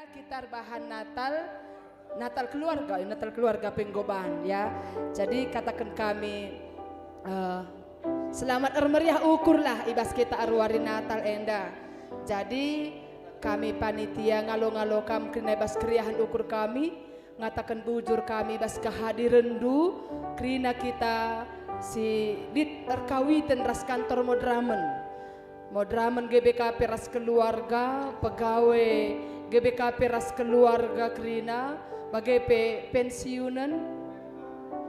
Enda kita bahan Natal keluarga penggoban ya. Jadi katakan kami selamat meriah ukurlah ibas kita arwari Natal Enda. Jadi kami panitia ngalo-ngalo kam kena ibas keriahan ukur kami ngatakan bujur kami ibas kehadiran du krina kita si dit terkawitan ras kantor Modramen GBKP ras keluarga pegawai GBKP ras keluarga krina bagai pensiunan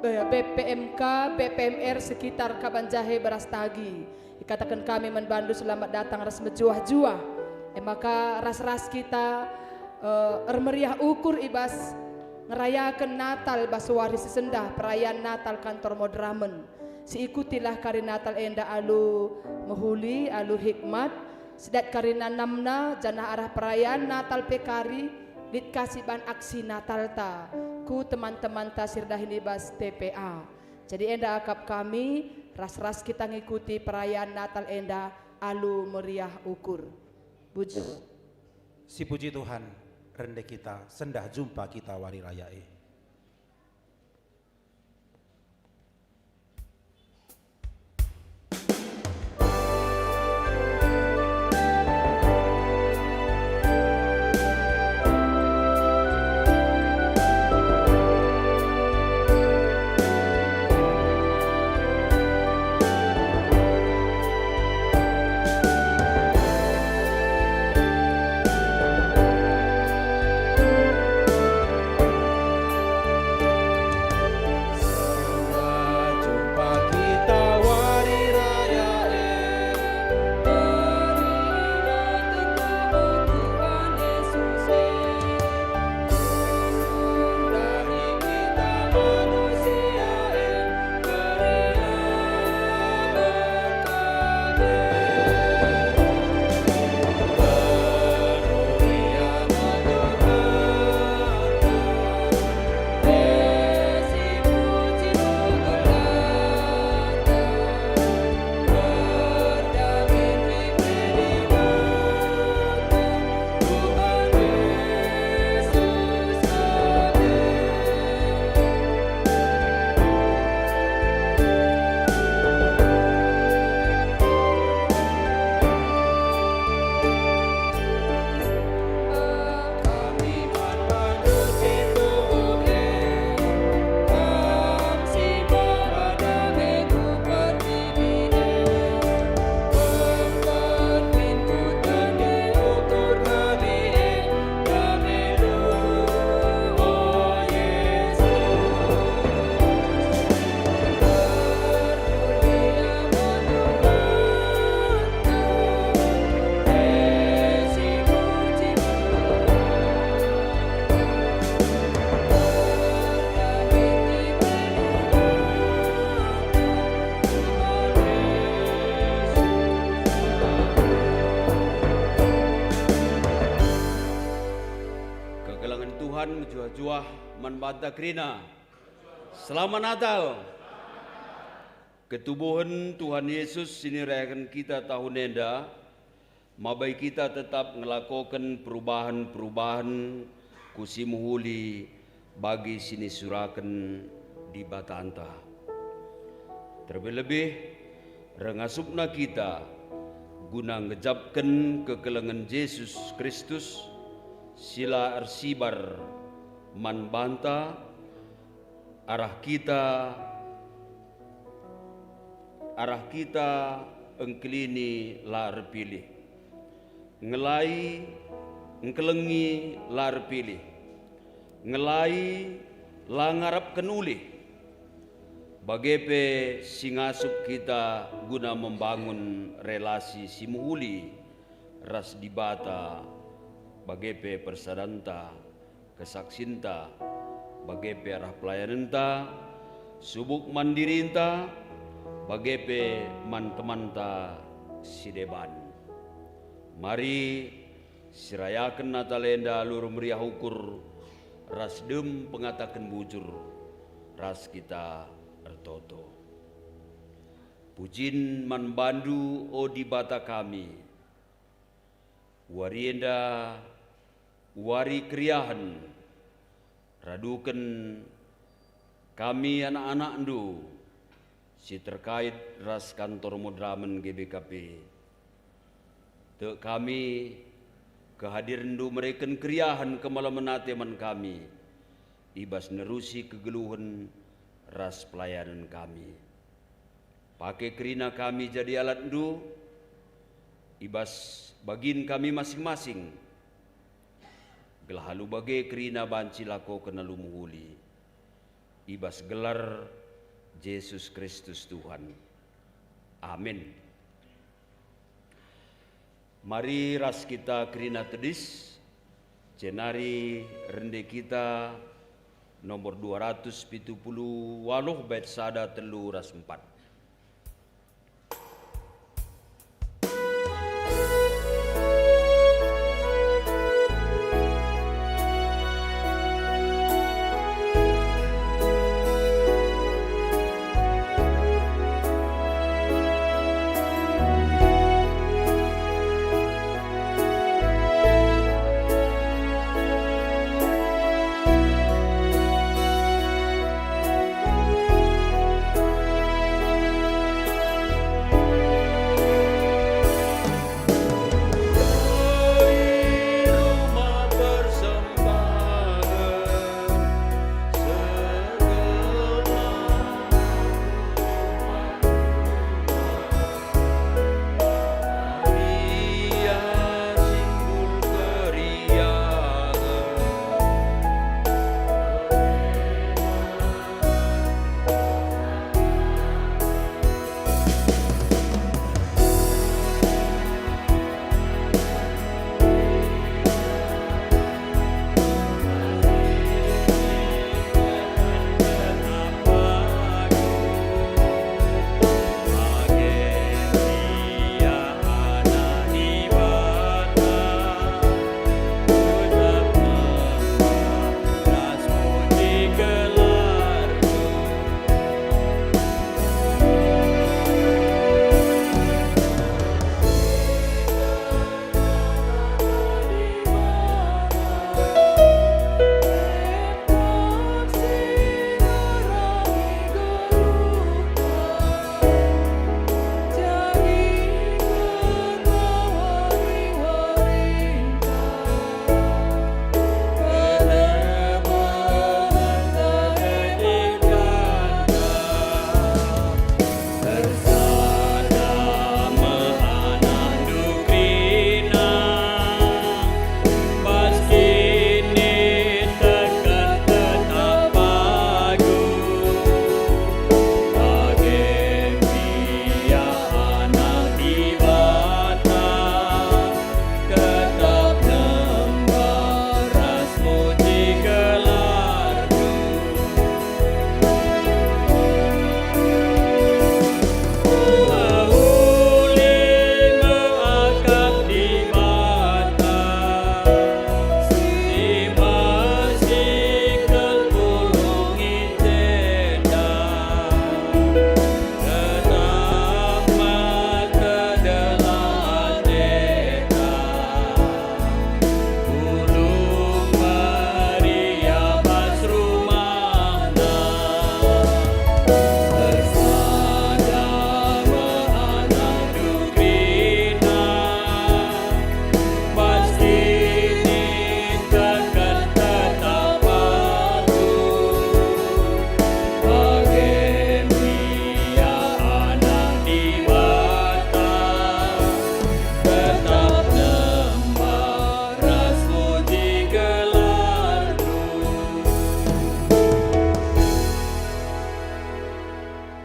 BPMK BPMR sekitar Kabanjahe Berastagi. Dikatakan kami membantu selamat datang ras mejuah-juah. Maka ras-ras kita meriah ukur ibas ngerayakan Natal baswari sesendah perayaan Natal kantor Modramen. Siikutilah kari Natal Enda alu mehuli alu hikmat sedat karina namna janah arah perayaan Natal pekari dit kasiban aksi Natal ta ku teman-teman ta sirdahin ibas TPA. Jadi Enda akap kami ras-ras kita ngikuti perayaan Natal Enda alu meriah ukur. Puji. Si puji Tuhan rende kita sendah jumpa kita wari raya Juah manbanta krina. Selamat Natal. Ketubuhan Tuhan Yesus sinirayakan kita tahun enda. Mabai kita tetap ngelakukan perubahan-perubahan kusimuhuli bagi sini surakan di Batanta. Terlebih rengasupna kita guna ngejapkan kekelengan Yesus Kristus sila arsibar manbanta arah kita engkelini lar pilih ngelai engkelengi lar pilih ngelai langarap kenuli bagepe singasup kita guna membangun relasi simuhuli ras dibata bagepe persadanta kesaksinta bagepe arah pelayananta subuk mandirinta bagepe man-temanta sideban. Mari sirayakan Natal Enda alur meriah ukur ras dem pengatakan bujur ras kita ertoto. Pujin man bandu o di bata kami warienda wari kriahan raduken kami anak-anak ndu si terkait ras kantor modramen GBKP. Te kami kehadiran ndu mereken kriahan kemalaman teman kami. Ibas nerusi kegeluhan ras pelayanan kami. Pakai kerina kami jadi alat ndu. Ibas bagin kami masing-masing. Gelahalu bagai kerina banci lako kena lumuhuli. Ibas gelar Yesus Kristus Tuhan. Amin. Mari ras kita kerina tedis. Cenari rende kita nomor 270 waluh bait sada telu ras 4.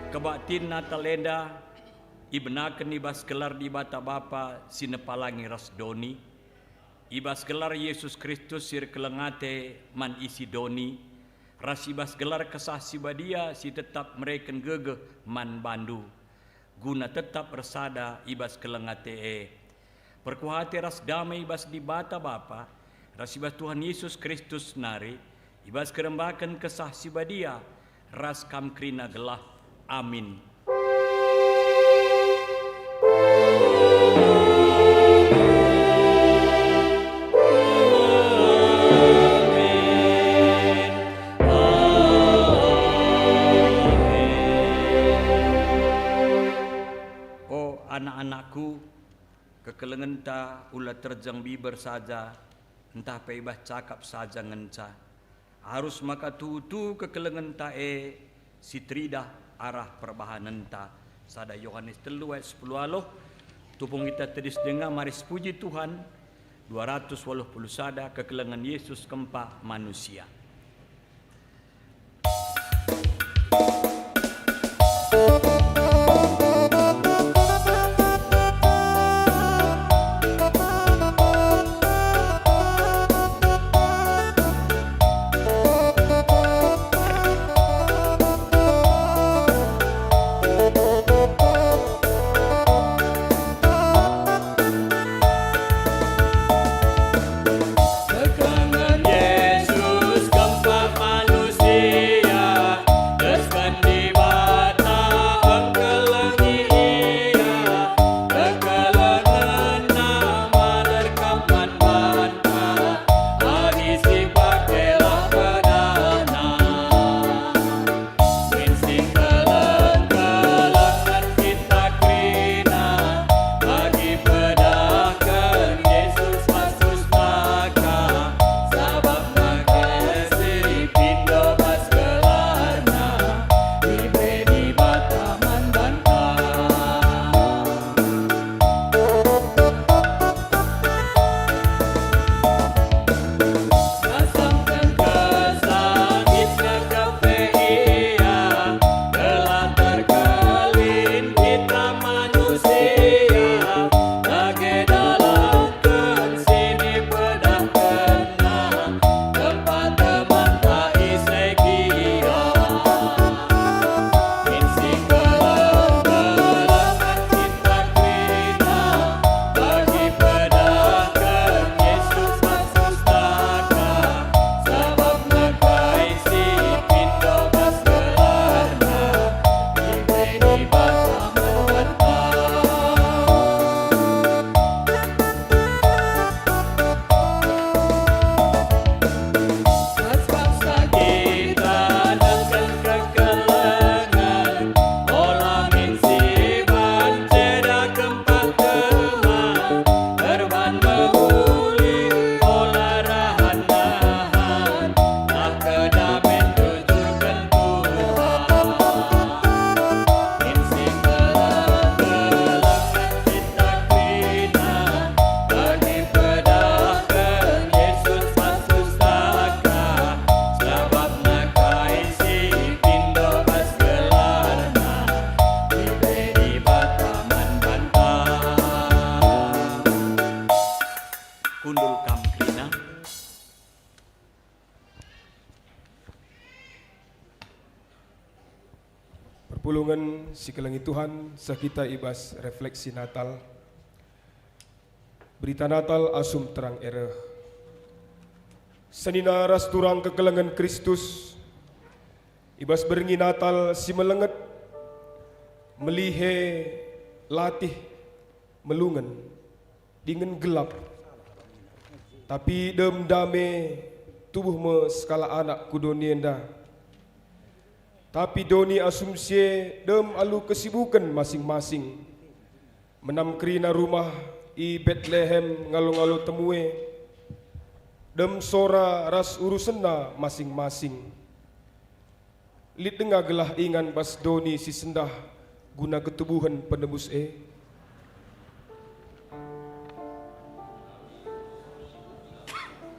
Kebatin natalenda ibenaken ibas gelar di bata Bapa sinepalangi rasdoni ibas gelar Yesus Kristus sir kelengate man isi doni ras ibas gelar kesah sibadia si tetap mereken gegeh man bandu guna tetap bersada ibas kelengate perkuhati ras damai ibas di bata Bapa ras ibas Tuhan Yesus Kristus nari ibas kerembakan kesah sibadia ras kam krina gelah. Amin. kekelengenta ulah terjang biber saja, entah peibah cakap saja ngenca. Harus maka tutu kekelengenta sitrida arah perbahanenta. Sada Yohanes 3 ayat 10 aloh. Tupung kita tedis dengar maris puji Tuhan 280 sada kekelengan Yesus kempa manusia. Perpulungan sikelengi Tuhan sakita ibas refleksi Natal. Berita Natal asum terang ereh. Senina ras turang kekelengan Kristus. Ibas berengi Natal si melenget melihe latih melungan dingin gelap. Tapi dem dame tubuh me skala anak kudonienda. Tapi doni asumsi dem alu kesibukan masing-masing. Menam kerina rumah i Bethlehem ngalu-ngalu temue. Dem sora ras urusena masing-masing. Lid dengar gelah ingan bas doni si sendah guna ketubuhan penebus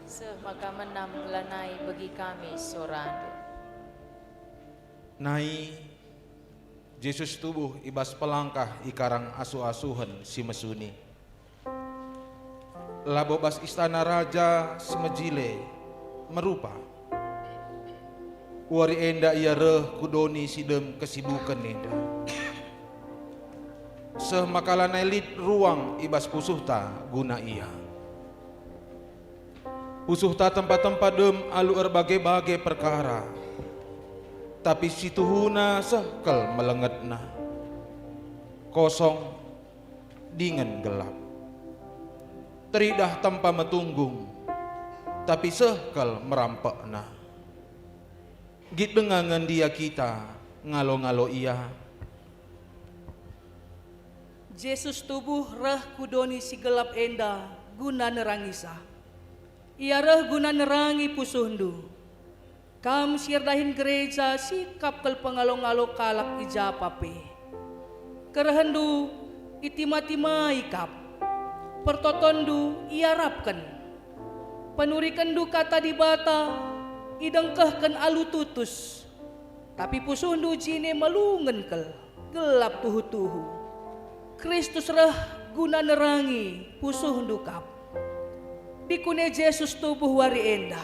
Semaka menam lanai bagi kami sorandu. Nai Yesus tubuh ibas pelangkah ikarang asuh-asuhan si mesuni. Labobas istana raja semejile merupa. Wari enda ia reh kudoni sidem kesibukan enda. Semakalanai lid ruang ibas pusuhta guna ia. Pusuhta tempat-tempat dem alu berbagai-bagai perkara. Tapi situhuna sekel melengetna. Kosong dingin gelap. Teridah tanpa metunggung. Tapi sekel merampekna. Git dengangan dia kita ngalo-ngalo ia. Jesus tubuh reh kudoni si gelap enda guna nerangisa. Ia reh guna nerangi pusuhndu. Kam sirdahin gereja sikap kel pengalo-ngalo kalak ijapape. Kerehendu itima-tima ikap. Pertotondu iarapkan. Penurikandu kata dibata idengkehkan alu tutus. Tapi pusuhndu jine melungen kel gelap tuhu-tuhu. Kristus reh guna nerangi pusuhndu kap. Dikune Jesus tubuh wari enda.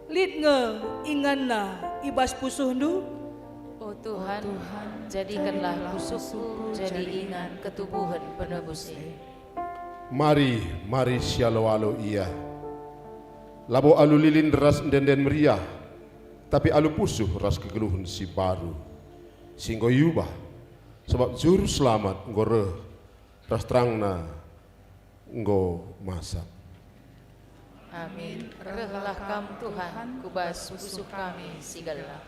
Lid nge inganna ibas pusuhndu. Oh Tuhan, jadikanlah pusuhku jadi ingan ketubuhan penebusnya. Mari sialo-alo ia. Labo alu lilin ras denden meriah, tapi alu pusuh ras kegeluhan si baru. Singgo yubah, sebab juru selamat nggo reh, ras terangna nggo masak. Amin. Rehlah kam Tuhan, kubas pusuh kami sigala.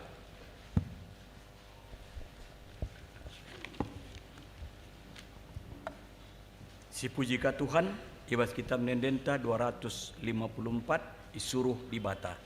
Si puji ka Tuhan, ibas kitab Nendenta 254 isuruh dibata.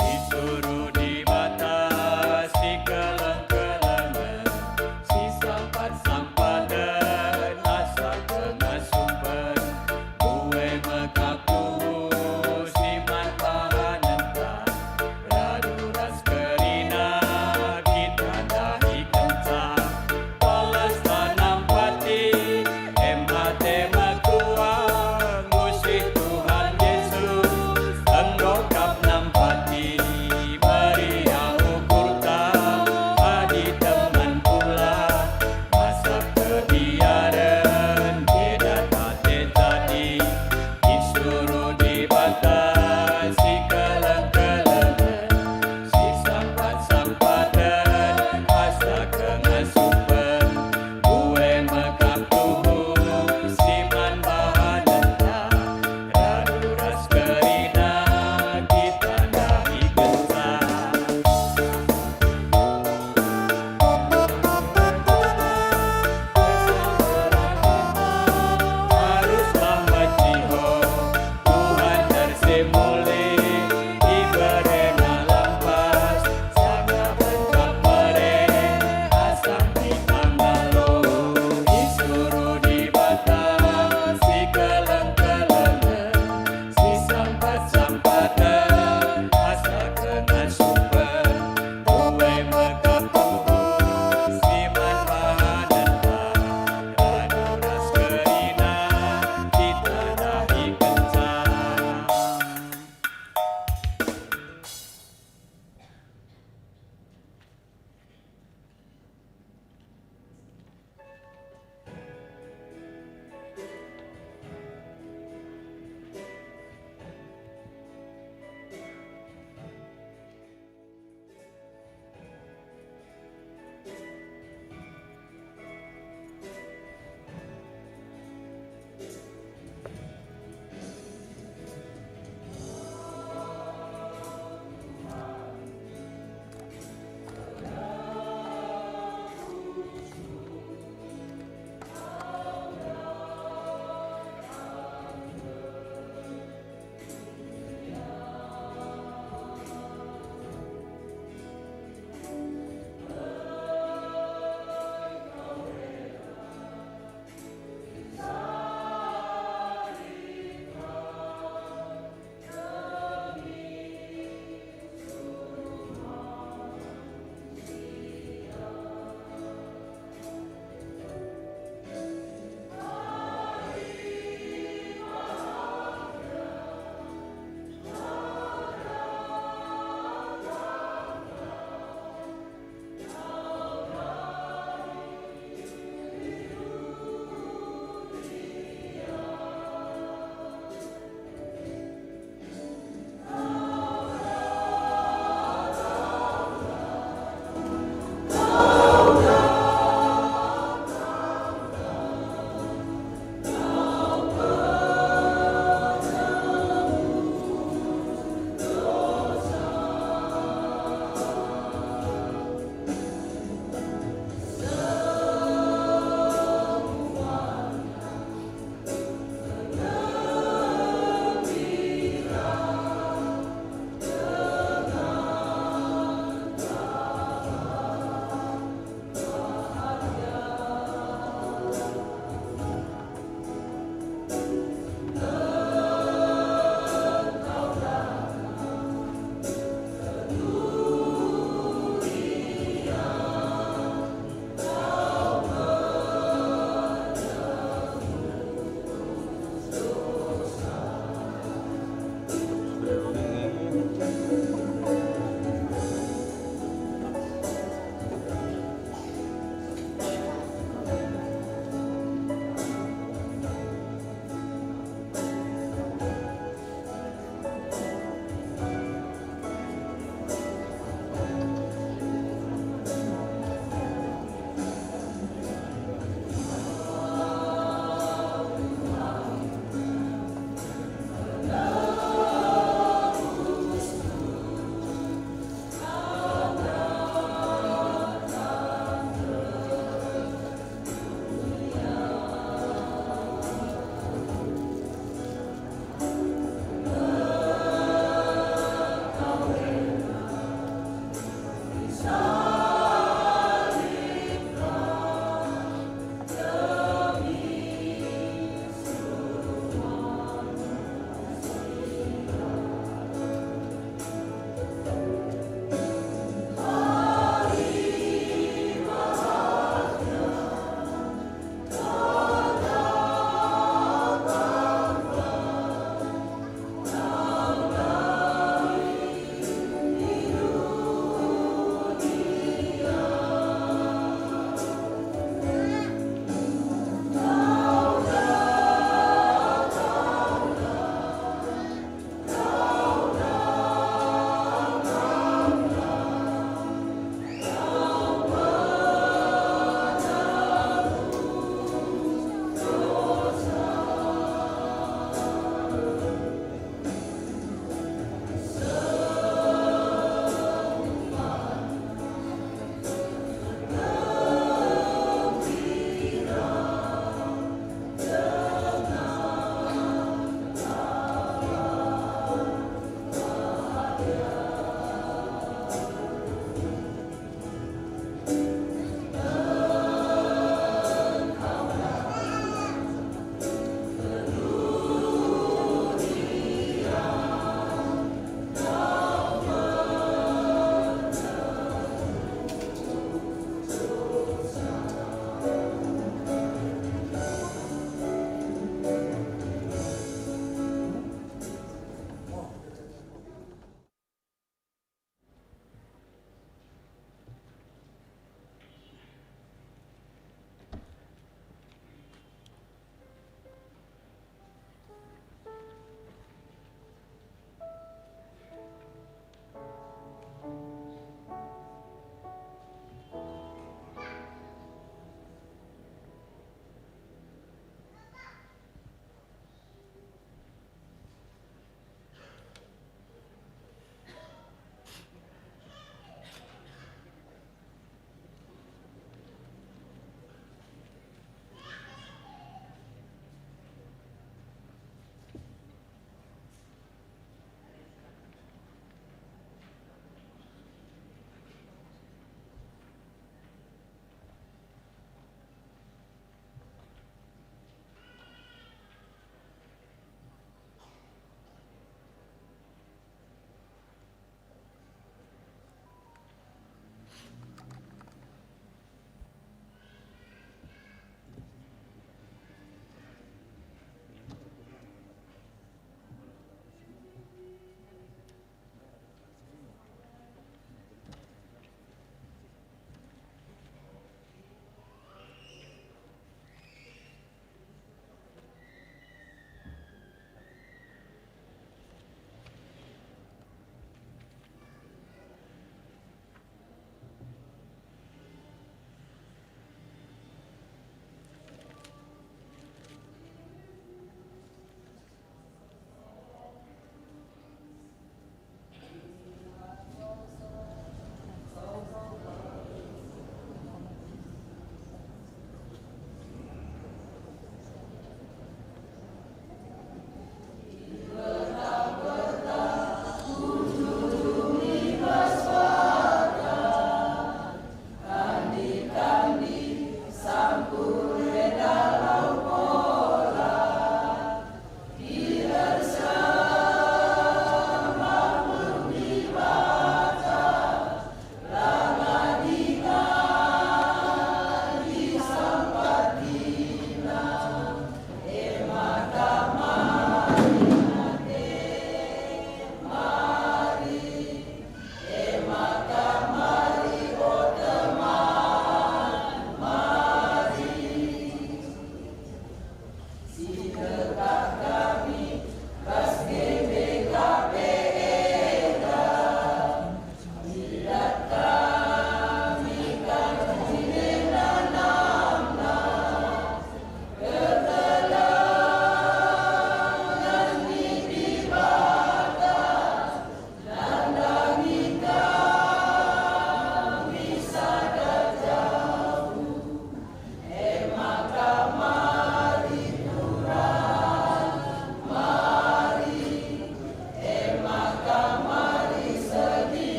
Disuruh dibatasi keleng-kelengan, si sampat-sampatan asa kena sumber, kue mekaku si manpahanenta, raduras kerina kita dahi kencang, poles tanam pati, emate mekuang, musih Tuhan Yesus, enggokap nampati, meriah ukurta, adi teman pula, masak kebiaran, beda tate tadi, disuruh dibatasi keleng-kelengan, si sampat-sampatan, asa kengasupan, kue mekap tubuh, si manbahanenta, raduras kerina, kita dahi kencang. Haruslah maciho, Tuhan tersemule, iberena lampas, sana bencap mereh, asam kita ngalo, disuruh dibatasi keleng-kelengan, si sampat-sampatan, asa kengasupan, kue mekap tubuh, si manpahanenta, raduras kerina, kita dahi kencang.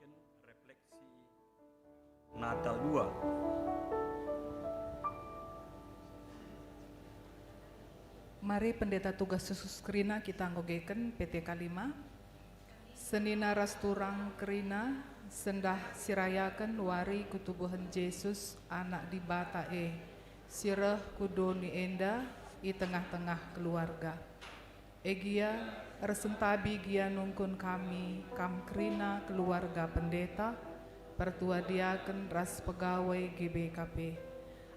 Sampaikan refleksi Natal 2. Mari pendeta tugas Yesus Krina kita ngogeken PT K5. Senina rasturang kerina sendah sirayakan wari kutubuhan Yesus anak di bata sirah kudoni enda i tengah-tengah keluarga. Egia resentabi gia nungkun kami kam kerina keluarga pendeta pertua diaken ras pegawai GBKP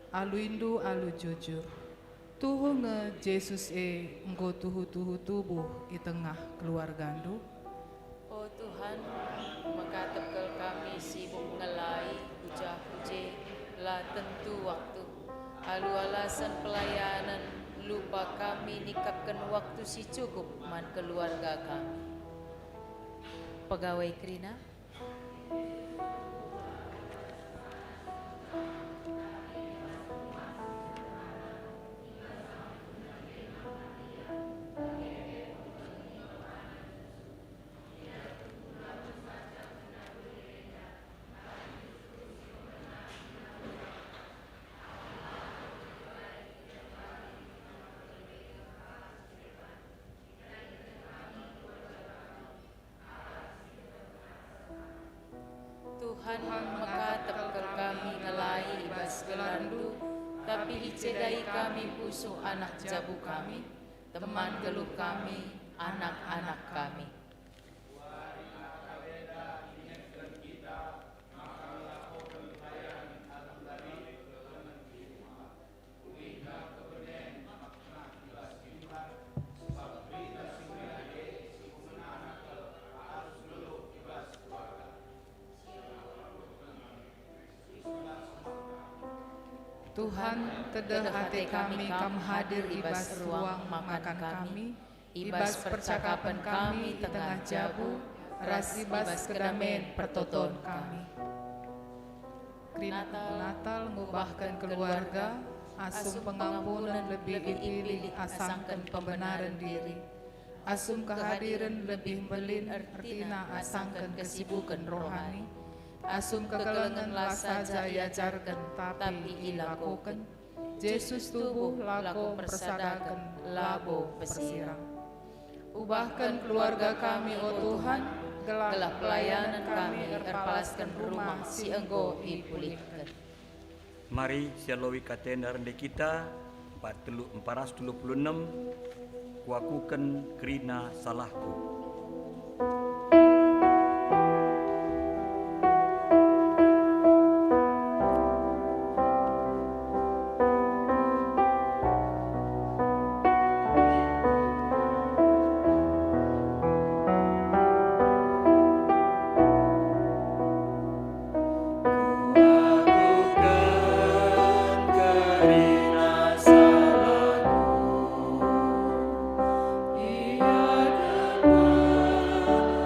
alu indu alu jujur tuhu nge Yesus enggo tuhu tubuh i tengah keluarga andu. Oh Tuhan, mengatakan kami sibuk ngelai hujah-huje lah tentu waktu alu alasan pelayanan lupa kami nikapkan waktu si cukup man keluarga kami. Pegawai Krina. Tuhan mengatakan kami ngelai ibas gelandu, tapi icedai kami pusuh anak jabu kami, teman geluh kami, anak-anak kami. Tuhan, tedah hati kami kam hadir ibas ruang makan kami, ibas percakapan kami di tengah jabu, ras ibas kedamen pertoton kami. Krina Natal ngubahkan keluarga, asum pengampunan lebih dipilih asangkan pembenaran diri. Asum kehadiran lebih belin artina asangkan kesibukan rohani. Asum kekelengan lah saja yajarkan tapi ilakukan. Yesus tubuh lako persadakan labo pesirang. Ubahkan keluarga kami oh Tuhan, gelap pelayanan kami erpalaskan rumah si enggo dipulihkan. Mari sialawi katenda rende kita 426 kuakukan Krina salahku. Ia dapat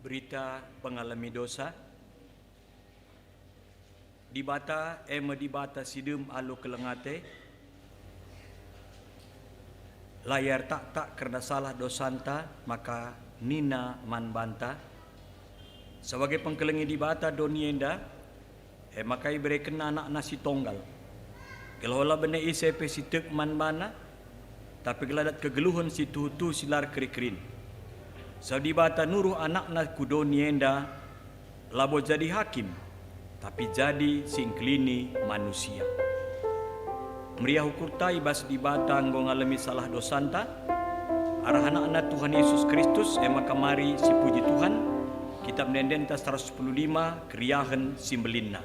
berita pengalami dosa. Dibata ema dibata sidum alu kelengate. Layar tak kerana salah dosanta maka nina manbanta. Sebagai pengkelengi dibata donienda makai bereken anak nasi tonggal. Kelola bene ICP sitek manbana tapi geladat kegeluhan si tutu silar kerikrin. Saudibata nuruh anak na kudonienda labo jadi hakim tapi jadi singklini manusia. Meriah hukurta ibas dibata anggo ngalami salah dosanta arah anak-anak Tuhan Yesus Kristus maka mari si puji Tuhan kitab Nendenta 115 kriahen simbelinna.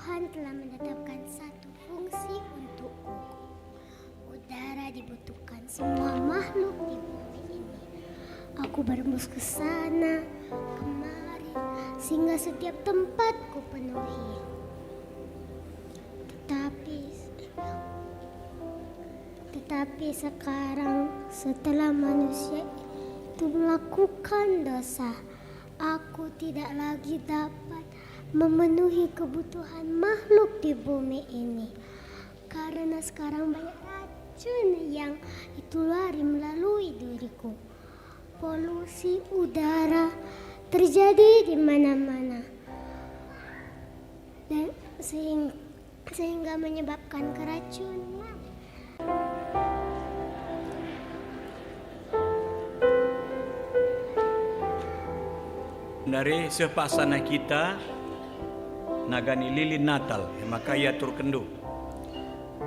Tuhan telah menetapkan satu fungsi untukku. Udara dibutuhkan semua makhluk di bumi ini. Aku berembus ke sana, kemari, sehingga setiap tempatku penuhi. Tetapi sekarang setelah manusia itu melakukan dosa, aku tidak lagi dapat memenuhi kebutuhan makhluk di bumi ini. Karena sekarang banyak racun yang ditulari melalui diriku. Polusi udara terjadi di mana-mana. Dan sehingga menyebabkan keracunan. Dari sepasana kita nagani lilin Natal, maka ia turkendu.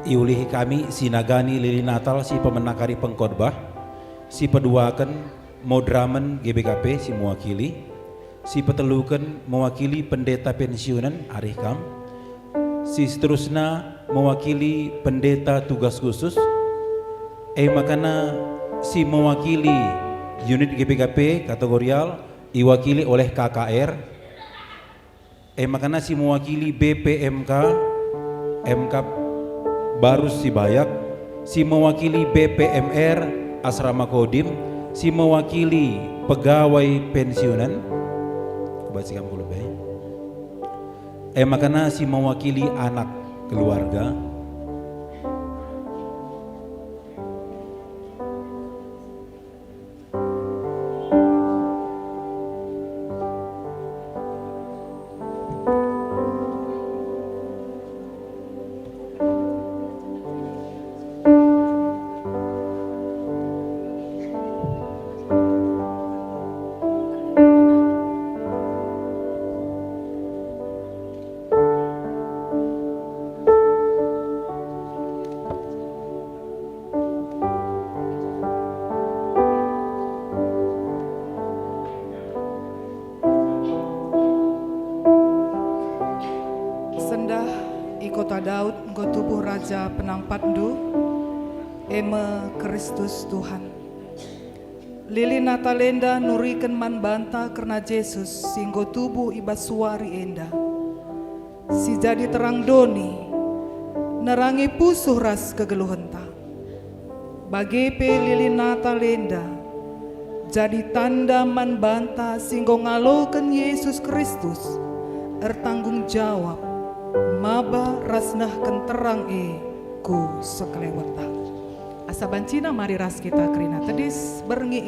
Iulihi kami si nagani lilin Natal si pemenakari pengkhotbah, si peduakan modramen GBKP si mewakili, si petelukan mewakili pendeta pensiunan arih kam, si seterusnya mewakili pendeta tugas khusus, makana si mewakili unit GBKP kategorial diwakili oleh KKR, makana si mewakili BPMK MK Barus Sibayak, si mewakili BPMR Asrama Kodim, si mewakili pegawai pensiunan, kebacakan puluh baik, makana si mewakili anak keluarga, Daud engkau tubuh Raja penampandu, eme Kristus Tuhan. Lili Natalenda nuriken man banta karena Yesus singgo tubuh ibas suari enda. Si jadi terang doni, nerangi pusuh ras kegeluhenta. Bagi pe lili Natalenda, jadi tanda man banta singgo ngaloken Yesus Kristus, ertanggung jawab. Maba rasnah kenterang ku sekeleweta. Asa bancina mari ras kita kerina tedis berngi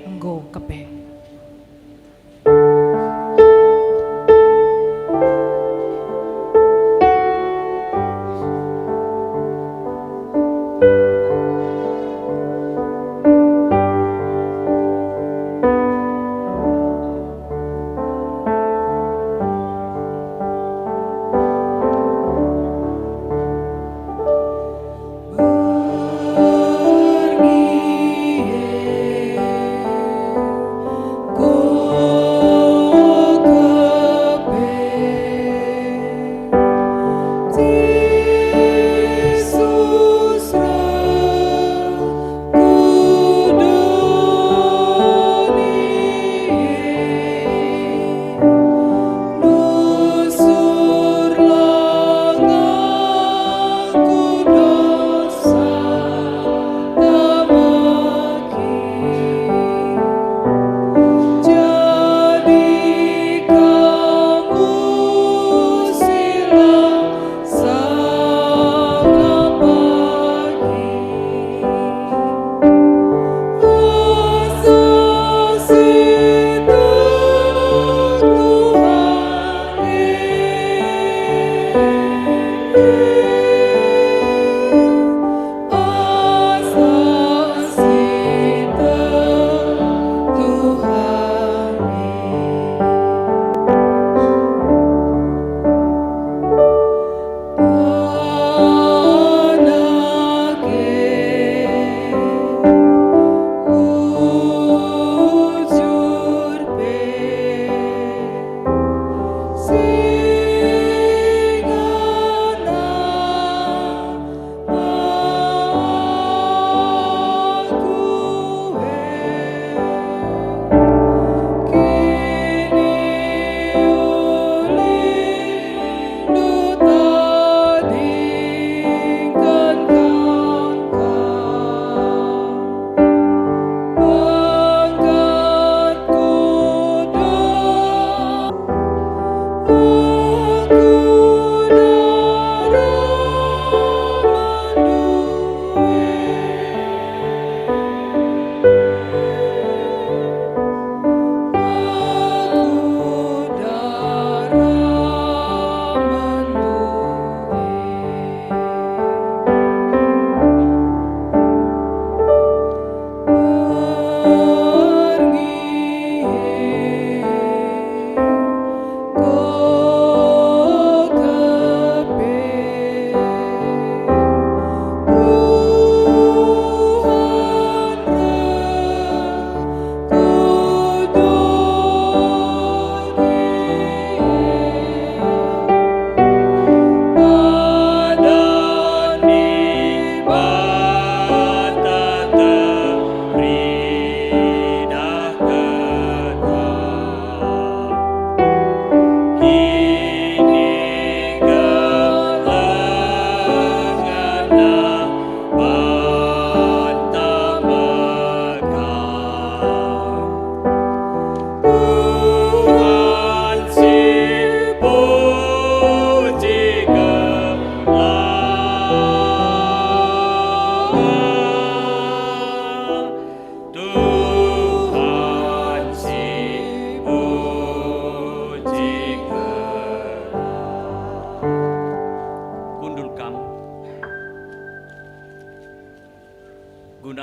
enggo kepe.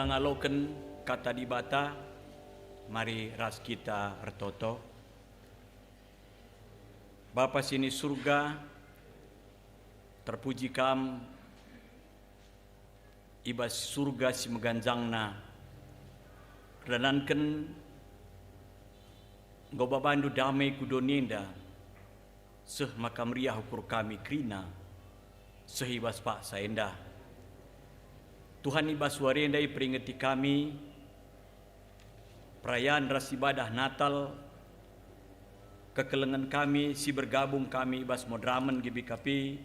ngaloken kata di bata, mari ras kita ertoto. Bapa sini surga, terpuji kam ibas surga si meganjangna renanken goba bandu damai kudoninda seh makam riah ukur kami krina sehibas pak saenda Tuhan ibas warenda peringati kami perayaan ras ibadah Natal kekelengan kami si bergabung kami ibas modramen GBKP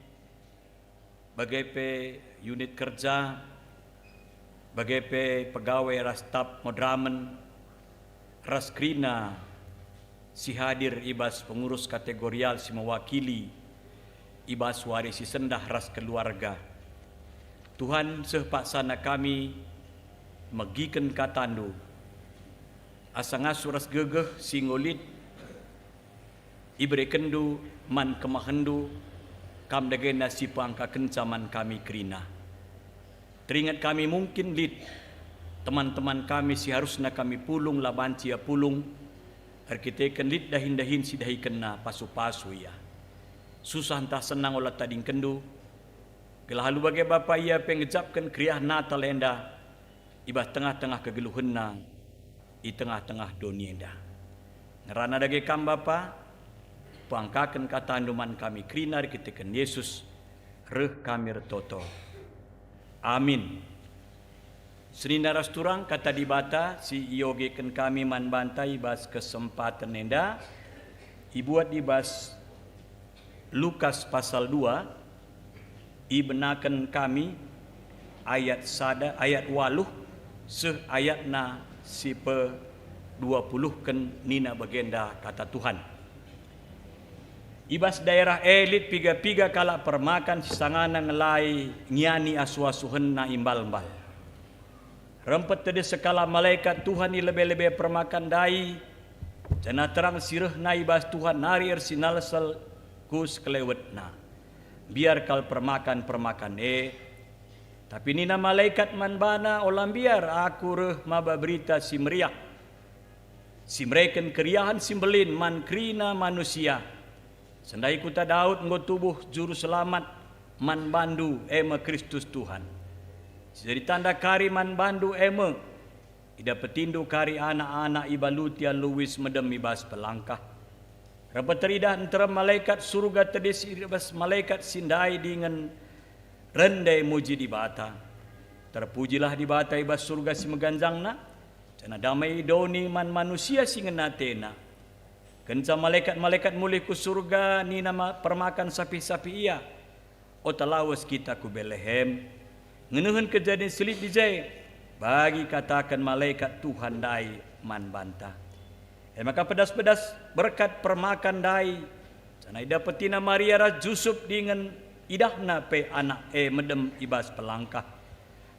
bagai unit kerja bagai pegawai ras staf modramen ras krina si hadir ibas pengurus kategorial si mewakili ibas warisi sendah ras keluarga Tuhan sepaksana kami megiken katandu asa ngasuh ras gegeh si ngolit ibre kendu man kemahendu kam dagena si pangka kencaman kami krina teringat kami mungkin lid teman-teman kami si harusna kami pulung labanci pulung arkiteken lid dahin si dahi kena pasu-pasu ya susah entah senang olah tading kendu gelahalu bagai bapa ia pengejapkan kriah Natal enda ibas tengah-tengah kegeluhenna di tengah-tengah dunia enda ngerana dage kam bapa pangkaken kata anduman kami krina dikiteken Yesus reh kami retoto amin. Senina rasturang kata di bata si iogeken kami man bantai bas kesempatan enda ibuat dibas Lukas pasal 2 ibenaken kami ayat sada ayat 8 seh ayatna si pe 20 ken nina bagenda kata Tuhan ibas daerah elit piga-piga kala permakan sisangana ngelai ngiani asu-asuhen na imbal-imbal rempet tadi sekala malaikat Tuhan ni lebih-lebih permakan dai jana terang sireh na ibas Tuhan nari ersinal sel kus kelewet na biar kal permakan tapi nina malaikat man bana olam biar aku reh maba berita si meriah si mereken keriahan simbelin man krina manusia sendai kuta Daud nggo tubuh juru selamat man bandu ema Kristus Tuhan jadi tanda kari man bandu ema ida petindu kari anak-anak ibalutian luwis medem ibas pelangkah rapat teridah antara malaikat surga tedis ibas malaikat sindai dengan rendai muji di bata terpujilah di bata ibas surga si meganjangna cana damai doni man manusia si ngenatena kenca malaikat-malaikat mulih ku surga ni nama permakan sapi-sapi ia o talawas kita ku Bethlehem ngenuhun kejadian selit dijai bagi katakan malaikat Tuhan dai man bantah maka pedas-pedas berkat permakan dai cana ida petina Maria ras Yusuf dengan idahna pe anak medem ibas pelangkah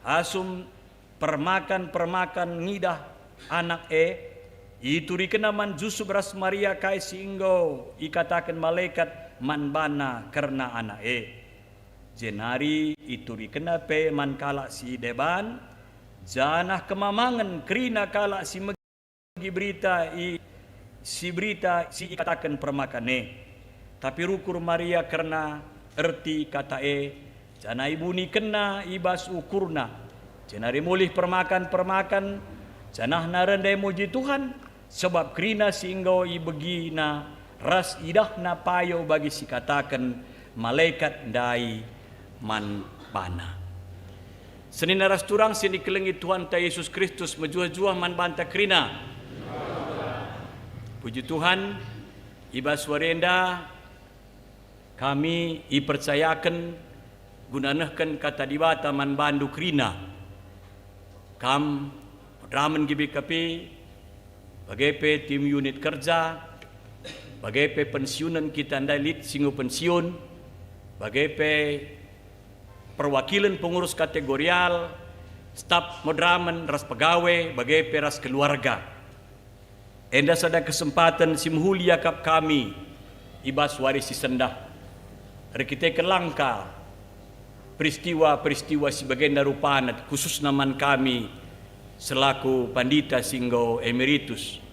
asum permakan ngidah anak itu dikenaman Yusuf ras Maria kai singgo ikatakan malaikat man bana karena anak jenari itu dikena pe man kala si deban janah kemamangan krina kala si megi berita si ikatakan permakane tapi rukur Maria karena erti kata jana ibu ni kena ibas ukurna jenari mulih permakan janah narendai muji Tuhan sebab krina singgo ibegina ras idahna payo bagi si katakan malaikat dai man bana senina ras turang sini kelengi Tuhan ta Yesus Kristus mejuah-juah man banta krina puji Tuhan ibas warenda kami ipercayakan gunanahkan kata dibata man bandu krina kam ramen GBKP bagai tim unit kerja bagai pensiunan kita ndalit singo pensiun bagai perwakilan pengurus kategorial staf modramen ras pegawai bagai ras keluarga enda sada kesempatan simhulia kap kami ibas warisi sendah rekite kelangka peristiwa-peristiwa sebagai rupana khusus naman kami selaku pandita singgo emeritus.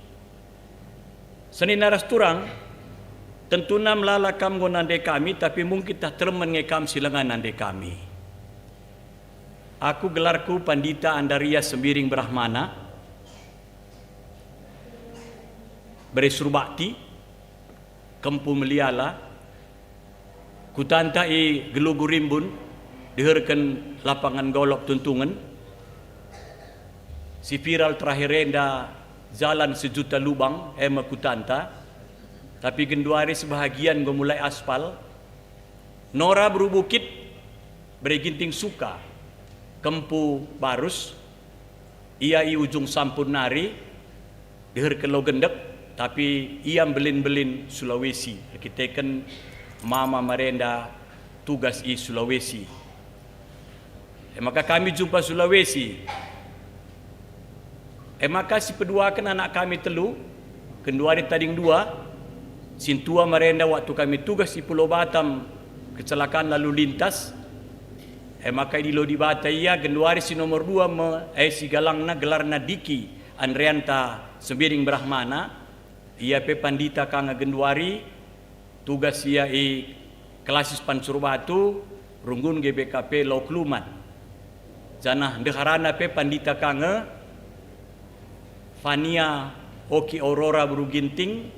Senina rasturang tentuna melala kam ngonande kami, tapi mungkin tak termen ngekam silangan nande kami. Aku gelarku Pandita Andaria Sembiring Brahmana, beresurbakti, Kempu Meliala, kutantai gelugurimbun, diherkan lapangan golok tuntungan, si viral terakhir renda jalan sejuta lubang, ema kutanta, tapi genduari sebahagian gue mulai aspal, Nora berubukit, bereginting suka, Kempu Barus, ia i ujung sampun nari, diherkan lo gendek, tapi ia belin-belin Sulawesi, kita kan Mama Marenda tugas i Sulawesi. Maka kami jumpa Sulawesi. Maka si peduakan anak kami telu, kedua hari tading dua, sintua Marenda waktu kami tugas di Pulau Batam, kecelakaan lalu lintas. Maka di Lodi Bata ia, kedua hari si nomor dua, si galangna gelarna Diki, Andrianta Sembiring Brahmana, ia pe Pandita Kanga Genduari, tugas ia i Kelasis Pansurbatu, Runggun GBKP Lokluman. Janah deharana pe Pandita Kanga, Fania Oki Aurora Beruginting,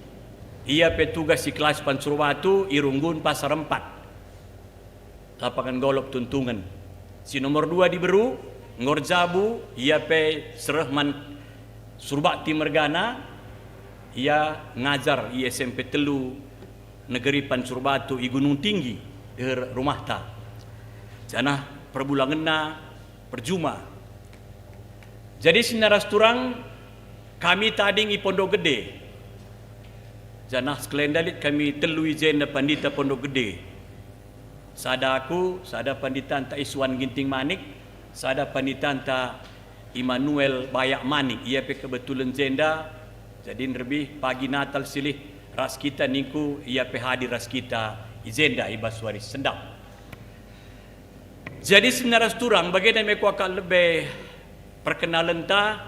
ia pe tugas i Kelas Pansurbatu, i Runggun Pasar 4. Lapangan golok tuntungan. Si nomor 2 di Beru, Ngorjabu, ia pe Serahman Surbakti Mergana, ia ngajar i SMP Telu Negeri Pansurbatu i Gunung Tinggi di rumah ta. Janah perbulanganna perjuma. Jadi sinaras turang kami tading i Pondok Gede. Janah seklendalit kami telu ijen Pandita Pondok Gede. Sada aku, sada Pandita Anta Iswan Ginting Manik, sada Pandita Anta Immanuel Bayak Manik. Ia pe kebetulan jenda. Jadi lebih pagi Natal silih ras kita niku ia pe hadir ras kita izenda ibas waris sendap. Jadi sebenarnya turang bagaimana mereka akan lebih perkenalan ta,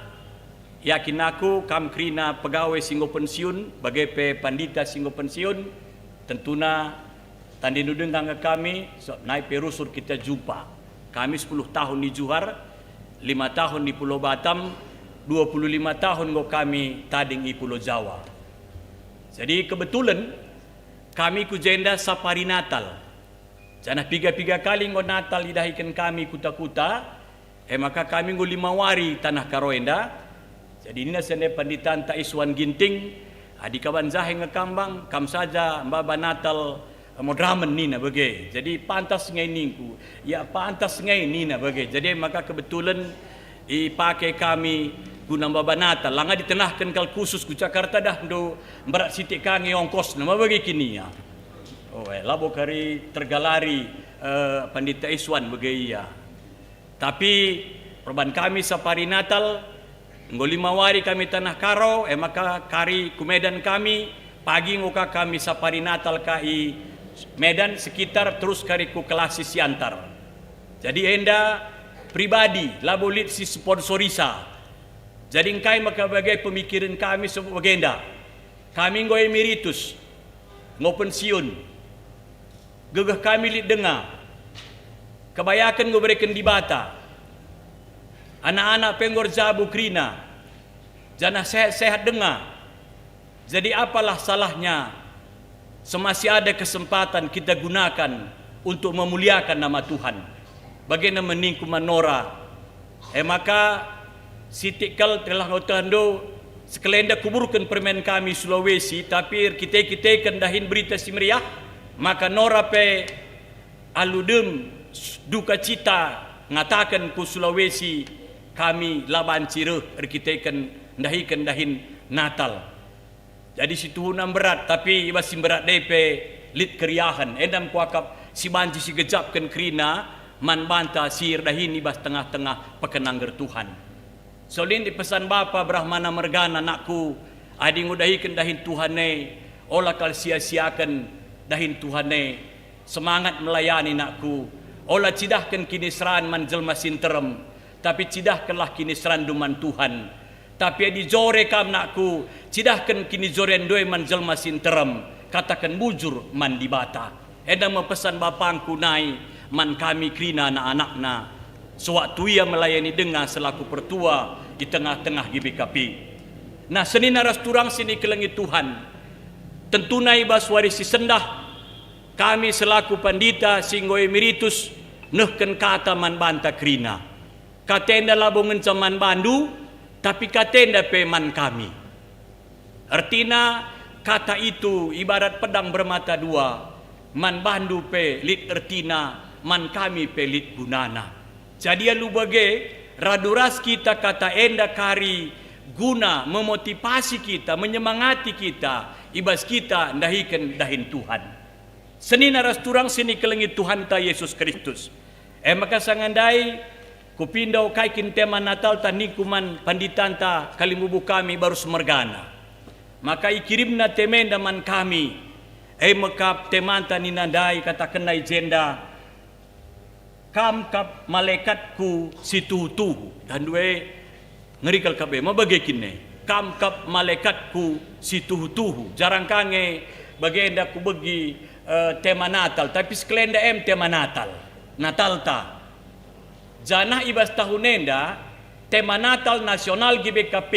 yakin aku kam krina pegawai singgo pensiun bagai pe Pandita singgo pensiun tentuna tandi nudeng kangga kami so, naik perusur kita jumpa. Kami 10 tahun di Johar, 5 tahun di Pulau Batam, 25 tahun go kami tading di Pulau Jawa. Jadi kebetulan kami ku jenda safari Natal. Janah 3 kali go Natal idahikan kami kuta-kuta. Maka kami go 5 wari tanah Karoenda. Jadi ini sende Pandita Anta Iswan Ginting, adikawan zahe ngekambang, kam saja mbaba Natal modramen nina bagai. Jadi pantas ngai ningku. Ya pantas ngai nina bagai. Jadi maka kebetulan ipakai kami guna babanata langa ditenahkan kal khusus ku Jakarta dah do berat sitik kange ongkos nama bagi kini ya. Oh labo kari tergalari Pandita Iswan bagi ya. Tapi perban kami safari Natal nggo 5 wari kami tanah Karo maka kari ku Medan kami pagi ngoka kami safari Natal kai Medan sekitar terus kariku Kelasis Siantar. Jadi enda pribadi labolit si sponsorisa. Jadi engkai maka bagai pemikiran kami sebagai enda. Kami ngo emeritus, ngo pensiun. Gegah kami lit dengar. Kebayakan ngo berikan di Bata. Anak-anak penggor jabu krina. Janah sehat-sehat dengar. Jadi apalah salahnya semasih ada kesempatan kita gunakan untuk memuliakan nama Tuhan. Bagaimana meningku manora. Maka sitikal telah ngotando sekelenda kuburkan permen kami Sulawesi, tapi kita kendahin berita si meriah. Maka nora pe aludem duka cita ngatakan ku Sulawesi kami laban cireh kita kendahin Natal. Jadi situ nam berat tapi masih berat DP lit keriahan. Endam kuakap si banci si gejapkan krina man banta sir dahin ibas tengah-tengah pekenangger Tuhan. Solin di pesan Bapa Brahmana Mergana nakku adi ngudahikan dahin Tuhane olah kal sia-siakan dahin Tuhane semangat melayani nakku olah cidahkan kini seraan man jelma sinterem tapi cidahkanlah kini seranduman Tuhan. Tapi di jore kam nakku, cidahkan kini joren doe man jelma sinterem, katakan bujur man dibata. Eda mepesan bapangku nai, man kami krina anak-anakna, sewaktu ia melayani dengar selaku pertua di tengah-tengah GBKP. Nah, senina rasturang sini kelengit Tuhan, tentu nai bas warisi sendah, kami selaku pandita singgo emeritus, nehken kata man banta krina. Katenda labongen caman bandu, tapi katenda peman kami. Artina kata itu ibarat pedang bermata dua. Man bandu pe lit artina, man kami pe lit gunana. Jadi lu bage raduras kita kata enda kari guna memotivasi kita, menyemangati kita, ibas kita ndahikan dahin Tuhan. Senina rasturang sini kelengit Tuhan ta Yesus Kristus. Maka sangandai kupindau kaikin tema Natal tanikuman panditanta kalimubu kami baru semergana. Maka ikirimna temenda man kami. Mekap temanta ninandai katakan na jenda. Kam kap malaikatku situtuhu. Dan due ngerikal kabe mabagekine. Kam kap malaikatku situtuhu. Jarang kange bagenda ku bagi tema Natal. Tapi sekelenda tema Natal. Natal ta. Jana ibas tahunenda tema Natal nasional GBKP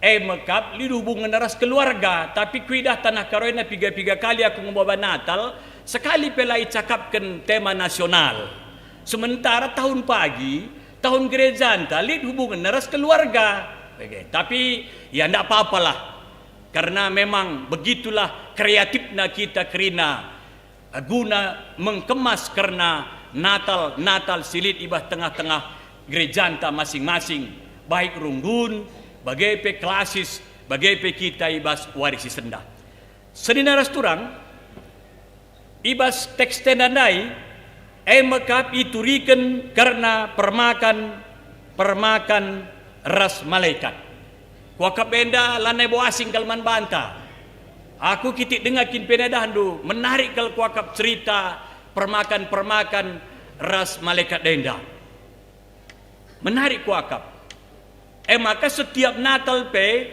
mekap li hubungan ras keluarga, tapi kuidah tanah karoina piga-piga kali aku membawa Natal, sekali pelai cakapkan tema nasional. Sementara tahun pagi, tahun gereja anta li hubungan ras keluarga. Tapi ya ndak apa-apalah. Karena memang begitulah kreatifnya kita kerina guna mengkemas karena Natal silit ibah tengah-tengah gerejanta masing-masing, baik runggun, bagai pe klasis, bagai pe kita ibas warisi sendah. Senina rasturang ibas teks tendanai mekap ituriken karena permakan ras malaikat. Kuakap benda lanai bo asing kalman banta. Aku kitik dengakin penedahandu menarik kal kuakap cerita permakan ras malaikat denda. Menarik kuakap. Maka setiap Natal pe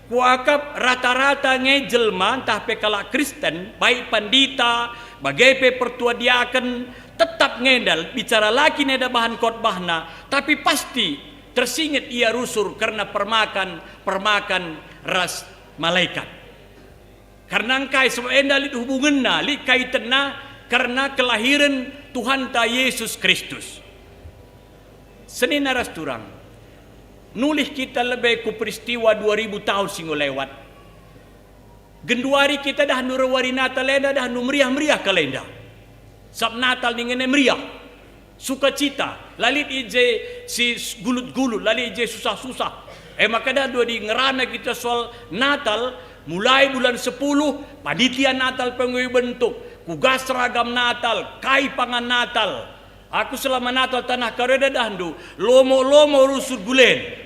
kuakap rata-rata ngejelma entah pe kalak Kristen, baik pandita, bagai pe pertua diaken tetap ngedal bicara lagi neda bahan khotbahna, tapi pasti tersingit ia rusur karena permakan ras malaikat. Karena engkai sebab enda lit hubunganna, lit kaitanna karena kelahiran Tuhan ta Yesus Kristus. Senina rasturang nulih kita lebih ku peristiwa 2000 tahun singgo lewat. Genduari kita dah nurawari Natal lenda dah nu meriah-meriah kalenda. Sab Natal ningene meriah. Sukacita, lalit ije si gulut-gulut, lalit ije susah-susah. Maka dah dua di ngerana kita soal Natal mulai bulan 10 panitia Natal pengui bentuk. Kugas seragam Natal, kai pangan Natal. Aku selama Natal tanah kareda dahandu, lomo-lomo rusur gulen.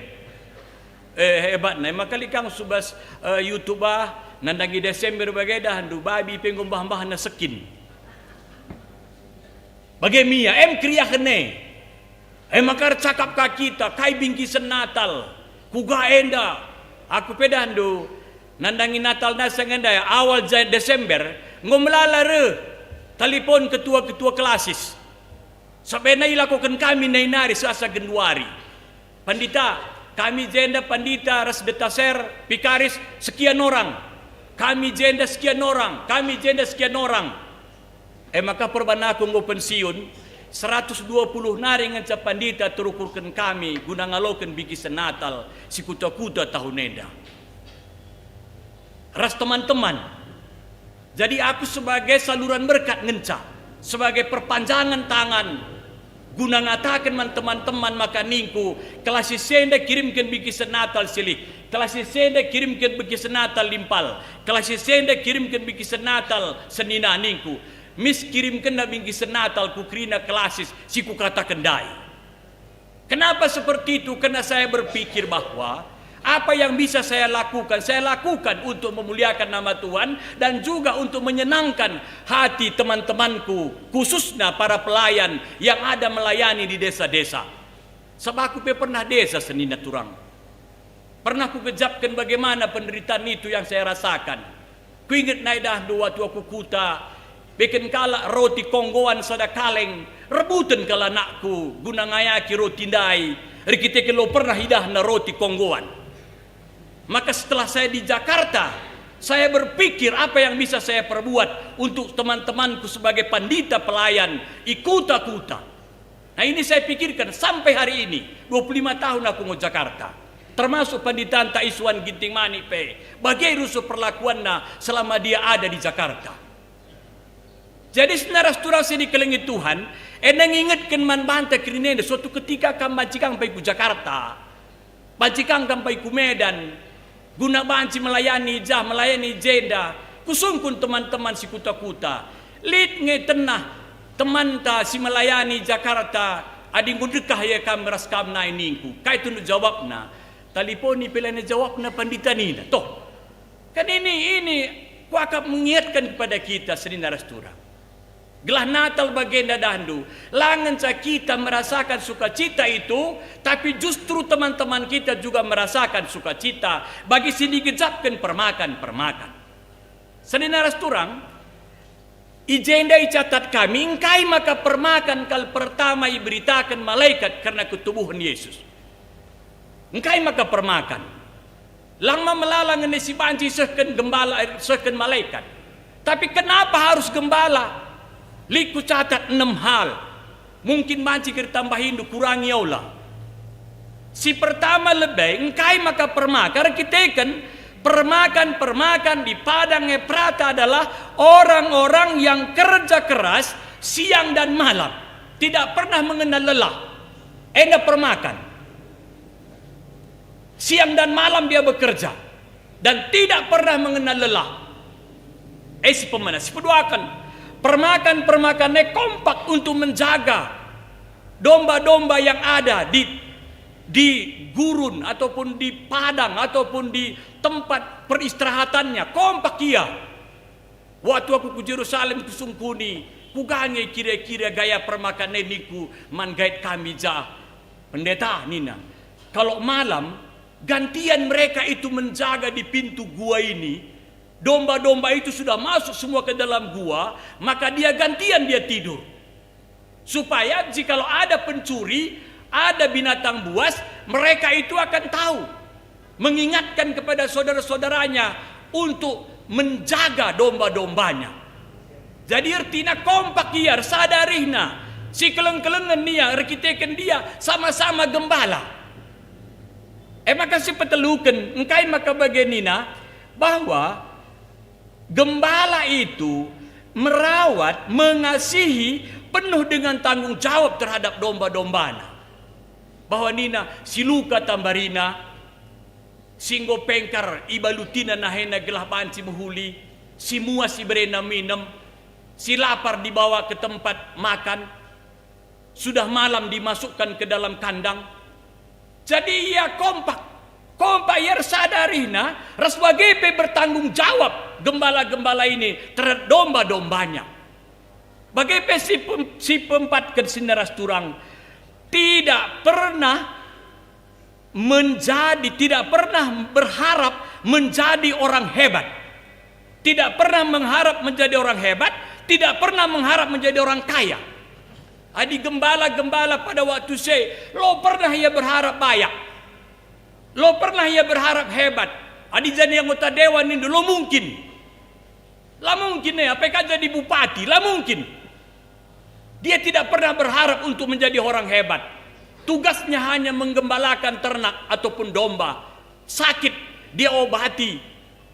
Hebat nih, maka likang subas YouTube nandangi Desember bagai dahandu, babi penggum bahan-bahan na sekin. Bagai Mia, kriya kene. Maka cakap ka kita, kai bingkisan Natal, kuga enda. Aku pedahandu, nandangi Natal nasa ngandaya awal Desember. Ngomlalare telepon ketua-ketua klasis sabena ilakukan kami nainari sasa Genduari pandita kami jenda pandita ras detaser pikaris sekian orang, kami jenda sekian orang, kami jenda sekian orang. Maka perbana aku pensiun 120 nari ngancap pandita terukurkan kami guna ngalokan bikisan Natal si kuta-kuta tahun enda ras teman-teman. Jadi aku sebagai saluran berkat ngenca, sebagai perpanjangan tangan guna ngatakan teman-teman maka ningku kelas senda kirimkan bikisan Natal silih, kelas senda kirimkan bikisan Natal limpal, kelas senda kirimkan bikisan Natal senina ningku, mis kirimkan na bikisan Natal kukrina kelasis si ku kata kendai. Kenapa seperti itu? Karena saya berpikir bahwa apa yang bisa saya lakukan untuk memuliakan nama Tuhan dan juga untuk menyenangkan hati teman-temanku, khususnya para pelayan yang ada melayani di desa-desa. Sebab aku pernah desa senina turang. Pernah ku kejapkan bagaimana penderitaan itu yang saya rasakan. Ku ingat naidah dua waktu aku kuta, bikin kala roti konggoan sada kaleng, rebutan kala anakku, guna ngayaki roti ndai, rikite lo pernah hidah na roti konggoan. Maka setelah saya di Jakarta, saya berpikir apa yang bisa saya perbuat untuk teman-temanku sebagai pandita pelayan, ikuta-kuta. Nah ini saya pikirkan sampai hari ini, 25 tahun aku mau Jakarta. Termasuk panditaan Taiswan Ginting Mani pe. Bagaimana rusuh perlakuannya selama dia ada di Jakarta. Jadi sebenarnya seturasi di kelengit Tuhan, enang ingatkan man banta kerinenda suatu ketika kam bancikang pai ku Jakarta. Bancikang kam pai ku Medan. Guna banci melayani jenda. Kusungkun teman-teman si kuta-kuta. Lid nge tenah teman ta si melayani Jakarta. Ading kudekah ya kam ras kam na iningku. Kait tunu jawabna. Teleponi pelana jawabna pandita nina. Toh. Kan ini kuakap mengingatkan kepada kita senina rastura. Gelah Natal bagenda dandu. Langan kita merasakan sukacita itu, tapi justru teman-teman kita juga merasakan sukacita. Bagi sini gejapkan permakan. Senina rasturang, ijenda icatat kami, engkai maka permakan kal pertama iberitakan malaikat karena ketubuhan Yesus. Engkai maka permakan. Langma melalang si banci sehken gembala sehken malaikat. Tapi kenapa harus gembala? Liku catat 6 hal. Mungkin banci tambahin kurangi Allah. Si pertama lebih, engkai maka permakan. Kita kan permakan di padang Efrata adalah orang-orang yang kerja keras siang dan malam. Tidak pernah mengenal lelah. Enak permakan. Siang dan malam dia bekerja. Dan tidak pernah mengenal lelah. Si pemana, si peduakan. Permakannya kompak untuk menjaga domba-domba yang ada di gurun ataupun di padang ataupun di tempat peristirahatannya. Kompak ia. Waktu aku ke Yerusalem kusungkuni, kugange kira-kira gaya permakannya niku manggait kami jah pendeta nina. Kalau malam gantian mereka itu menjaga di pintu gua ini. Domba-domba itu sudah masuk semua ke dalam gua, maka dia gantian dia tidur. Supaya jikalau ada pencuri, ada binatang buas, mereka itu akan tahu. Mengingatkan kepada saudara-saudaranya untuk menjaga domba-dombanya. Jadi artinya kompak dia, sadarihna. Si keleng-kelengan dia, rekiteken dia, sama-sama gembala. Maka si petelukan, engkai maka bagenina, bahwa gembala itu merawat, mengasihi, penuh dengan tanggung jawab terhadap domba-dombana. Bahwa nina siluka tambarina, singgo pengkar ibalutina nahena gelah panci muhuli, si mua si berena minum, si lapar dibawa ke tempat makan, sudah malam dimasukkan ke dalam kandang. Jadi ia kompak ia sadarina, raswa GP bertanggung jawab gembala-gembala ini terhadap domba-dombanya. Bagaimana si pempat kesenaras turang tidak pernah berharap menjadi orang hebat. Tidak pernah mengharap menjadi orang hebat, tidak pernah mengharap menjadi orang kaya. Adi gembala-gembala pada waktu saya, lo pernah ia berharap banyak. Lo pernah ia berharap hebat. Adi jadi anggota dewan ini lo mungkin. Lah mungkin ya, PK jadi bupati, lah mungkin. Dia tidak pernah berharap untuk menjadi orang hebat. Tugasnya hanya menggembalakan ternak ataupun domba. Sakit dia obati,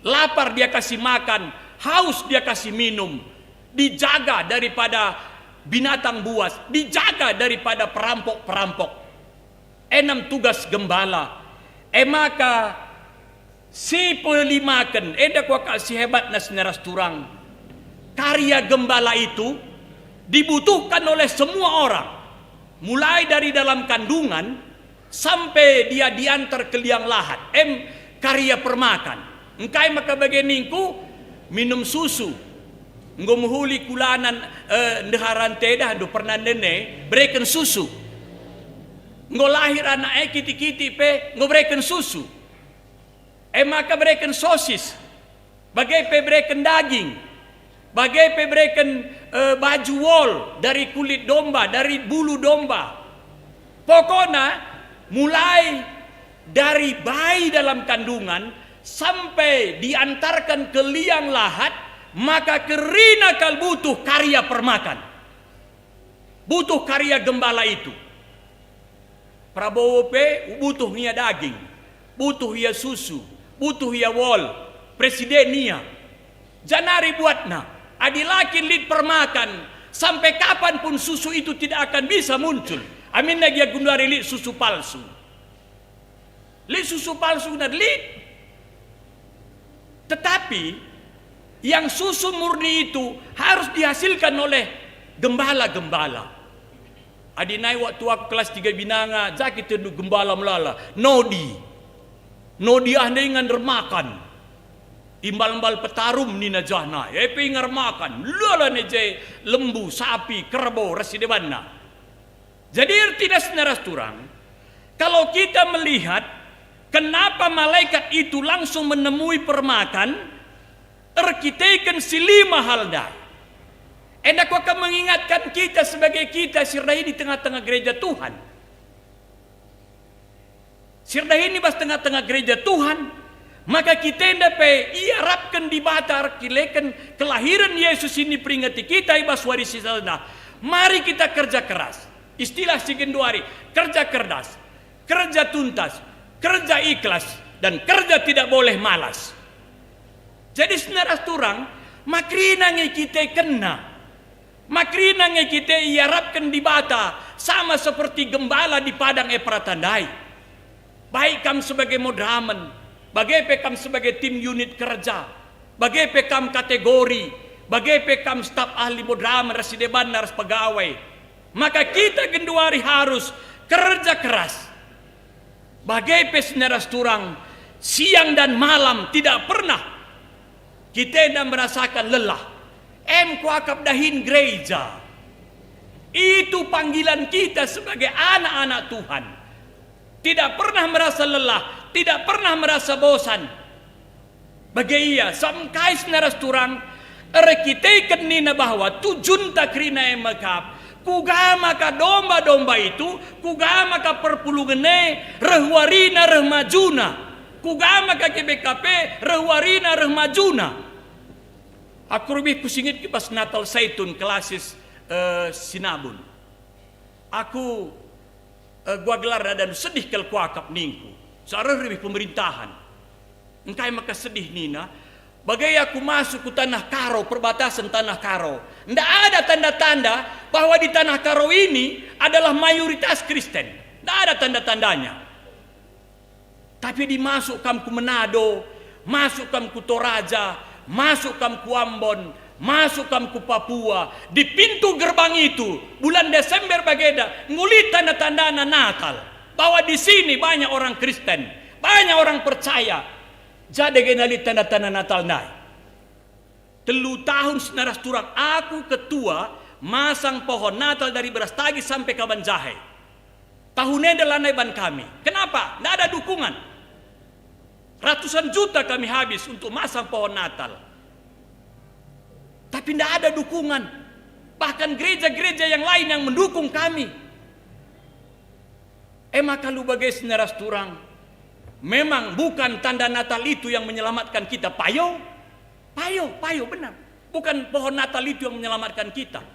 lapar dia kasih makan, haus dia kasih minum. Dijaga daripada binatang buas, dijaga daripada perampok-perampok. 6 tugas gembala. Maka si pelimakan, kuak si hebat na senaras turang. Karya gembala itu dibutuhkan oleh semua orang. Mulai dari dalam kandungan sampai dia diantar ke liang lahat. Karya permakan. Engkai maka bageningku minum susu. Ngomhuli kulanan ndeharan teda do pernah nene berikan susu. Ngolahir anak kiti-kiti pe ngobreken susu. Maka breken sosis. Bagai pe breken daging. Bagai pe breken baju wol dari kulit domba, dari bulu domba. Pokoknya mulai dari bayi dalam kandungan sampai diantarkan ke liang lahat, maka kerina kal butuh karya permakan. Butuh karya gembala itu. Prabowo pe butuh nia daging, butuh ia susu, butuh ia wol, presiden nia. Janari buatna, adilakin lid permakan, sampai kapanpun susu itu tidak akan bisa muncul. Amin lagi ya gundari lid susu palsu. Lid susu palsu dan lid. Tetapi yang susu murni itu harus dihasilkan oleh gembala-gembala. Adinai waktu aku kelas 3 binanga, jaki tendu gembala melala. Nodi ahne ingan remakan. Imbal-imbal petarum nina jahna. Epe ingan remakan. Lala neje lembu, sapi, kerbau, rasidebanna. Jadi artinya senaras turang. Kalau kita melihat kenapa malaikat itu langsung menemui permakan, erkiteken si 5 hal dah. Endak akan mengingatkan kita sebagai kita sirdahi di tengah-tengah gereja Tuhan. Sirdahi ini bas tengah-tengah gereja Tuhan, maka kita hendak iarapkan di batar kileken kelahiran Yesus ini peringati kita ibas warisi sana. Mari kita kerja keras. Istilah Sigenduari, kerja cerdas, kerja tuntas, kerja ikhlas, dan kerja tidak boleh malas. Jadi senaras turang, makrina nge kita kena. Makrina nge kita iarapkan di bata sama seperti gembala di padang pratandai. Baik kam sebagai modramen, bagai pekam sebagai tim unit kerja, bagai pekam kategori, bagai pekam staf ahli modramen, rasideban, naras pegawai. Maka kita genduari harus kerja keras. Bagai pesneras turang siang dan malam tidak pernah kita tidak merasakan lelah. Kuakap dahin gereja. Itu panggilan kita sebagai anak-anak Tuhan. Tidak pernah merasa lelah, tidak pernah merasa bosan. Bagi ia, samkai senaras turang, kita kenina bahwa tujun takrina emakap, kugama ka domba-domba itu, kugama ka perpulungene, rehwarina rehmajuna, kugama ka KBKP, rehwarina rehmajuna. Aku lebih kusingit ke pas Natal Saitun kelasis Sinabun. Aku gua gelar dan sedih kel kuakap ningku. Searah lebih pemerintahan. Engkai maka sedih nina. Bagai aku masuk ke tanah Karo, perbatasan tanah Karo. Ndak ada tanda-tanda bahwa di tanah Karo ini adalah mayoritas Kristen. Ndak ada tanda-tandanya. Tapi dimasuk kamku Manado, masuk kamku Toraja, masuk kamku Ambon, masuk kamku Papua. Di pintu gerbang itu bulan Desember bageda ngulit tanda-tanda Natal bahwa di sini banyak orang Kristen, banyak orang percaya. Jadi genali tanda-tanda Natal naik. 3 tahun senaras turang aku ketua masang pohon Natal dari Berastagi sampai Kabanjahe. Tahunnya adalah naiban kami. Kenapa? Tidak ada dukungan. Ratusan juta kami habis untuk masang pohon Natal. Tapi tidak ada dukungan. Bahkan gereja-gereja yang lain yang mendukung kami. Maka lu bagai senaras turang. Memang bukan tanda Natal itu yang menyelamatkan kita. Payo benar. Bukan pohon Natal itu yang menyelamatkan kita.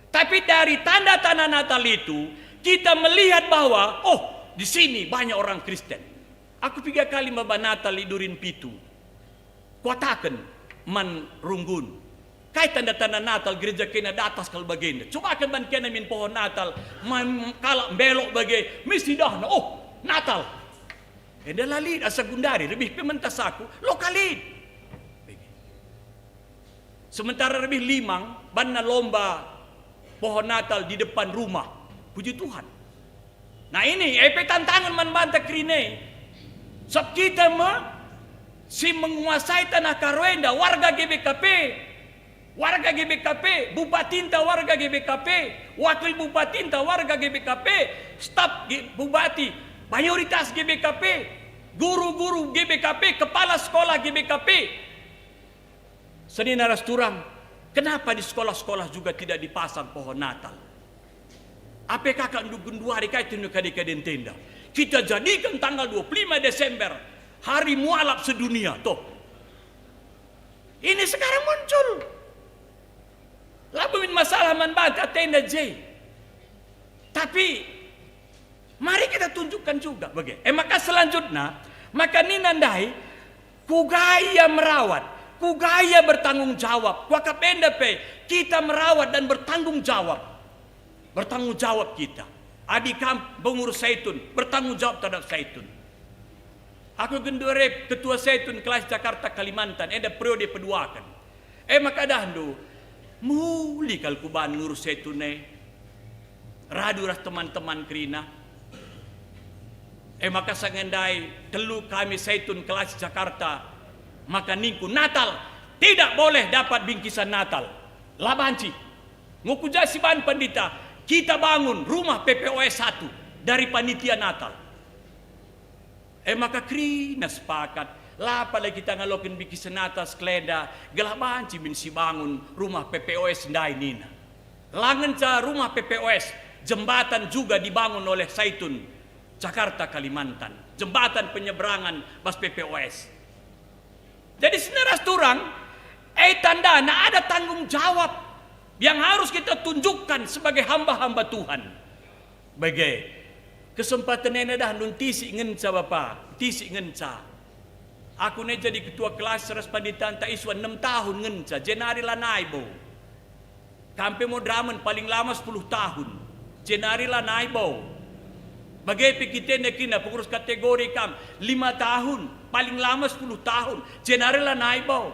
Tapi dari tanda-tanda Natal itu kita melihat bahwa di sini banyak orang Kristen. Aku 3 kali mbak Natal lidurin pitu. Kuatakan man runggun. Kait tanda-tanda Natal gereja kena di atas kal bagenda. Coba akan ban kena min pohon Natal. Kalak belok bagai mesti dah. Natal. Eda lalid asa gundari lebih pementas aku lokalid. Sementara lebih limang banna lomba pohon Natal di depan rumah. Puji Tuhan. Nah ini tantangan man banta krine. Sebab kita si menguasai tanah Karoenda warga GBKP warga GBKP, bupatinta warga GBKP, wakil bupatinta warga GBKP, staf bupati, mayoritas GBKP, guru-guru GBKP, kepala sekolah GBKP. Senina Rasturang, kenapa di sekolah-sekolah juga tidak dipasang pohon Natal? Apakah kakak gundu hari kaitan dengan tenda? Kita jadikan tanggal 25 Desember hari mualaf sedunia. Toh, ini sekarang muncul. Labuin masalah manbaga tenda J. Tapi mari kita tunjukkan juga bagaimana. Maka selanjutnya, maka ninandai kugaya merawat, kugaya bertanggung jawab. Wakapenda pe kita merawat dan bertanggung jawab. Bertanggung jawab kita. Adik pengurus Zaitun bertanggung jawab terhadap Zaitun. Aku gendure ketua Zaitun kelas Jakarta Kalimantan. Ada periode peduakan. Maka dahulu muli kal kuban ngurus Zaitune. Radu ras teman-teman kerina. Maka sangendai telu kami Zaitun kelas Jakarta. Maka ningku Natal tidak boleh dapat bingkisan Natal. Labanci. Ngukujasi ban pandita. Kita bangun rumah PPOS 1 dari panitia Natal. Maka krina sepakat. Lapa lagi kita ngalokin bingkisan Natal skleda. Gelabanci bin si bangun rumah PPOS ndai nina. Langen ca rumah PPOS. Jembatan juga dibangun oleh Zaitun Jakarta Kalimantan. Jembatan penyeberangan bas PPOS. Jadi seneras turang, tanda ada tanggung jawab yang harus kita tunjukkan sebagai hamba-hamba Tuhan. Bagai kesempatan ini dah nun tisi ngenca Bapak, tisi ngenca. Aku ne jadi ketua kelas Raspanditan tak iswan 6 tahun ngenca, Jenari Lanaibo. Kampe modramen paling lama 10 tahun. Jenari Lanaibo. Bagai pikite nekina pengurus kategori kam 5 tahun, paling lama 10 tahun. Jenari Lanaibo.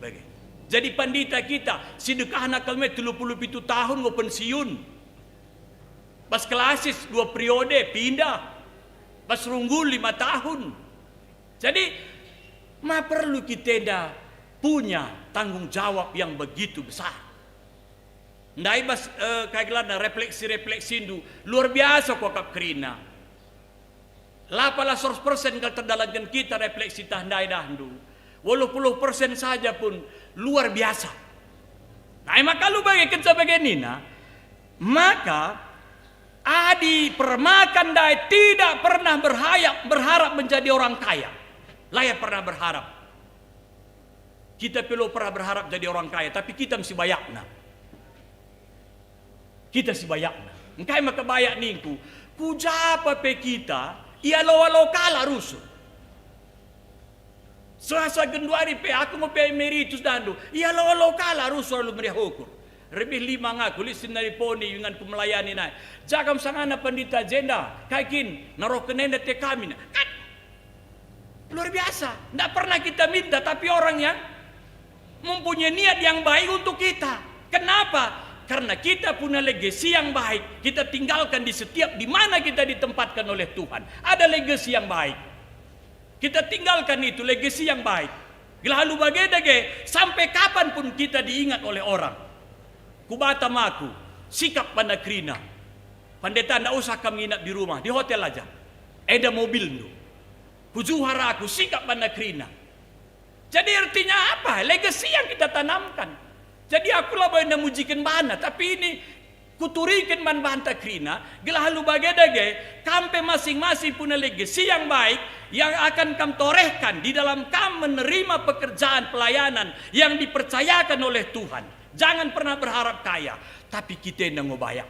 Bagai. Jadi pandita kita, sidekah nakal me 37 tahun go pensiun. Bas kelasis 2 periode pindah. Bas runggul 5 tahun. Jadi perlu kita punya tanggung jawab yang begitu besar. Ndai bas kayak refleksi-refleksi itu luar biasa kok kap kerina. 18% kalau terdalamkan kita refleksi tahandai dahdu. 80% saja pun luar biasa. Nah, maka lu bagi kerja begini maka adi permakan dai tidak pernah berharap menjadi orang kaya. Layak pernah berharap. Kita perlu pernah berharap jadi orang kaya, tapi kita mesti bayakna. Kita si bayakna. Engkai maka bayak ningku. Kujapa pe kita, ia lo kala rusuh. Selasa genduari pe aku mau pe emeritus dandu. Ia lo kala rusuh lu meriah hukur. Lebih 5 ngaku lisin dari poni dengan pemelayani naik. Jagam sangana pandita jenda, kaikin narokenenda te kami. Kan luar biasa. Tidak pernah kita minta, tapi orang yang mempunyai niat yang baik untuk kita. Kenapa? Karena kita punya legasi yang baik. Kita tinggalkan di setiap di mana kita ditempatkan oleh Tuhan. Ada legasi yang baik. Kita tinggalkan itu legasi yang baik. Lalu bagaimana sampai kapanpun kita diingat oleh orang. Kubata maku, sikap pada krina. Pendeta tidak usah kami nginap di rumah, di hotel aja. Ada mobil tu. Pujuhara aku, sikap pada krina. Jadi artinya apa? Legasi yang kita tanamkan. Jadi aku lah boleh memujikan bana, tapi ini kuturikan man banta krina. Lalu bagaimana kampe masing-masing punya legasi yang baik yang akan kam torehkan di dalam kam menerima pekerjaan pelayanan yang dipercayakan oleh Tuhan. Jangan pernah berharap kaya, tapi kita yang ngobayak.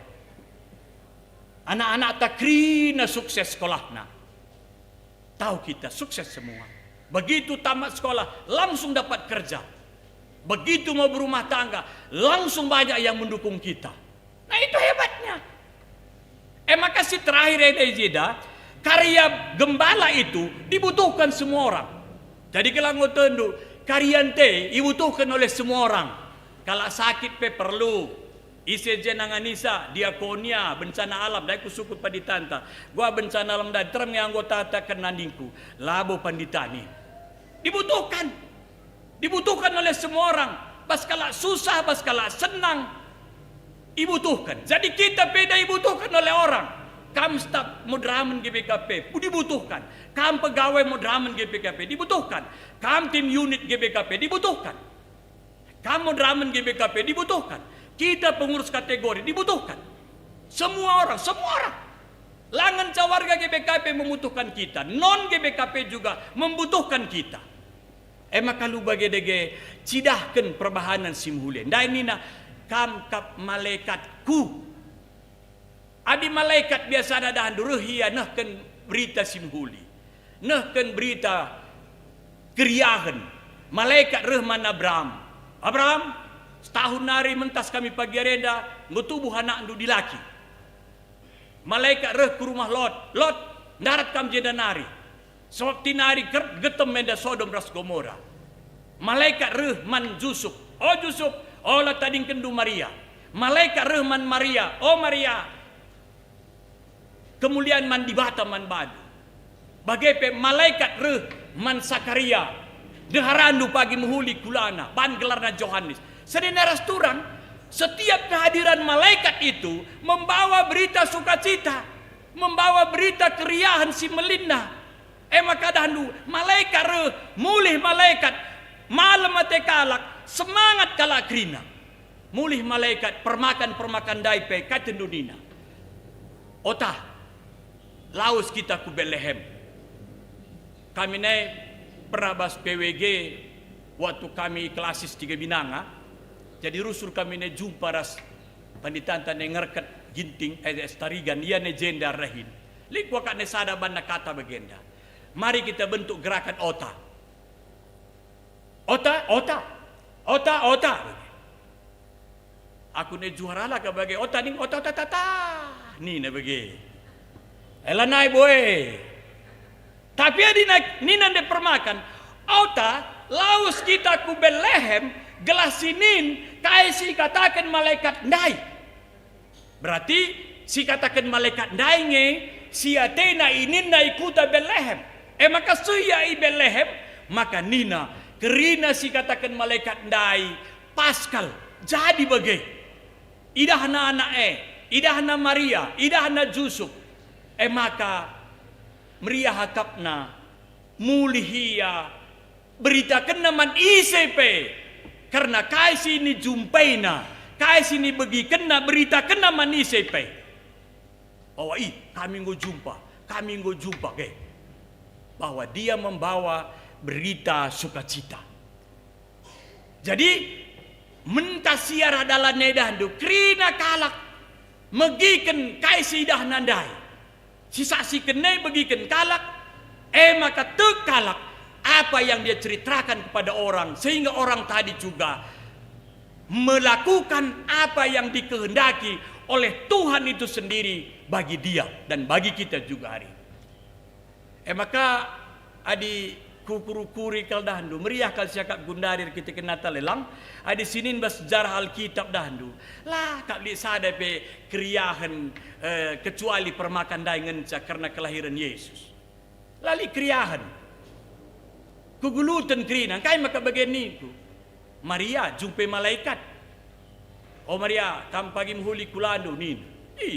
Anak-anak takrina sukses sekolahnya. Tahu kita sukses semua. Begitu tamat sekolah langsung dapat kerja. Begitu mau berumah tangga langsung banyak yang mendukung kita. Nah itu hebatnya. Maka si terakhir Jeda, karya gembala itu dibutuhkan semua orang. Jadi kalau ngotendu karya ente dibutuhkan oleh semua orang. Kalau sakit pe perlu isi jenanganisa diakonia bencana alam dai kusuku paditanta. Gua bencana alam dan terang yang anggota takkan nandingku labo panditani. Dibutuhkan oleh semua orang. baskala susah, baskala senang, dibutuhkan. Jadi kita beda dibutuhkan oleh orang. Kam staf modramen GBKP dibutuhkan. Kam pegawai modramen GBKP dibutuhkan. Kam tim unit GBKP dibutuhkan. Kam modramen GBKP dibutuhkan. Kita pengurus kategori dibutuhkan. Semua orang. Langan cawarga GBKP membutuhkan kita. Non GBKP juga membutuhkan kita. Maka lu bagi cidahkan perbahanan simhulen. Dai nina kam kap malaikatku. Adi malaikat biasa ada handuruhia nahkan berita simhuli. Nahkan berita keriahan. Malaikat Rahman Abraham, setahun nari mentas kami pagi reda ngutubuh anak andu dilaki. Malaikat reh ke rumah Lot darat kam jeda nari. Sebab tinari getem menda Sodom ras Gomora. Malaikat reh man Yusuf. Oh Yusuf, oh la tading kendu Maria. Malaikat reh man Maria. Oh Maria. Kemuliaan man dibata man badu. Bagepe malaikat reh man Sakaria. Deharandu pagi muhuli kulana. Ban gelarna Johannes. Sedina restoran. Setiap kehadiran malaikat itu membawa berita sukacita, membawa berita keriahan si melinda. Maka dahandu malaikat mulih malaikat malam ate kalak semangat kalak krina. Mulih malaikat permakan daipe katendunina. Otah laus kita ku Bethlehem. Kami naik perabas PWG waktu kami klasis 3 Binanga. Jadi rusul kami ne jumpa ras panditanta ne ngerket ginting estarigan ia ne jenda rahin. Likwa kak ne sada banda kata bagenda. Mari kita bentuk gerakan ota. Aku ne juara lah kabage ota ning ota. Ni ne bage. Elanai boy. Tapi adi nina ne permakan. Ota laus kita ku Bethlehem gelas sinin kai si katakan malaikat ndai. Berarti si katakan malaikat ndai nge si Athena inin na ikuta Bethlehem. Maka suya i Bethlehem maka nina kerina si katakan malaikat ndai Paskal jadi bagai idahna anak idahna Maria idahna Yusuf maka Maria hakapna mulihia beritakan naman ICP. Karena kai sini jumpaina, kai sini bagi kena berita kena manisai pe. Oh kami ngo jumpa ke. Bahwa dia membawa berita sukacita. Jadi mentasiara dalam nedandu krina kalak megiken kai sidah nandai. Sisa si kenai begiken kalak maka tek kalak apa yang dia ceritakan kepada orang sehingga orang tadi juga melakukan apa yang dikehendaki oleh Tuhan itu sendiri bagi dia dan bagi kita juga hari. Maka adi kukurukuri kal dahandu meriah kal siakak gundarir kita kenata lelang adi sinin bas sejarah Alkitab dahandu lah kak li sada pe kriahan kecuali permakan daingan karena kelahiran Yesus lali kriahan kugulutan krina kai maka bagian niku Maria jumpa malaikat. Oh Maria kam pagi muhuli kulando nin.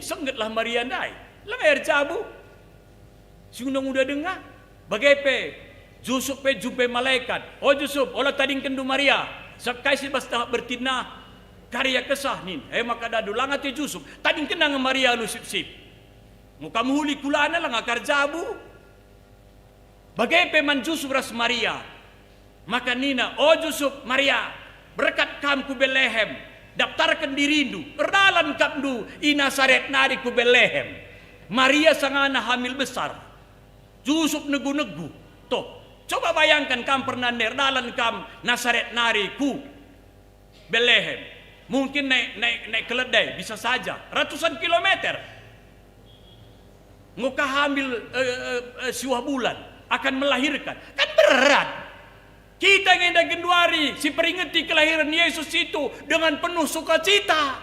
Senggetlah Maria ndai. Lang air cabu. Sungdong udah dengar. Bagepe Yusuf pe jumpa malaikat. Oh Yusuf, olah tading kendu Maria. Sakai si basta bertinah karya kesah nin. Maka dadu langat ya Yusuf. Tading kenang Maria lu sip-sip. Muka muhuli kulana lang akar cabu. Bagai man Yusuf ras Maria. Maka nina, oh Yusuf, Maria, berkat kam ku Bethlehem, daftarkan dirindu, erdalan kamdu i Nasaret nari ku Bethlehem. Maria sangana hamil besar. Yusuf negu-negu. Toh, coba bayangkan kam pernah erdalan kam Nasaret nari ku Bethlehem. Mungkin naik keledai, bisa saja, ratusan kilometer. Nguka hamil siwah bulan. Akan melahirkan kan berat. Kita ngenda genduari si peringati kelahiran Yesus itu dengan penuh sukacita.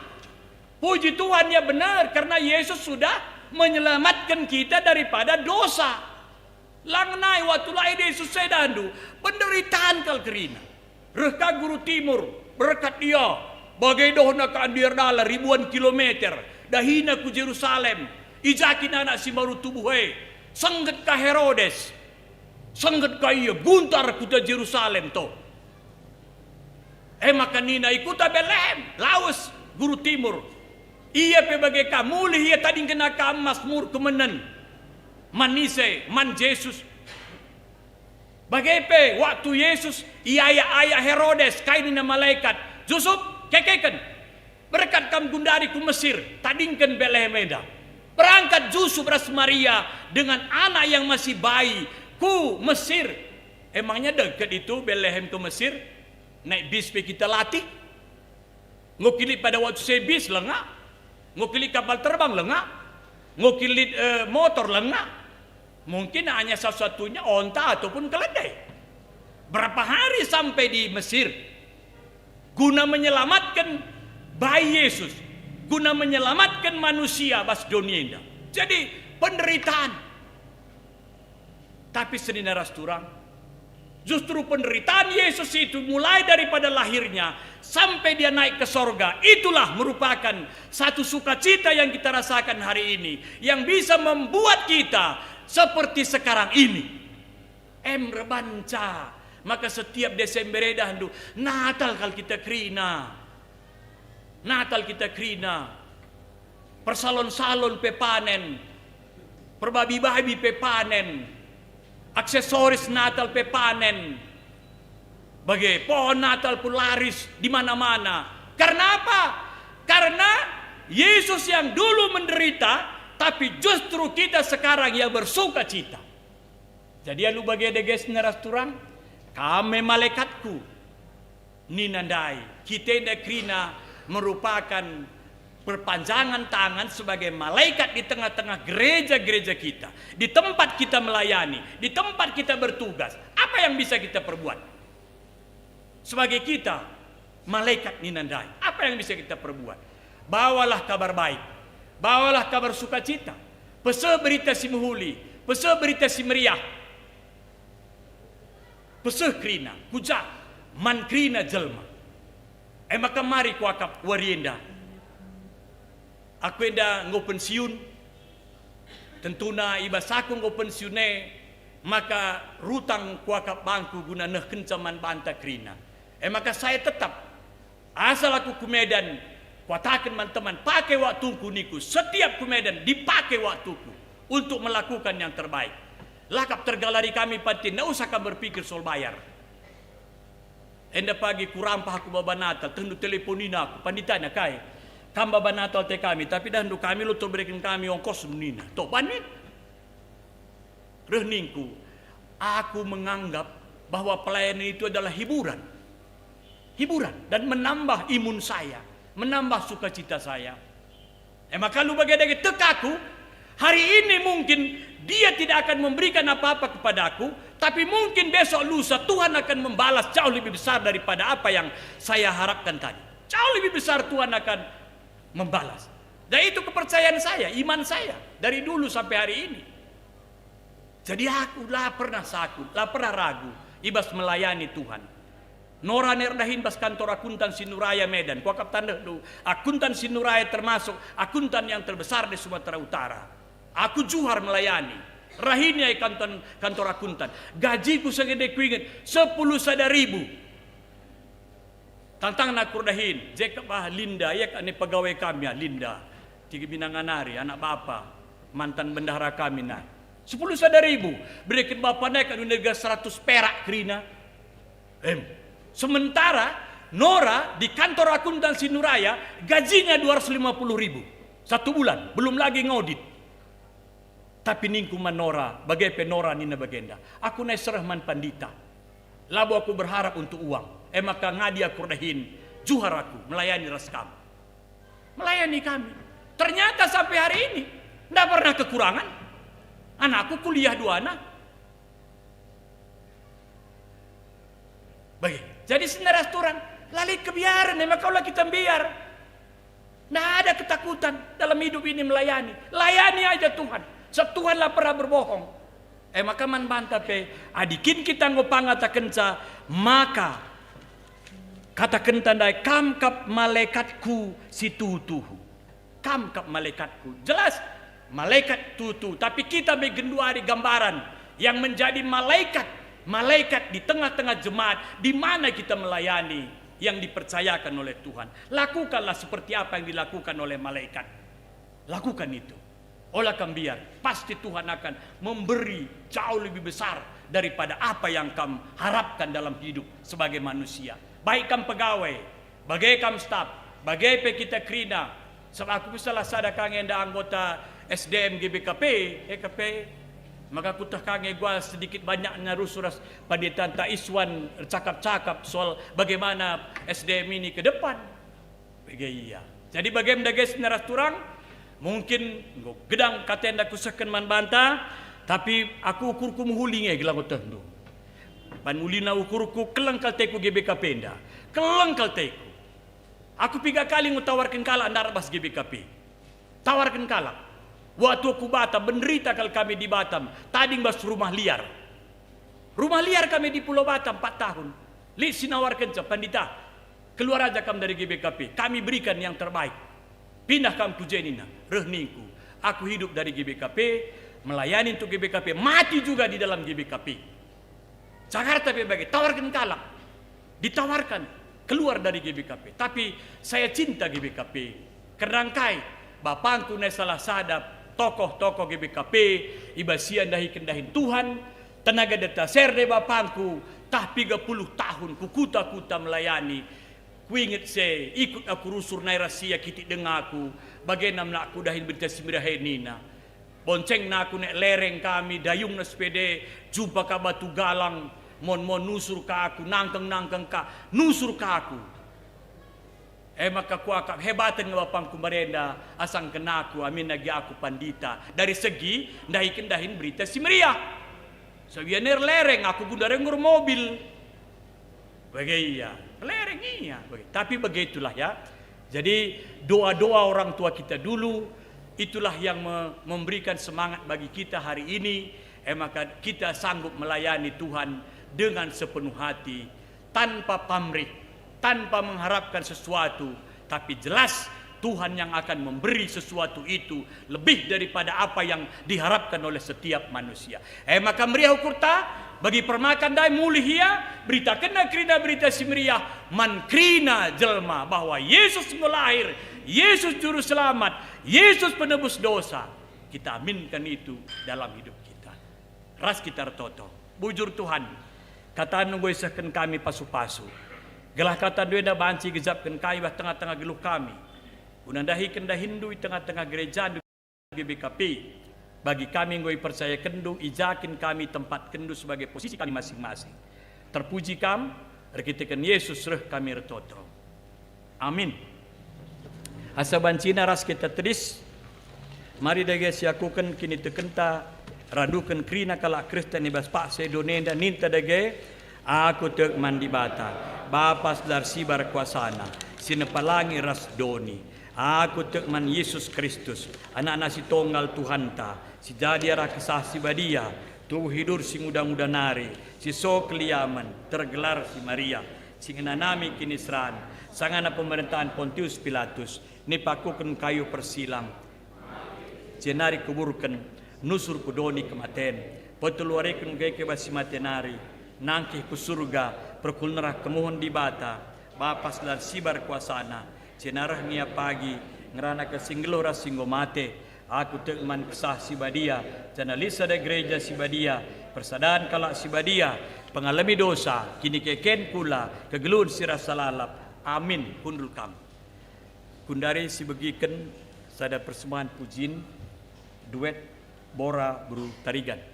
Puji Tuhan ya benar karena Yesus sudah menyelamatkan kita daripada dosa. Langnai waktu lahir Yesus sedandu penderitaan kal kerina. Reka guru timur berkat dia bagai dohna ka andir dala ribuan kilometer dahina ku Jerusalem ijakin anak si baru tubuhe sangget ka Herodes sangget ka iya guntar ku ta Jerusalem to maka nina ikuta Bethlehem laos guru timur iya pe bagai ka mulih iya tading kena ka Mazmur kemenen manise man Jesus bagai waktu Yesus ayah Herodes kainina malaikat Yusuf kekeken berkat kam gundari ku Mesir tadingkan Bethlehem eda berangkat Yusuf ras Maria dengan anak yang masih bayi ku Mesir emangnya dekat itu Bethlehem ke Mesir naik bis pe kita latih ngukili pada waktu saya bis lengah ngukili kapal terbang lengah ngukili motor lengah mungkin hanya satu-satunya onta ataupun keledai. Berapa hari sampai di Mesir guna menyelamatkan bayi Yesus, guna menyelamatkan manusia bas dunia. Jadi penderitaan. Tapi senina rasturang, justru penderitaan Yesus itu mulai daripada lahirnya sampai dia naik ke sorga, itulah merupakan satu sukacita yang kita rasakan hari ini, yang bisa membuat kita seperti sekarang ini. Rebanca. Maka setiap Desember dahandu Natal kal kita krina. Natal kita krina. Persalon-salon pe panen. Perbabi-babi pe panen. Aksesoris Natal pe panen. Bagai pohon Natal pun laris di mana-mana. Karena apa? Karena Yesus yang dulu menderita tapi justru kita sekarang yang bersuka cita. Jadi lu bagi deges neras turang, kami malaikatku ninandai. Kita nekrina merupakan perpanjangan tangan sebagai malaikat di tengah-tengah gereja-gereja kita. Di tempat kita melayani, di tempat kita bertugas. Apa yang bisa kita perbuat? Sebagai kita malaikat ninandai, apa yang bisa kita perbuat? Bawalah kabar baik. Bawalah kabar sukacita, pese berita si muhuli, pese berita si meriah, pese krina, kuja, man krina jelma. Maka mari kuakap warienda. Aku enda ngo pensiun, tentuna ibas aku ngo pensiune, maka rutang kuakap bangku guna neh kencaman banta krina. Maka saya tetap, asal aku ke Medan, katakan teman-teman, pakai waktuku niku. Setiap ke Medan dipakai waktuku untuk melakukan yang terbaik. Lakap tergalari kami patin, tidak usah kamu berpikir soal bayar. Enda pagi kurampah aku baba Natal, tentu teleponin aku, panditanya kai. Kam baba Natal te kami, tapi dandu kami lu berikan kami ongkos nina. Tok panit. Rehningku, aku menganggap bahwa pelayanan itu adalah hiburan. Hiburan dan menambah imun saya, menambah sukacita saya. Maka lu bagai tekaku, hari ini mungkin dia tidak akan memberikan apa-apa kepadaku, tapi mungkin besok lusa Tuhan akan membalas jauh lebih besar daripada apa yang saya harapkan tadi. Jauh lebih besar Tuhan akan membalas. Dan itu kepercayaan saya, iman saya dari dulu sampai hari ini. Jadi aku lah pernah sakit, lah pernah ragu ibas melayani Tuhan. Nora nerdahin bas kantor akuntan Sinuraya Medan. Kuakap tanda dulu. Akuntan Sinuraya termasuk akuntan yang terbesar di Sumatera Utara. Aku juhar melayani. Rahinya kantor akuntan. Gajiku segede kuingat 10.000. Tantang nak kurdahin. Jekap Linda, ya kan pegawai kami ya Linda. Tiga Binanganari, anak bapa, mantan bendahara kami nah. 10.000. Berikan bapak naik kan negara 100 perak krina. Sementara Nora di kantor akuntansi Nuraya gajinya 250.000 satu bulan, belum lagi ngaudit. Tapi ningkuman Nora, bagai penora nina bagenda. Aku naik serahman pandita. Lalu aku berharap untuk uang. Maka ngadi aku dahin juhar aku melayani raskam. Melayani kami. Ternyata sampai hari ini tidak pernah kekurangan. Anakku kuliah 2 anak. Baik. Jadi sebenarnya restoran lali kebiaran, maka kalau kita biar, tidak ada ketakutan dalam hidup ini melayani. Layani aja Tuhan. Tuhan lah pernah berbohong. Maka man banta pe adikin kita ngopanga kenca, maka Katakan tandai kam kap malaikatku si tutuhu. Kam kap malaikatku. Jelas malaikat tutu, tapi kita begenduari gambaran yang menjadi malaikat di tengah-tengah jemaat di mana kita melayani yang dipercayakan oleh Tuhan. Lakukanlah seperti apa yang dilakukan oleh malaikat. Lakukan itu. Olah biar pasti Tuhan akan memberi jauh lebih besar daripada apa yang kamu harapkan dalam hidup sebagai manusia. Baik kamu pegawai, bagai kamu staf, bagai kita krina. Sebab aku salah sada kangenda anggota SDM GBKP, EKP, maka aku kangen gua sedikit banyaknya rusuras pada Tanta Iswan cakap-cakap soal bagaimana SDM ini ke depan. Iya. Jadi bagaimana guys neras turang, mungkin gedang katenda kusakan man banta, tapi aku ukurku muhulinge gelang otendu. Pan mulina ukurku kelengkal teku GBKP nda. Kelengkal teku. Aku 3 kali ngutawarkan kala andar bas GBKP. Tawarkan kala. Waktu aku Batam, menderita kalau kami di Batam. Tadi bas rumah liar. Rumah liar kami di Pulau Batam 4 tahun. Li sinawarkan pandita. Keluar aja kamu dari GBKP. Kami berikan yang terbaik. Pindah kamu ke Jenina. Rehningku. Aku hidup dari GBKP. Melayani untuk GBKP. Mati juga di dalam GBKP. Jakarta berbagi. Tawarkan kalak. Ditawarkan. Keluar dari GBKP. Tapi saya cinta GBKP. Kerangkai. Bapangku ne salah sadap. Tokoh-tokoh GBKP. Ibasian dahi kendahin Tuhan. Tenaga detaser de bapangku. Tah 30 tahun. Kukuta-kuta melayani. Kuinget saya. Ikut aku rusur nai rahasia kiti dengaku. Bagaimana aku dahin berita simirahenina. Bonceng na aku nek lereng kami. Dayung na sepede. Jumpa ka batu galang. Mon nusur ka aku, nangkeng ka, nusur ka aku. Maka kuakap hebatan ng bapangku merenda, asang kenaku, amin nagi aku pandita. Dari segi, dahin berita si Maria. Sabianer lereng, aku gundareng mobil. Bagaimana? Lereng iya. Tapi begitulah ya. Jadi doa-doa orang tua kita dulu, itulah yang memberikan semangat bagi kita hari ini. Maka kita sanggup melayani Tuhan dengan sepenuh hati, tanpa pamrih, tanpa mengharapkan sesuatu, tapi jelas Tuhan yang akan memberi sesuatu itu lebih daripada apa yang diharapkan oleh setiap manusia. Maka meriah ukurta bagi permakan dai mulihia berita kena krina berita si meriah man krina jelma bahwa Yesus melahir, Yesus juru selamat, Yesus penebus dosa. Kita aminkan itu dalam hidup kita. Ras kita toto. Bujur Tuhan. Kata nunggu isahkan kami pasu-pasu. Gelah kata duenda banci gezapkan kami bah tengah-tengah geluh kami. Unandahi kenda Hindu di tengah-tengah gereja GBKP. Bagi kami ngoi percaya kendu, ijakin kami tempat kendu sebagai posisi kami masing-masing. Terpuji kami, rekitikan Yesus reh kami retoto. Amin. Asa bancina ras kita tedis. Mari dage siakukan kini tekenta. Radukan krina kala Kristen ibas pak sedonenda ninta dage aku tek mandi bata bapas dar sibar kuasana sinepalangi ras doni aku tek man Yesus Kristus anak nasi tonggal Tuhan ta si jadi arah kesah si badia tubuh hidur si muda-muda nari si sok liaman tergelar si Maria si ngenanami kinisran sangana pemerintahan Pontius Pilatus nipakukan kayu persilam jenari kuburkan nusur kudoni kematen petuluarekan gay kebasi matenari nangkih ku surga perkulnerah kemohon di bata bapas dan sibar kuasana cenarah nia pagi ngerana ke singlora singgo mate aku tekman kesah si badia janalisa de gereja si badia persadaan kalak si badia pengalami dosa kini keken pula kegelun sirah salalap amin kundul kam kundari si begiken sada persembahan pujin duet Bora Buru Tarigan.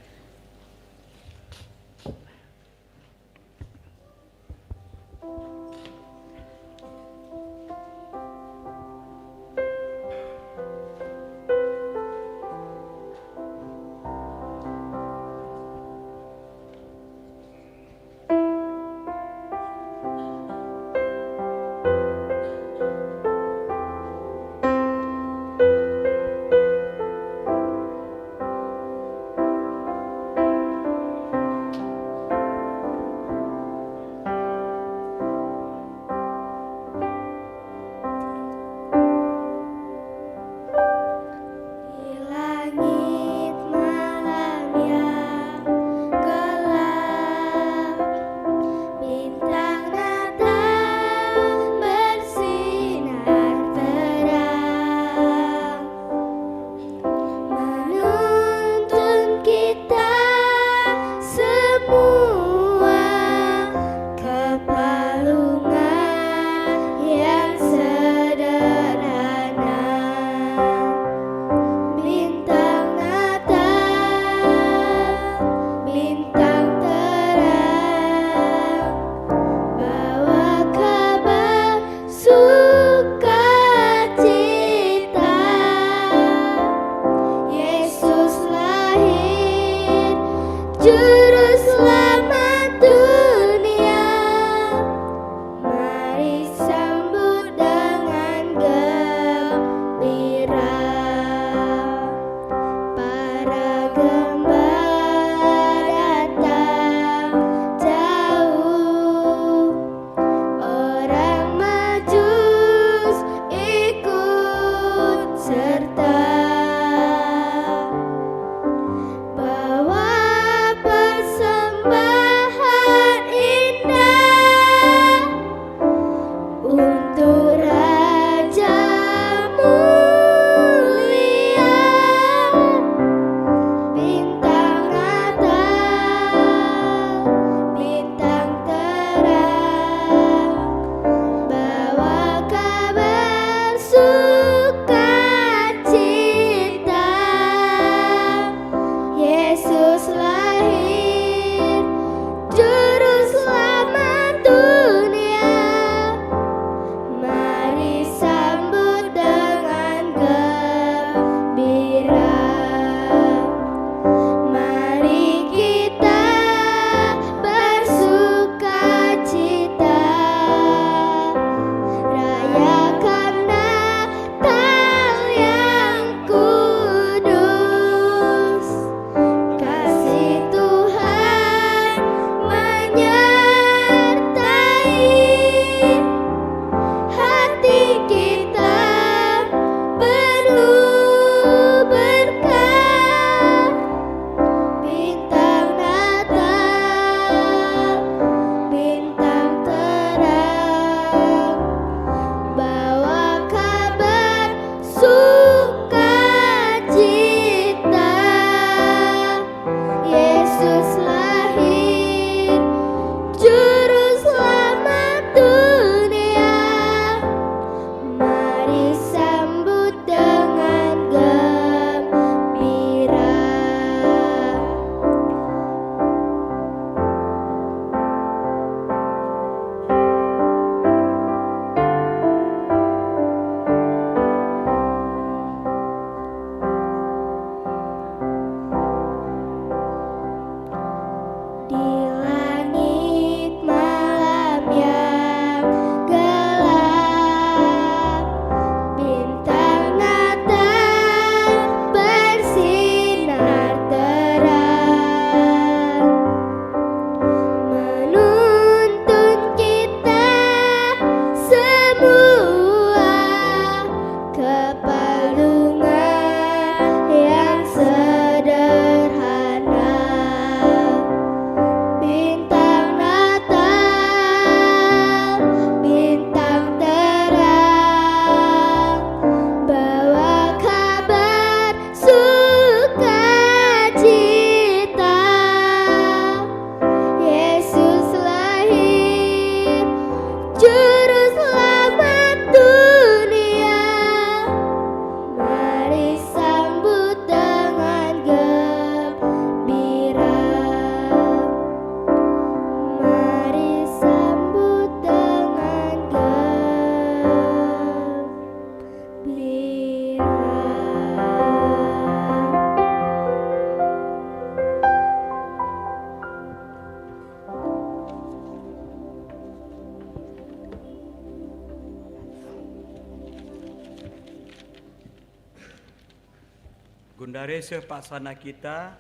Gundarese paksana kita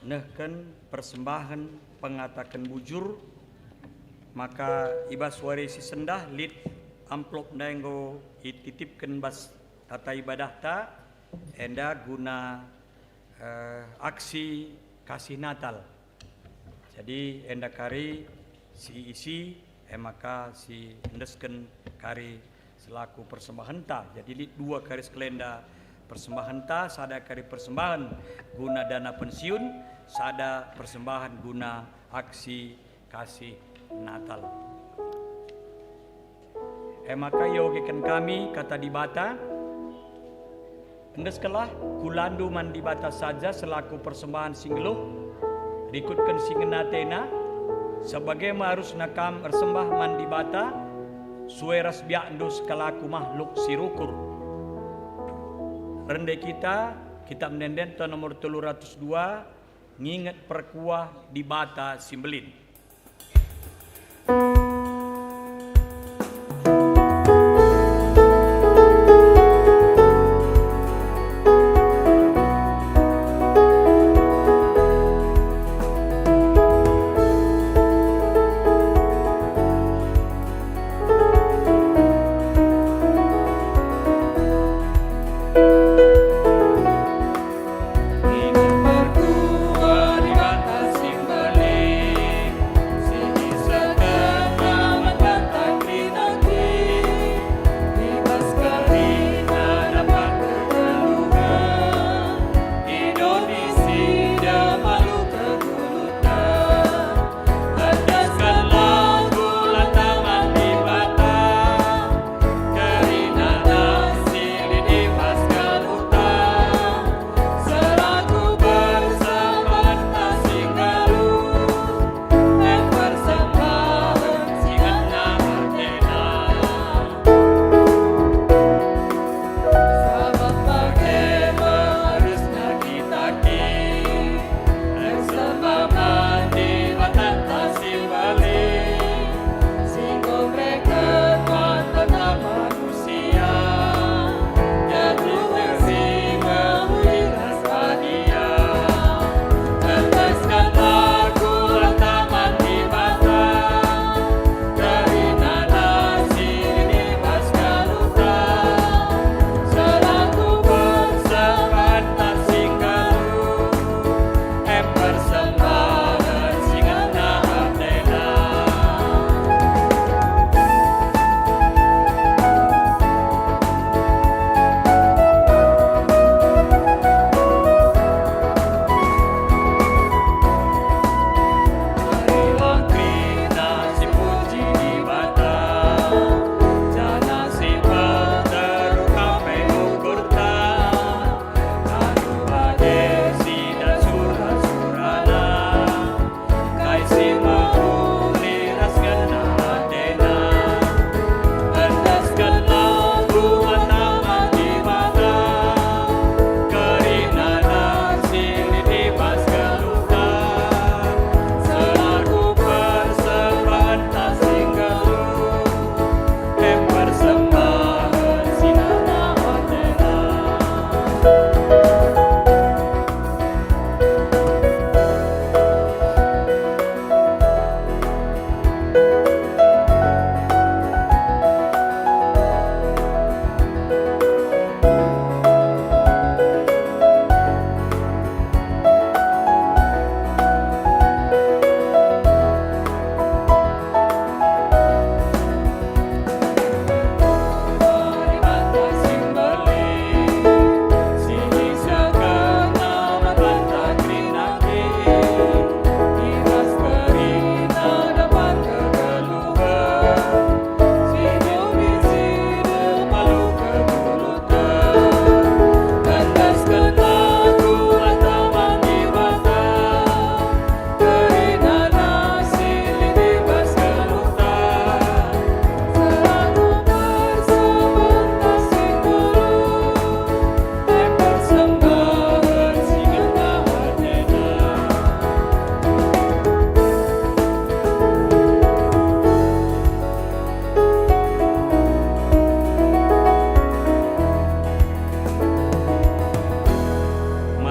nehken persembahan pengatakan bujur, maka ibas warisi sendah lid amplop nenggo ititipkan bas tata ibadah ta enda guna aksi kasih Natal. Jadi enda kari si isi maka si endesken kari selaku persembahan ta. Jadi lid dua kari skelenda persembahan ta, sada kari persembahan guna dana pensiun, sada persembahan guna aksi kasih Natal. Maka yogikan kami kata di bata, endeskelah kulandu man di bata saja selaku persembahan singgeluh, rikutkan singenatena, sebagai harus nakam ersembah man di bata, sueras biakndo sekalaku makhluk sirukur. Rende kita menenden ta nomor 302, nginget perkuah di bata simbelin.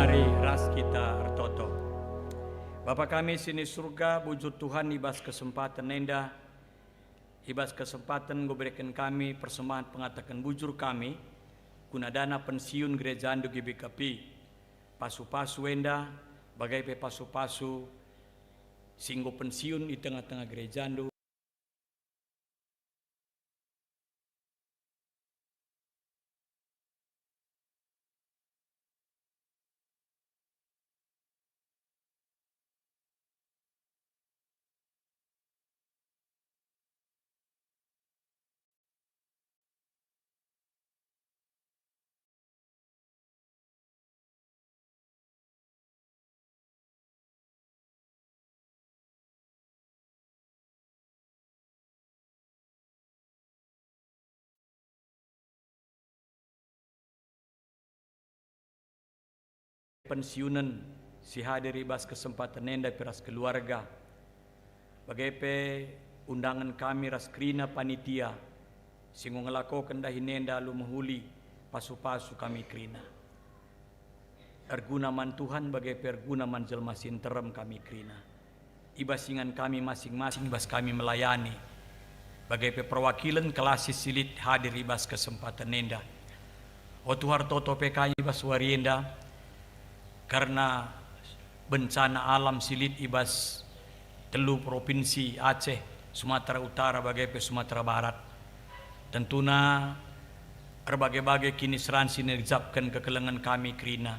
Mari ras kita ertoto. Bapa kami sini surga, bujur Tuhan ibas kesempatan nenda, ibas kesempatan berikan kami persembahan pengatakan bujur kami, guna dana pensiun gereja andu GBKP, pasu-pasu enda, bagai pe pasu-pasu, singgo pensiun di tengah-tengah gereja andu. Pensiunan si hadir ibas kesempatan nenda peras keluarga bagai pe undangan kami ras krina panitia singo ngelakokan dahi nenda lu menghuli pasu-pasu kami krina erguna man Tuhan bagai perguna man jelma sinterem kami krina ibas singan kami masing-masing ibas kami melayani bagai pe perwakilan kelasis silit hadir ibas kesempatan nenda o Tuhan toto PKI ibas warienda karena bencana alam silit ibas telu provinsi Aceh, Sumatera Utara, bagai pe Sumatera Barat. Tentuna berbagai-bagai kini seran sinerjapkan kekelengan kami krina.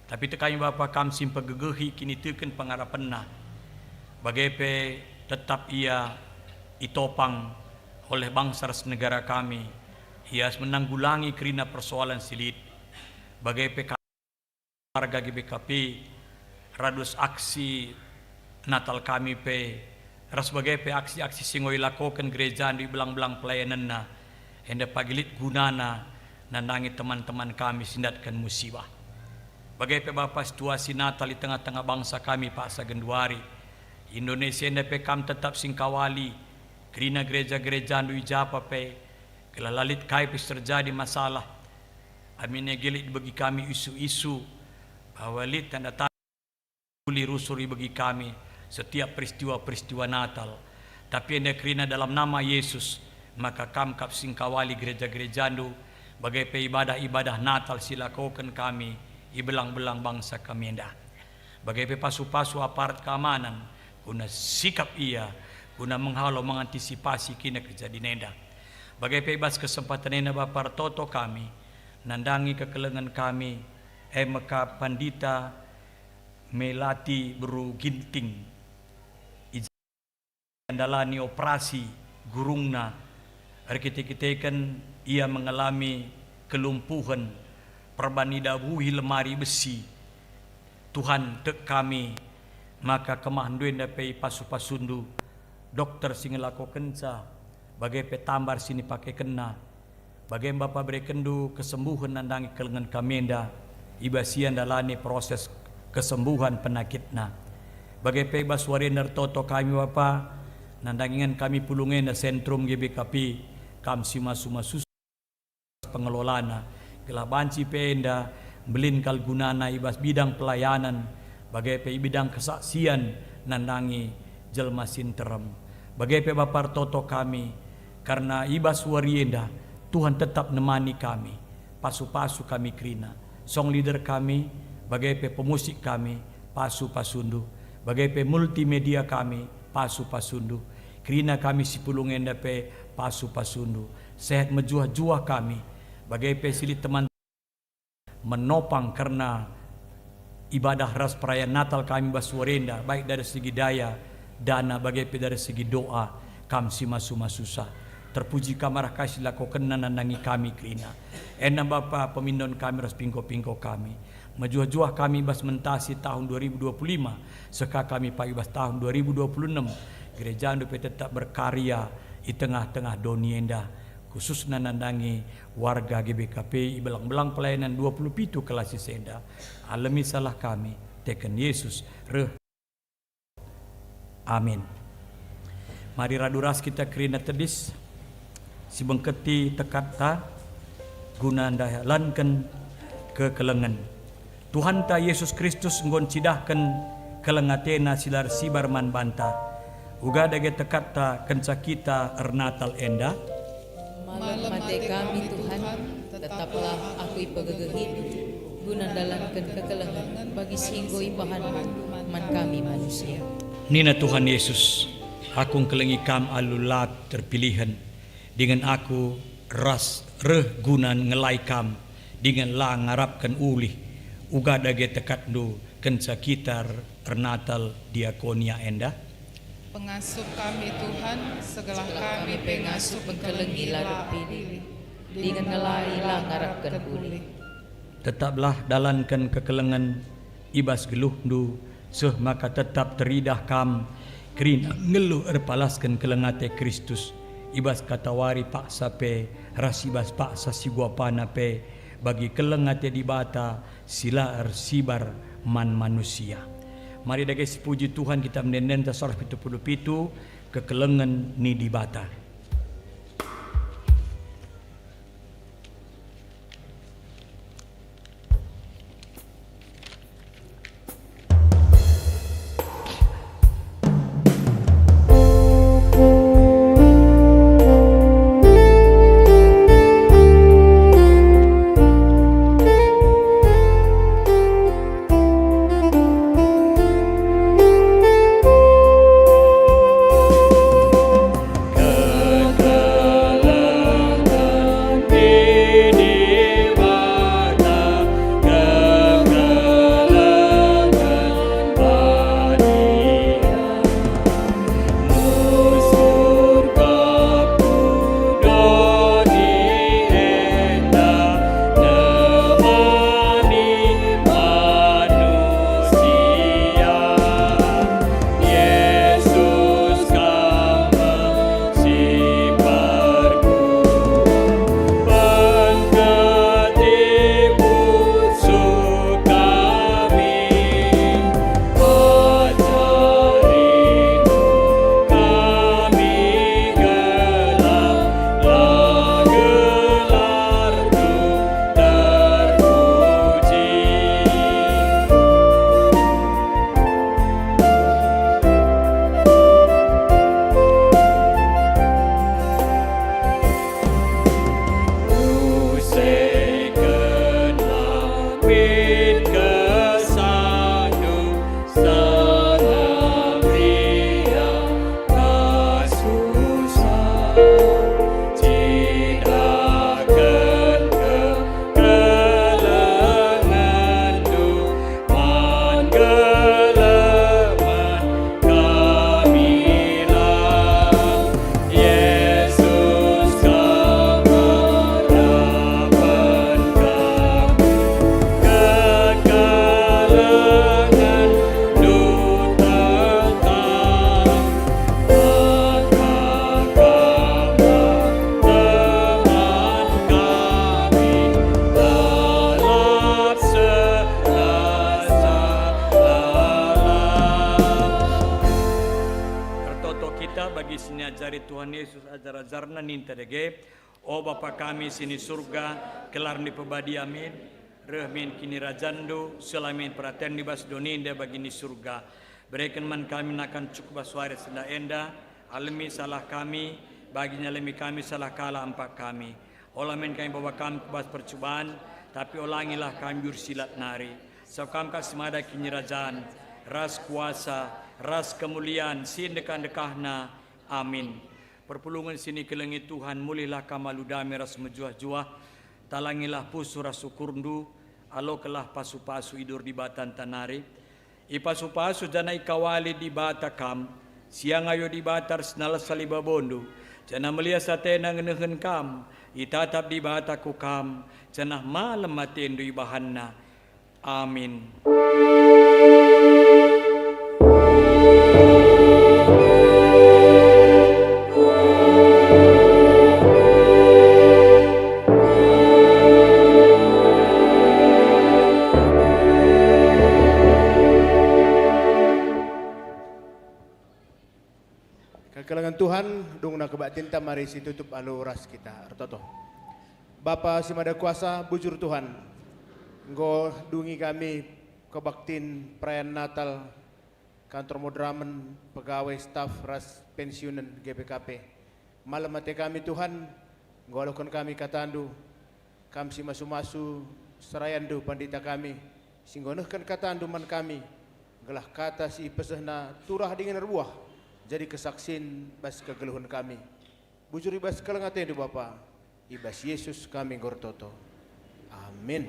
Tapi tekami Bapa kami simpa gegehi kini teken pengarapenna. Bagai pe tetap ia itopang oleh bangsa negara kami. Ia menanggulangi krina persoalan silit. Bagai pe warga GBKP radus aksi Natal kami pe ras bagai pe aksi-aksi singoi lakokan gereja di belang-belang pelayanan na hendak pagilit gunana nandangi teman-teman kami sindatkan musibah bagai pe Bapa situasi Natal di tengah-tengah bangsa kami Pak Sagenduari Indonesia hendak pe kam tetap singkawali kerina gereja-gereja di Japa pe kelalalit kai pe terjadi masalah amin gelit bagi kami isu-isu bahwa lit tanda tanda rusuri bagi kami setiap peristiwa-peristiwa Natal. Tapi anda kerina dalam nama Yesus maka kam kap singkawali gereja-gereja andu bagai pe ibadah-ibadah Natal silakokan kami ibelang-belang bangsa kami enda. Bagai pe pasu-pasu aparat keamanan guna sikap ia guna menghalau mengantisipasi kina kejadian enda. Bagai pe ibas kesempatan enda Bapa toto kami nandangi kekelengan kami Meka Pandita Melati Beru Ginting Andalani operasi gurungna arkitekan ia mengalami kelumpuhan perbanidabuhi lemari besi Tuhan tek kami maka kemahanduin dapai pasu-pasundu dokter singelako kenca bagai petambar sini pakai kena bagai Bapak beri kendu kesembuhan nandangi kelengan kamenda ibasian dalani proses kesembuhan penyakitna bagai pebas wariner toto kami Bapa nandangingan kami pulungen sentrum GBKP kam sima-suma sus pengelolana gelah banci penda belin kalgunana ibas bidang pelayanan bagai pe bidang kesaksian nandangi jelma sinterem bagai pe Bapa toto kami karena ibas warienda Tuhan tetap nemani kami pasu-pasu kami krina song leader kami, bagai pe pemusik kami, pasu-pasundu, bagai pe multimedia kami, pasu-pasundu, kerina kami sipulungen dape pasu-pasundu, sehat mejuah-juah kami, bagai pe silit teman menopang karena ibadah ras perayaan Natal kami baswarenda, baik dari segi daya, dana, bagai pe dari segi doa, kami sima-suma susah. Terpuji kamarah kasih lakokan nandangi kami kerina. Enak Bapa pemindon kami ras pingko-pingko kami. Majuah-juah kami bas mentasi tahun 2025. Seka kami pagi bas tahun 2026. Gereja Andu tetap berkarya di tengah-tengah donienda. Khusus nandangi warga GBKP belang-belang pelayanan 27 kelas senda. Alami salah kami. Teken Yesus. Amin. Mari raduras kita kerina tedis. Si bengketi tekata guna lankan kekelengan Tuhan ta Yesus Kristus nggon cidahkan kelengatena silar sibar man banta. Uga dage tekat ta kenca kita ernatal enda. Malam mate kami Tuhan, tetaplah aku ipagegehin, guna dalankan kekelengan bagi singgo ibahan man kami manusia. Nina Tuhan Yesus, aku kelengi kam alulat terpilihan, dengan aku ras reh gunan ngelai kam, dengan la ngarapkan ulih, uga dage tekat du kenca kitar ernatal diakonia enda. Pengasuh kami Tuhan, segala kami pengasuh pengkelengi larut pilih, dengan ngelai la ngarapkan ulih. Tetaplah dalankan kekelengan ibas geluh du, seh maka tetap teridah kam, kerina ngeluh erpalaskan kelengate Kristus, ibas katawari paksa pe, rasibas paksa si guapana pe, bagi kelengate di bata, sila sibar man manusia. Mari dage puji Tuhan kita mendenden tasaruf pitu kekelengan ni di bata. Ajar-ajarna ninta dege, o Bapa kami sini surga, kelar di pebadi amin, rehmin kini rajandu, selamin perhatian di bas doninda bagi ni surga. Berikan man kami nakan cukup baswari senda enda, alami salah kami, baginya alami kami salah kala ampak kami. Olamin kami bawa kami ke bas percobaan, tapi ulangilah kami jursilat nari. Sakam kasimada kini rajan, ras kuasa, ras kemuliaan, sindekan dekahna, amin. Perpulungan sini kelengi Tuhan, mulihlah kamaludami ras mejuah-juah, talangilah pusu ras syukurndu, alokelah pasu-pasu idur di batan tanari, ipasu-pasu jana ikawali di bata kam, siang ayo di batar senala salibabondu, jana melia satena ngenehen kam, itatap di bataku kam, jana malam matendu ibahanna, amin. Kekelangan Tuhan, dung na kebatin ta mari si tutup alu ras kita. Artoto. Bapa si mada kuasa, bujur Tuhan. Engkau dungi kami kebaktin perayaan Natal kantor Modramen pegawai staf ras pensiunan GPKP. Malam mati kami Tuhan, Engkau lakukan kami katandu, kami si masu-masu serayandu pandita kami, singgonehkan katandu man kami, gelah kata si pesehna turah dengan ruah, jadi kesaksin bas kegeluhan kami. Bujur ibas kelengatin du Bapa, ibas Yesus kami gortoto. Amin.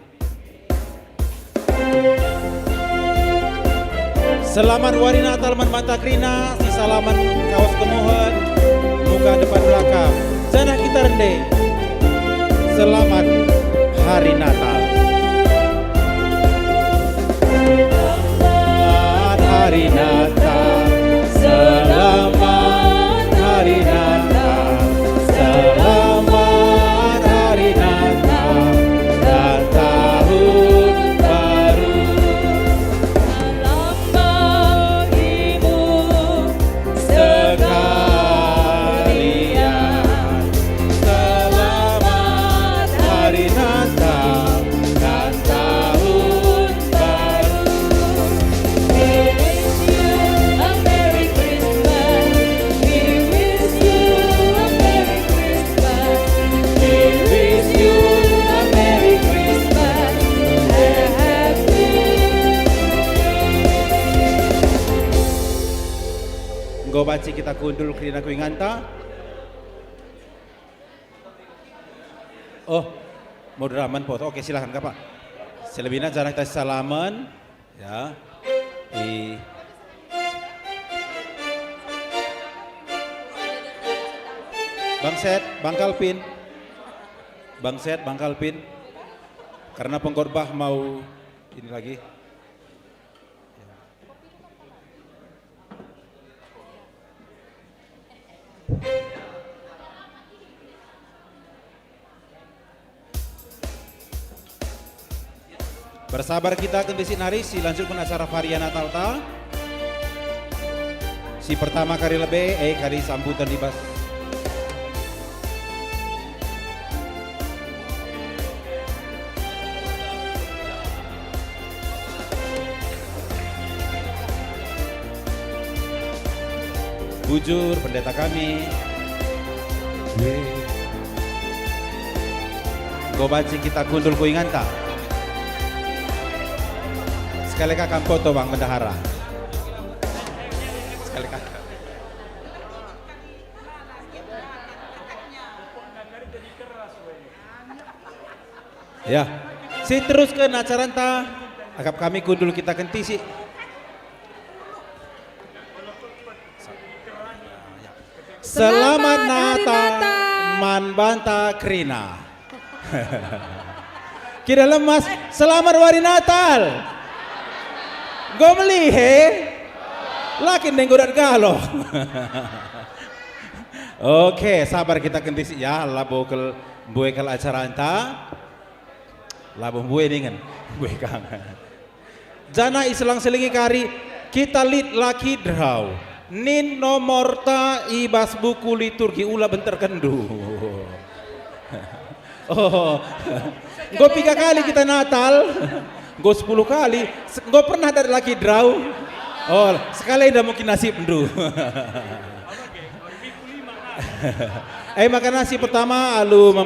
Selamat Hari Natal Manbanta Krina, si salaman kawas kemohon, muka depan belakang. Jana kita rende. Selamat Hari Natal. Selamat Hari Natal. Selamat Hari Natal. Selamat Hari Natal dan tahun baru. Salam bagimu sekalian. Selamat Hari Natal dan tahun baru. We wish you a Merry Christmas. We wish you a Merry Christmas. We wish you a Merry Christmas and a Happy. Nggo baci kita kundul krina kuinganta. Oh, Modramen foto. Oke, silahkan Kak Pak. Selebihnya jarang kita salaman ya. Bang Set, Bang Kalpin. Bang Set, Bang Kalpin. Karena pengkhotbah mau ini lagi. Bersabar kita ke besi nari, si lanjutkan acara varian Natal ta. Si pertama kali lebih, kali sambutan di bas. Bujur pendeta kami. Gobaci kita kundul kuingan ta. Sekali kakak foto Bang Bendahara. Sekali kakak. Ya, si teruskan acara enta. Agap kami kundul kita kenti si. Selamat Natal Manbanta Krina. Kira lemas. Selamat Hari Natal. Gue melihe, laki nenggodat galo. Oke, sabar kita kentisi ya, labo kel buekel acara anta, labo bue dengan bue kang. Jana islang selingi kari kita lid laki draw, nin nomorta ibas buku liturgi ula bentar kendu. Oh, gue 3 kali kita Natal. Gue 10 kali, gue pernah ada lagi draw. Oh, sekali udah mungkin nasib dulu. Makan nasi pertama, alu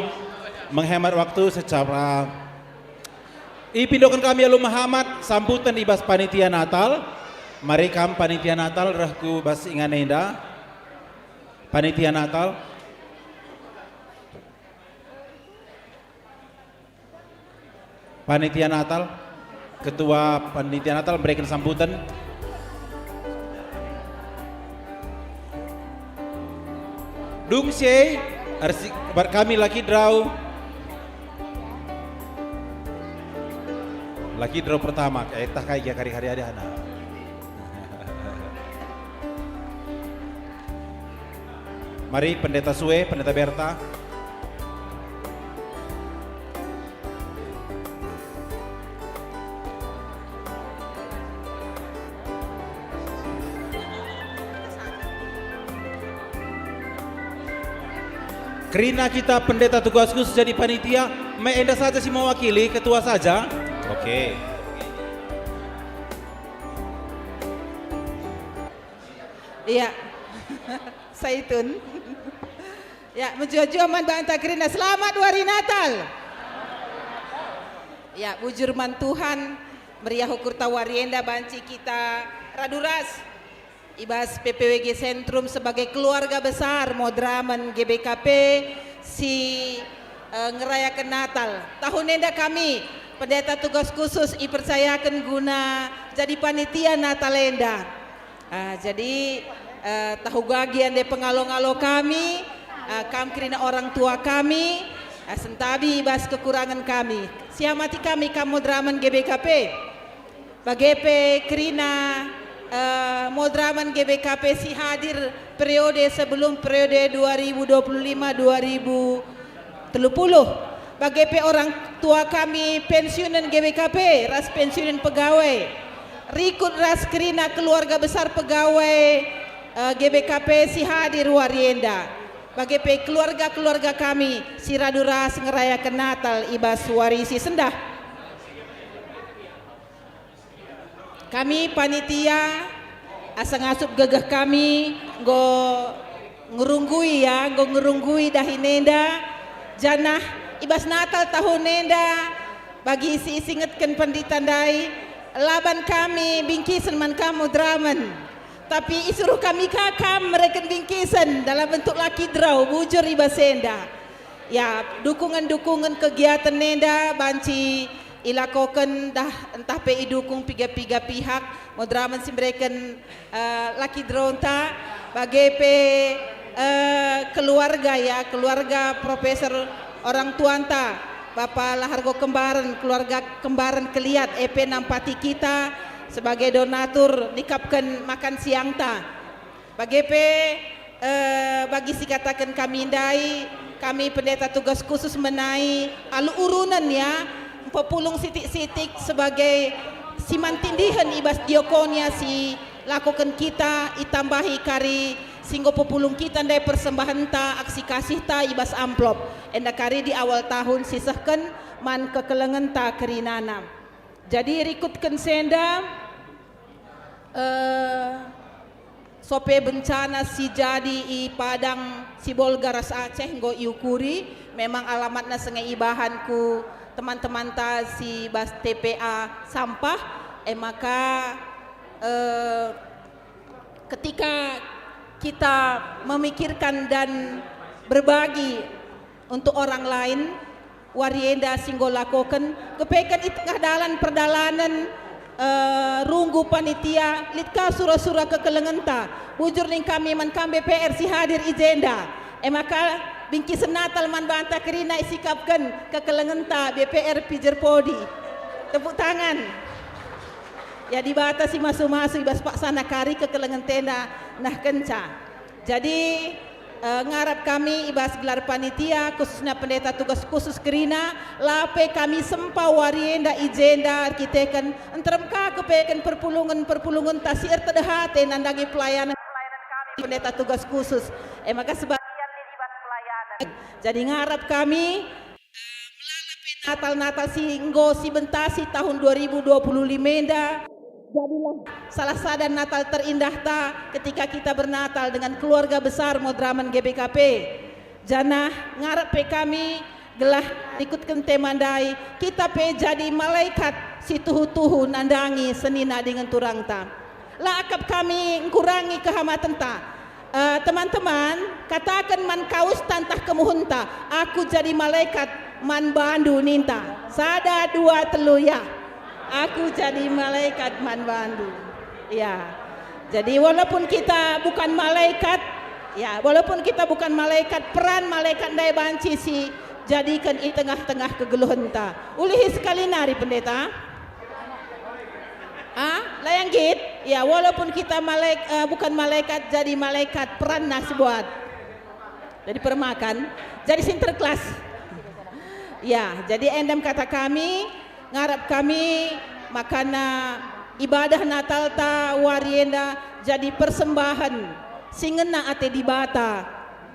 menghemat waktu secara. Ipindokan kami alu Muhammad sambutan ibas panitia Natal. Mari kam panitia Natal rahku bas inganenda. Panitia Natal. Panitia Natal. Ketua Panitia Natal memberikan sambutan. Dungse, kami lagi draw. Lagi draw pertama, tah kayak hari-hari ada anak. Mari Pendeta Sue, Pendeta Berta. Karena kita pendeta tugas khusus jadi panitia, enda saja si mewakili, ketua saja. Oke. Iya. Saitun. Ya, menjojol man banta kerina selamat hari Natal. Ya, bujur man Tuhan meriah ukur tawarienda banci kita raduras. Ibas PPWG Sentrum sebagai keluarga besar Modraman GBKP si ngerayakan Natal. Tahun enda kami pendeta tugas khusus dipercayakan guna jadi panitia Natalenda. Jadi tahu gagian de pengalo-ngalo kami, kerina orang tua kami, sentabi ibas kekurangan kami. Siamati kami Modraman GBKP. Bagepe kerina Modraman GBKP si hadir periode sebelum periode 2025-2030. Bagepe orang tua kami pensiunan GBKP, ras pensiunan pegawai. Rikut ras kerina keluarga besar pegawai GBKP si hadir warienda. Bagepe keluarga-keluarga kami si raduras ngerayakan Natal ibas warisi sendah. Kami panitia asang asup gegah kami ngerunggui dahinenda janah ibas Natal tahun nenda bagi isi ingetkan penditandai laban kami bingkisan man kamu draman tapi isuruh kami kakam mereka bingkisan dalam bentuk laki draw bujur ibas senda ya dukungan kegiatan nenda banci ilakokan dah entah PI dukung piga pihak Modraman si mereka laki dronta bagi keluarga ya keluarga Profesor orang tuanta Bapak Lahargo Kembaran keluarga Kembaran Keliat EP nampati kita sebagai donatur dikapkan makan siang ta bagi bagi si katakan kami indai kami pendeta tugas khusus menai alu urunan ya populung sitik-sitik sebagai simantindihan ibas diokonia si lakukan kita itambahi kari singgo populung kita ndai persembahan ta aksi kasih ta ibas amplop enda kari di awal tahun sisahkan man kekelengan ta kerinana jadi rikutkan senda sope bencana si jadi i Padang Sibol Garas Aceh nggo iukuri memang alamatna sengai ibahanku teman-teman ta si bas TPA sampah maka ketika kita memikirkan dan berbagi untuk orang lain warienda singgo lakokan kepekan di tengah perdalanan runggu panitia litka surah-surah kekelengan ta bujur ning kami man kam BPR si hadir ijenda maka bingkisan Natal man banta kerina isikapkan kekelengan ta BPR pijer podi tepuk tangan ya dibatasi masuk-masuk ibas pak sana kari kekelengan tenda nah kenca jadi ngarap kami ibas gelar panitia khususnya pendeta tugas khusus kerina lape kami sempa warienda ijenda arkiteken entremka kepekan perpulungan tasir tedehate nandangi pelayanan kami pendeta tugas khusus maka sebagian ibas pelayanan jadi ngarap kami Natal singgo si bentasi tahun 2025 enda jadilah salah satu Natal terindah ta ketika kita bernatal dengan keluarga besar Modraman GBKP. Janah ngarep kami gelah ikutkan temandai kita jadi malaikat si tuhu-tuhu nandangi senina dengan turang ta. Lah akap kami kurangi kehamatan ta. Teman-teman katakan man kaus tantah kemuhun ta. Aku jadi malaikat man bandu ninta. Sada dua telu ya. Aku jadi malaikat man bandu. Ya. Jadi walaupun kita bukan malaikat, peran malaikat dai banci si jadikan di tengah-tengah kegeluhan ta. Ulihi sekali nari pendeta. Layang git. Ya, walaupun kita bukan malaikat jadi malaikat peran nas buat. Jadi permakan, jadi sinterklas. Ya, jadi endam kata kami ngarap kami makana ibadah Natal ta warienda jadi persembahan singena ate dibata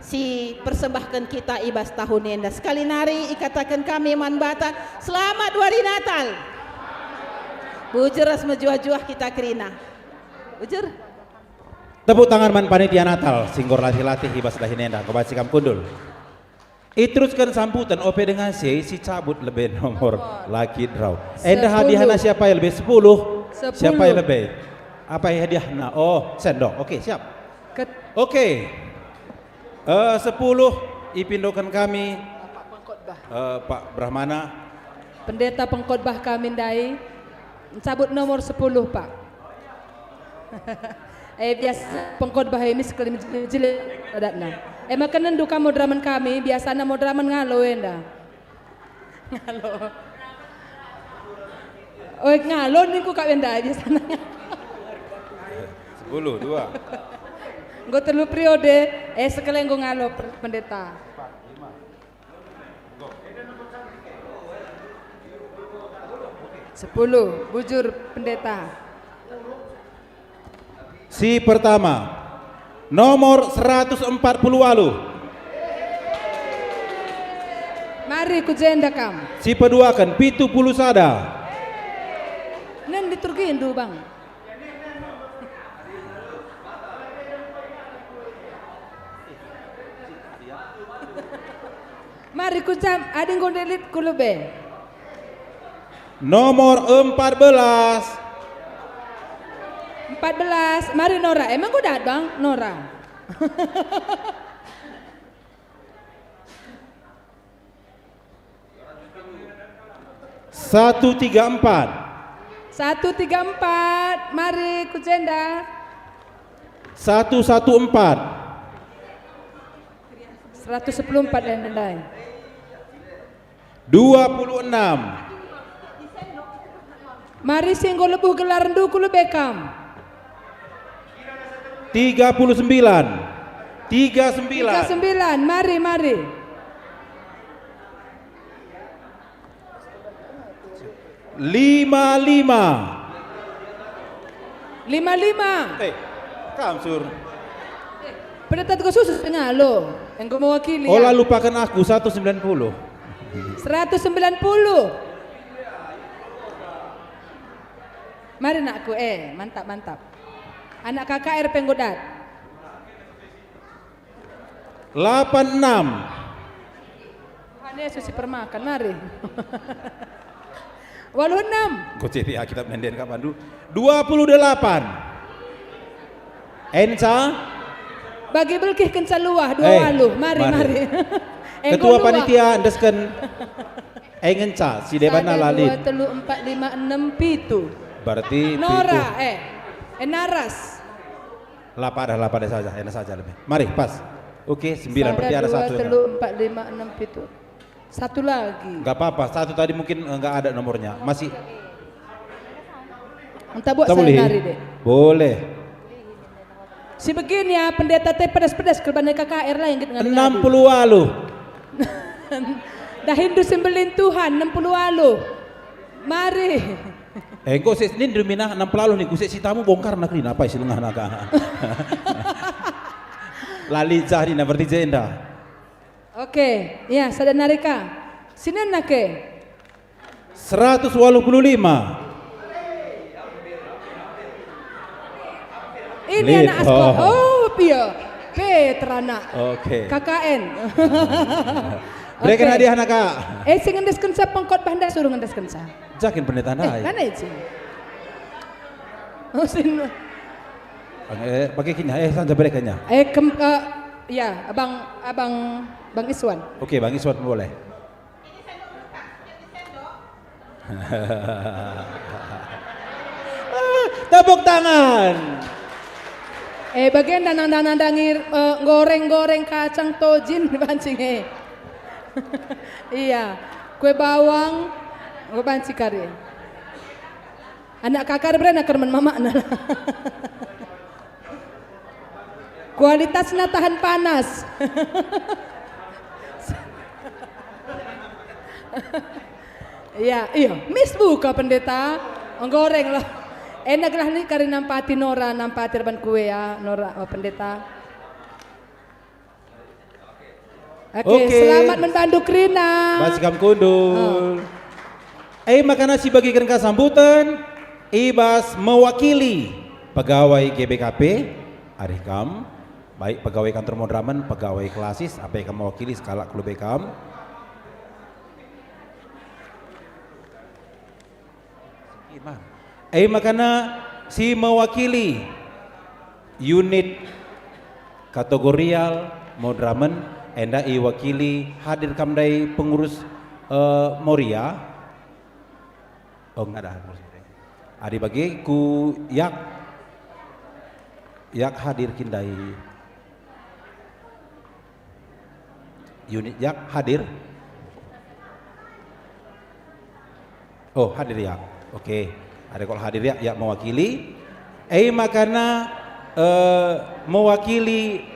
si persembahkan kita ibas tahun enda sekali nari ikatakan kami man bata selamat hari Natal Bujur ras mejuah-juah kita Krina. Bujur. Tepuk tangan man panitia Natal, singgor latih-latih hibas dahinenda, kebacikam kundul. Iteruskan sambutan OP dengan si cabut lebih nomor laki draw. Endah hadiahnya siapa yang lebih 10? Siapa yang lebih? Apa hadiahnya? Oh, sendok. Oke, siap. Oke. 10 ipindokan kami Pak Brahmana. Pendeta pengkhotbah kami dai cabut nomor 10 Pak. Biasa pengkhotbah ini sekali jilid adatna. Makanan duka modraman kami biasanya modraman ngalo enda. Ngalo. Oh ngalo niku kak enda biasanya. 10 2. Nggo telu periode sekali nggo ngalo pendeta. 10 bujur pendeta. Si pertama nomor 140 walu. Mari ku jenda kam. Si kedua kan 70 sada. Nen diturgiin dulu bang. Mari ku jam ading gondelit ku lebe. Nomor 14. 14, mari Nora. Emang gue datang Nora. 134. 134, mari Kujenda. 114. 114 yang lain. 26. Mari singgo lebuh gelar ndu kulu bekam. 39. 39, mari mari. 55. 55. Kamsur. Pendeta tuh khusus tengah lo, yang gue mewakili. Oh, lupakan aku 190. 190. Mari nakku, mantap mantap. Anak KKR Penggodat. 86. Tuhan Yesus permakan, mari. 86. Kau jadi kita menden kapan dulu? 28. Enca. Bagi belkih kenca luah 2 mari mari. Ketua panitia ndesken. Enca si debana lalin. 1 2 3 4 5 6 7. Berarti Nora Naras. Lapa ada saja, enak saja lebih. Mari pas. Oke, 9 berarti ada 1. 2 3 4 5 6 7. Satu lagi. Enggak apa-apa, satu tadi mungkin enggak ada nomornya. Masih. Entah buat saya nari deh. Boleh. Si begini ya pendeta teh pedas-pedas kerbana KKR lah yang kita 60 walu. Dah Hindu sembelin Tuhan 60 walu. Mari. Kok sih ini dumina 60 walu nih, kusik si tamu bongkar nak ini apa sih lengah naga. Lali cari na berarti jenda. Oke, ya sada narika. Sinen nake. 185. Ini anak asko. Oh, pia. Petrana. Oke. KKN. Berikan hadiah anak kak. Sing ngendeskeun sa pengkhotbah nda suruh ngendeskeun sa. Jakin pendeta nai. Kana itu. Oh, sin. Pakai kinya, sanja berikannya. Ya, Bang Iswan. Oke, Bang Iswan boleh. Tepuk tangan. Bagian danang-danang goreng-goreng kacang tojin bancing Iya, kue bawang, gue banci kari. Anak kakak berenak kerman mama nala. Kualitasnya tahan panas. Iya, mis buka pendeta, goreng lah. Enak lah nih kari nampati Nora, nampati reban kue ya, Nora pendeta. Oke, selamat membantu Krina. Basikam kundul. Makan nasi bagikan ke sambutan. ibas mewakili pegawai GBKP Arikam, baik pegawai kantor Modramen, pegawai klasis, apa yang mewakili skala klub Bekam. Makana si mewakili unit kategorial Modramen, enda iwakili hadir kamdai pengurus Moria. Oh enggak ada. Adi bagi ku yak hadir kindai unit yak hadir. Oh hadir yak. Oke. Ada kalau hadir yak mewakili. Makana mewakili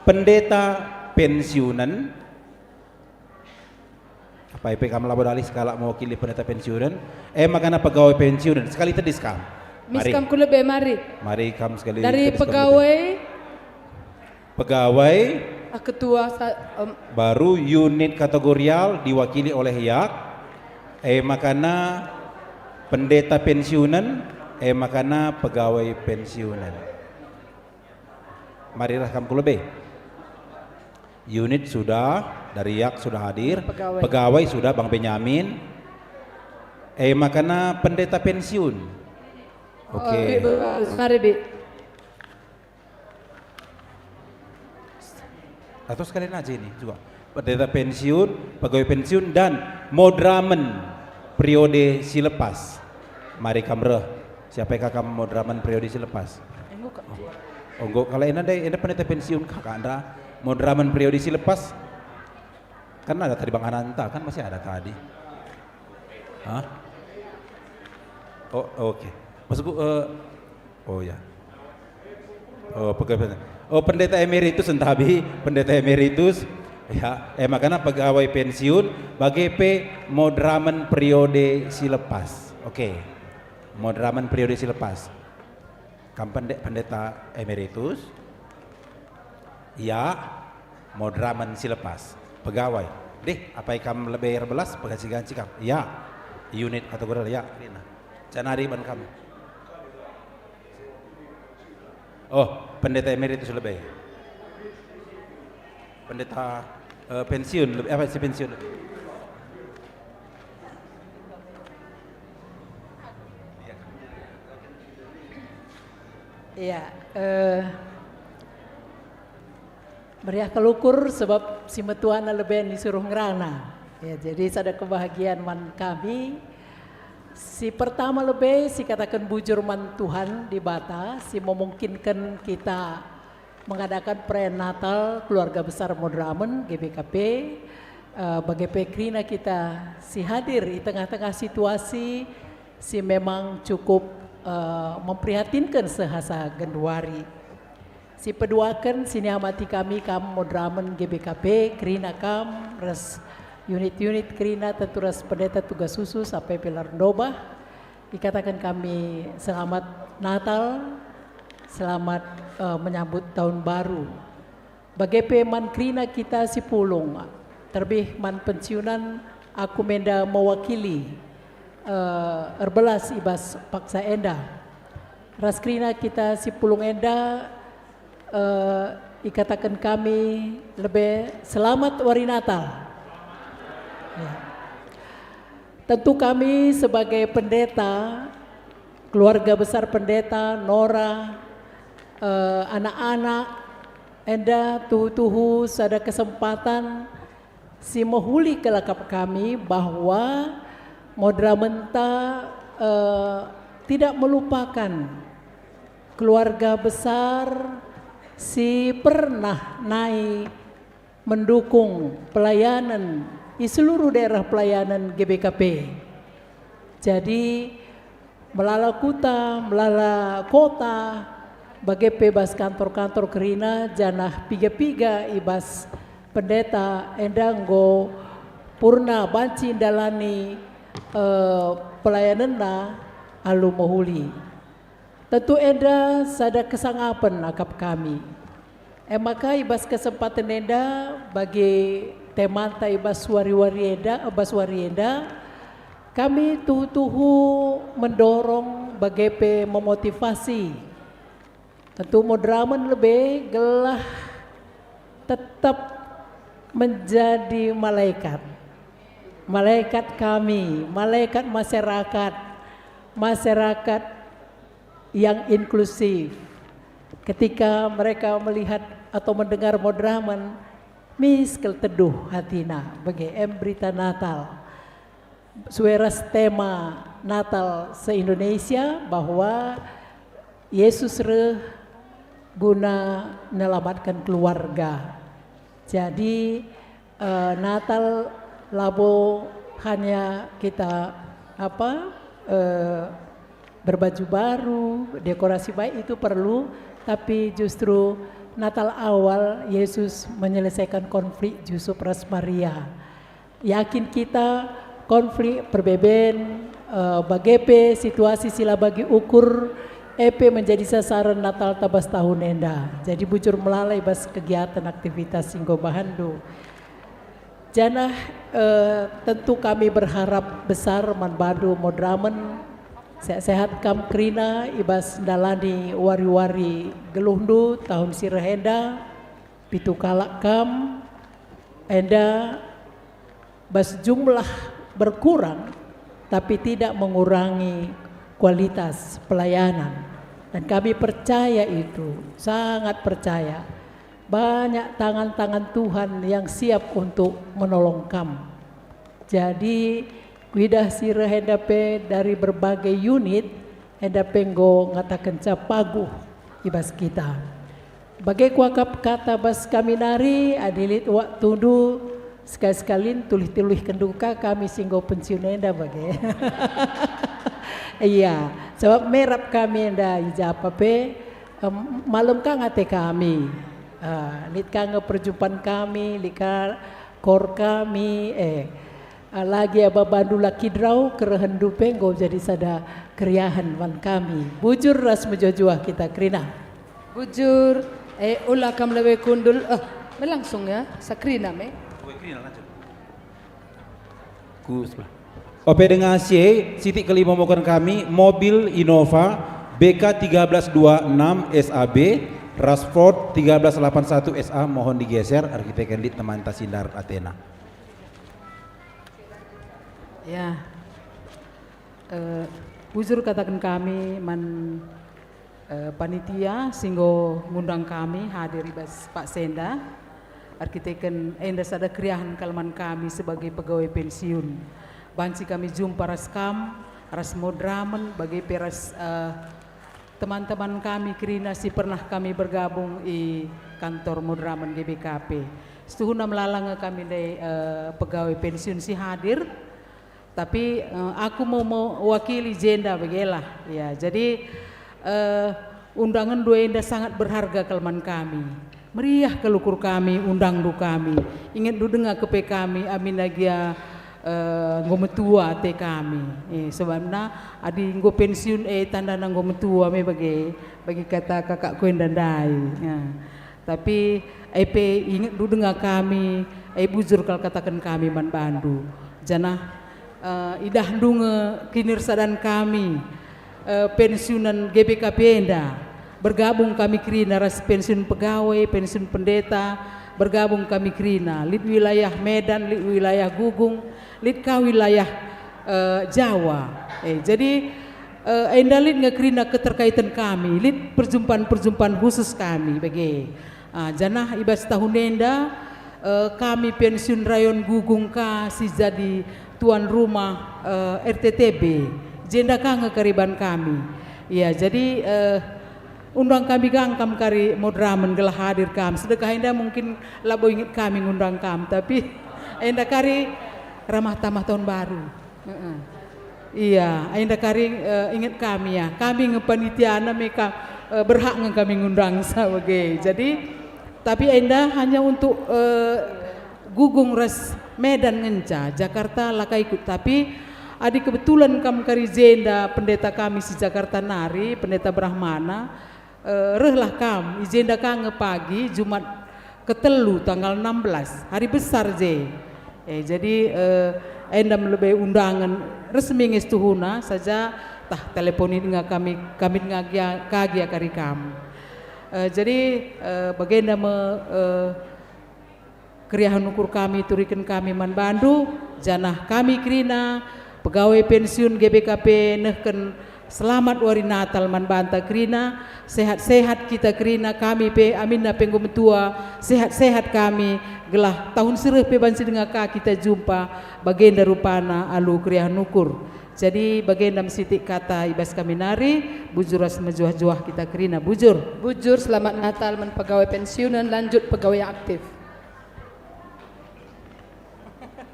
pendeta pensiunan. Apa IP kamu labor alih skala mewakili pendeta pensiunan. Makana pegawai pensiunan sekali tadi skam. Miskam ku lebih mari. Mari kam sekali. Dari pegawai ketua baru unit kategorial diwakili oleh yak. Makana pendeta pensiunan. Makana pegawai pensiunan. Marilah kam ku lebih. Unit sudah, dari yak sudah hadir, pegawai sudah Bang Benyamin. Makana pendeta pensiun. Oke. Mari Bi. Atau sekalian aja ini juga. Pendeta pensiun, pegawai pensiun dan Modramen periode silepas. Mari kamre. Siapa yang kakak Modramen periode silepas? Enggak, kalau ini pendeta pensiun kakak Andra. Modramen periode silepas kan ada tadi Bang Ananta, kan masih ada tadi. Hah? Oh oke. Maksudku oh ya. Oh pegawai. Oh pendeta emeritus entabi, pendeta emeritus ya. Makanya pegawai pensiun bagi P Modramen periode silepas. Oke. Modramen periode silepas. Pendeta emeritus. Ya, Modramen silepas pegawai. Deh, apa yang kamu lebih belas pegawai kam? Ya, unit kategori ya. Janari ban kamu. Oh, pendeta emeritus lebih. Pendeta pensiun lebih apa sih pensiun lebih? Iya. Meriah kelukur sebab si metuana lebih disuruh ngerana. Ya, jadi ada kebahagiaan man kami. Si pertama lebih si katakan bujur man Tuhan di Bata, si memungkinkan kita mengadakan perayaan Natal keluarga besar Modramen GBKP. Bagi Pekrina kita si hadir di tengah-tengah situasi si memang cukup memprihatinkan sehasa Genduari. Si peduakan sini amati kami Modramen GBKP Krina kam res unit-unit Krina tentu res pendeta tugas khusus sampai pilar dobah dikatakan kami selamat Natal, selamat menyambut tahun baru. Bagi man Krina kita si pulung terbih man pensiunan aku menda mewakili erbelas ibas paksa enda ras Krina kita si pulung enda ikatakan kami lebih selamat Wari Natal. Ya. Tentu kami sebagai pendeta, keluarga besar pendeta, Nora, anak-anak, enda tuhu-tuhu ada kesempatan si menghuli kelakap kami bahwa Modramenta tidak melupakan keluarga besar si pernah naik mendukung pelayanan di seluruh daerah pelayanan GBKP. Jadi melala kuta, melala kota, bagi bebas kantor-kantor Krina janah piga-piga ibas pendeta endanggo purna banci dalani pelayanan alu mohuli. Tentu enda sada kesangapan akap kami. Maka ibas kesempatan enda bagi temanta ibas wari-wari enda, ibas wari enda kami tuhu-tuhu mendorong BGP memotivasi. Tentu Modramen lebih gelah tetap menjadi malaikat. Malaikat kami, malaikat masyarakat yang inklusif. Ketika mereka melihat atau mendengar Modramen, miskel teduh hatina bagi berita Natal. Sueras tema Natal se-Indonesia bahwa Yesus guna menyelamatkan keluarga. Jadi Natal labo hanya kita berbaju baru, dekorasi baik itu perlu, tapi justru Natal awal Yesus menyelesaikan konflik Yusuf ras Maria. Yakin kita konflik perbeben BGP situasi sila bagi ukur EP menjadi sasaran Natal tabas tahun enda. Jadi bujur melalai bas kegiatan aktivitas Singgo Bahandu. Janah tentu kami berharap besar manbadu Modramen sehat-sehat kam krina ibas dalani wari-wari geluhndu tahun sirahenda pitu kalak kam enda bas jumlah berkurang tapi tidak mengurangi kualitas pelayanan, dan kami percaya itu, sangat percaya banyak tangan-tangan Tuhan yang siap untuk menolong kamu. Jadi kuidah sirah hendape dari berbagai unit hendape nggo ngatakan capaguh ibas kita. Bagai kuakap kata bas kami nari adilit wak tundu sekali-sekali tulih-tulih kenduka kami singgo pensiun enda bagai. Iya, sebab merap kami enda ijapa pe malam kang ate kami. Lit kang perjumpaan kami, lika kor kami lagi aba bandu laki draw kerehendu penggo jadi sada keriahan wan kami. Bujur ras mejojuah kita krina. Bujur ulah kam lewe kundul melangsung ya sakrina me. OP dengan C, sitik kelima mohon kami, mobil Innova BK 1326 SAB, Rashford 1381 SA mohon digeser, arsitek elit teman Tasindar Athena. Ya, bujur katakan kami panitia singgo ngundang kami hadir bas Pak Senda, arkiteken enda sada kriahan kalman kami sebagai pegawai pensiun. Banci kami jumpa raskam, ras Modramen, bagi peras teman-teman kami krina si pernah kami bergabung di kantor Modramen GBKP. Setuhuna melalang kami dari pegawai pensiun si hadir, tapi aku mau mewakili jenda bagilah. Ya, jadi undangan dua enda sangat berharga kalman kami. Meriah kelukur kami, undang du kami. Ingat du dengar kepe kami, amin agia ngometua te kami. Sebabna adi ngo pensiun tanda nang ngometua me bagi kata kakakku yang dandai. Ya. Tapi ingat du dengar kami, bujur kal katakan kami man bandu. Janah idah dunge kinirsadan kami pensiunan GBKP enda. Bergabung kami krina ras pensiun pegawai, pensiun pendeta, bergabung kami krina lid wilayah Medan, lid wilayah Gugung, lid ka wilayah Jawa. Jadi enda lid ngekrina keterkaitan kami, lid perjumpaan-perjumpaan khusus kami bagi janah ibas tahun enda kami pensiun rayon Gugung ka si jadi tuan rumah RTTB jenda ka ngekariban kami. Ya, jadi undang kami gangkam kari Modramen gelah hadir kam. Sedekah enda mungkin labo ingat kami ngundang kam, tapi enda kari ramah tamah tahun baru. Iya, enda kari ingat kami ya. Kami ngepanitiana mereka berhak kami ngundang sebagai. Jadi tapi enda hanya untuk Gugung ras Medan ngenca, Jakarta laka ikut. Tapi adi kebetulan kam kari jenda pendeta kami si Jakarta Nari, pendeta Brahmana. Rehlah kam izenda kang pagi Jumat ketelu tanggal 16 hari besar je. Jadi endam lebih undangan resmi ngestuhuna saja tah teleponi dengan kami kagia kari kam. Jadi bagenda kriahan ukur kami turikan kami man Bandu janah kami krina pegawai pensiun GBKP nehken selamat wari Natal man banta krina sehat-sehat kita krina kami pe aminna penggum tua sehat-sehat kami gelah tahun sereh pe bansi dengan kita jumpa bagenda rupana alu kriahan ukur. Jadi bagenda mesitik kata ibas kami nari bujur ras mejuah-juah kita krina bujur selamat Natal man pegawai pensiunan lanjut pegawai yang aktif.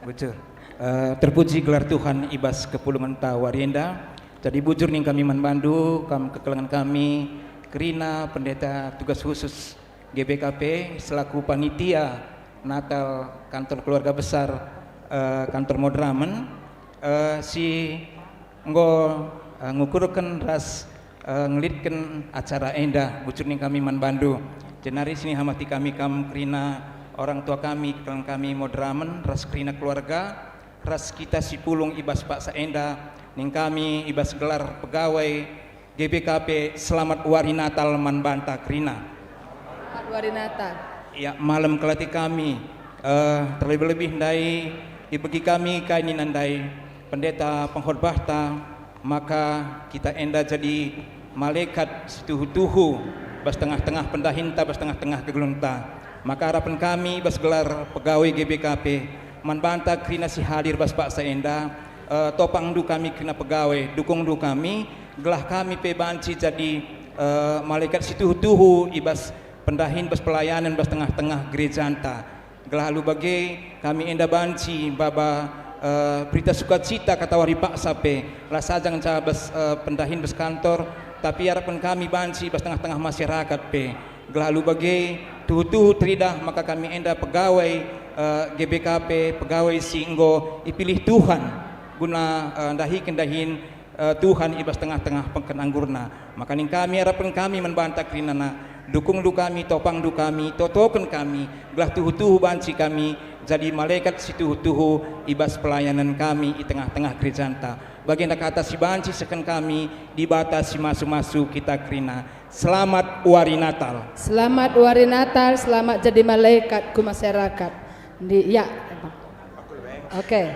Bujur. Terpuji gelar Tuhan ibas kepulungan ta Warienda. Jadi bujur ning kami man Bandu kekelangan kami Krina pendeta tugas khusus GBKP selaku panitia Natal kantor keluarga besar kantor Modramen si ngukurkan ras ngelitkan acara enda bujur ning kami man Bandu. Jenari sini hamati kami Krina orang tua kami Modramen ras Krina keluarga ras kita si pulung ibas Pak Saenda ning kami ibas gelar pegawai GBKP selamat wari Natal man banta Krina. Selamat wari Natal. Ya malam kelati kami terlebih-lebih ndai ibagi kami kaini nandai pendeta penghormata maka kita enda jadi malaikat situhu-tuhu bas tengah-tengah pendahinta bas tengah-tengah kegelunta. Maka harapan kami bas gelar pegawai GBKP man banta krina si hadir bas Pak Saenda topang du kami krina pegawai dukung du kami gelah kami pe banci jadi malaikat situhu-tuhu ibas pendahin bas pelayanan bas tengah-tengah gereja anta gelah lu bagi kami enda banci baba berita sukacita kata wari Pak Sape lah sajang bas pendahin bas kantor tapi harapan kami banci bas tengah-tengah masyarakat pe gelah lu bagi tuhu tridah maka kami enda pegawai GBKP pegawai singgo dipilih Tuhan guna dahin Tuhan ibas tengah-tengah pengken anggurna maka ning kami harapan kami membantah krinana dukung du kami topang du kami totoken kami gelah tuhu banci kami jadi malaikat si tuhu ibas pelayanan kami di tengah-tengah gerejanta baginda kata si banci seken kami dibatasi masu-masu kita krina. Selamat wari Natal. Selamat wari Natal, selamat jadi malaikat ku masyarakat. Ya. Oke.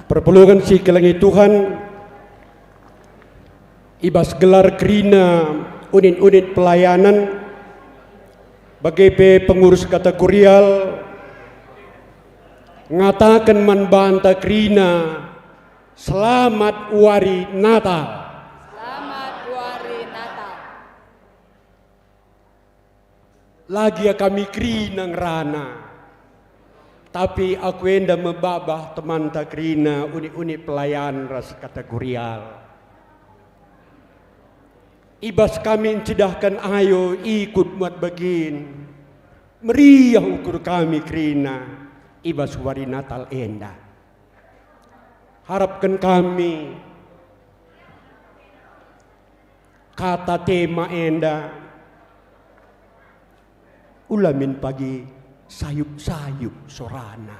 Perpulungan si kelangi Tuhan ibas gelar krina unit-unit pelayanan bagi pengurus kategorial ngatakan man banta krina selamat wari Natal. Selamat wari Natal. Lagi ya kami krina ngerana tapi aku enda membabah teman takrina unit-unit pelayan ras kategorial. Ibas kami cidahkan ayo ikut muat bagin meriah ukur kami krina ibas wari Natal enda. Harapkan kami kata tema enda ulamin pagi sayup-sayup sorana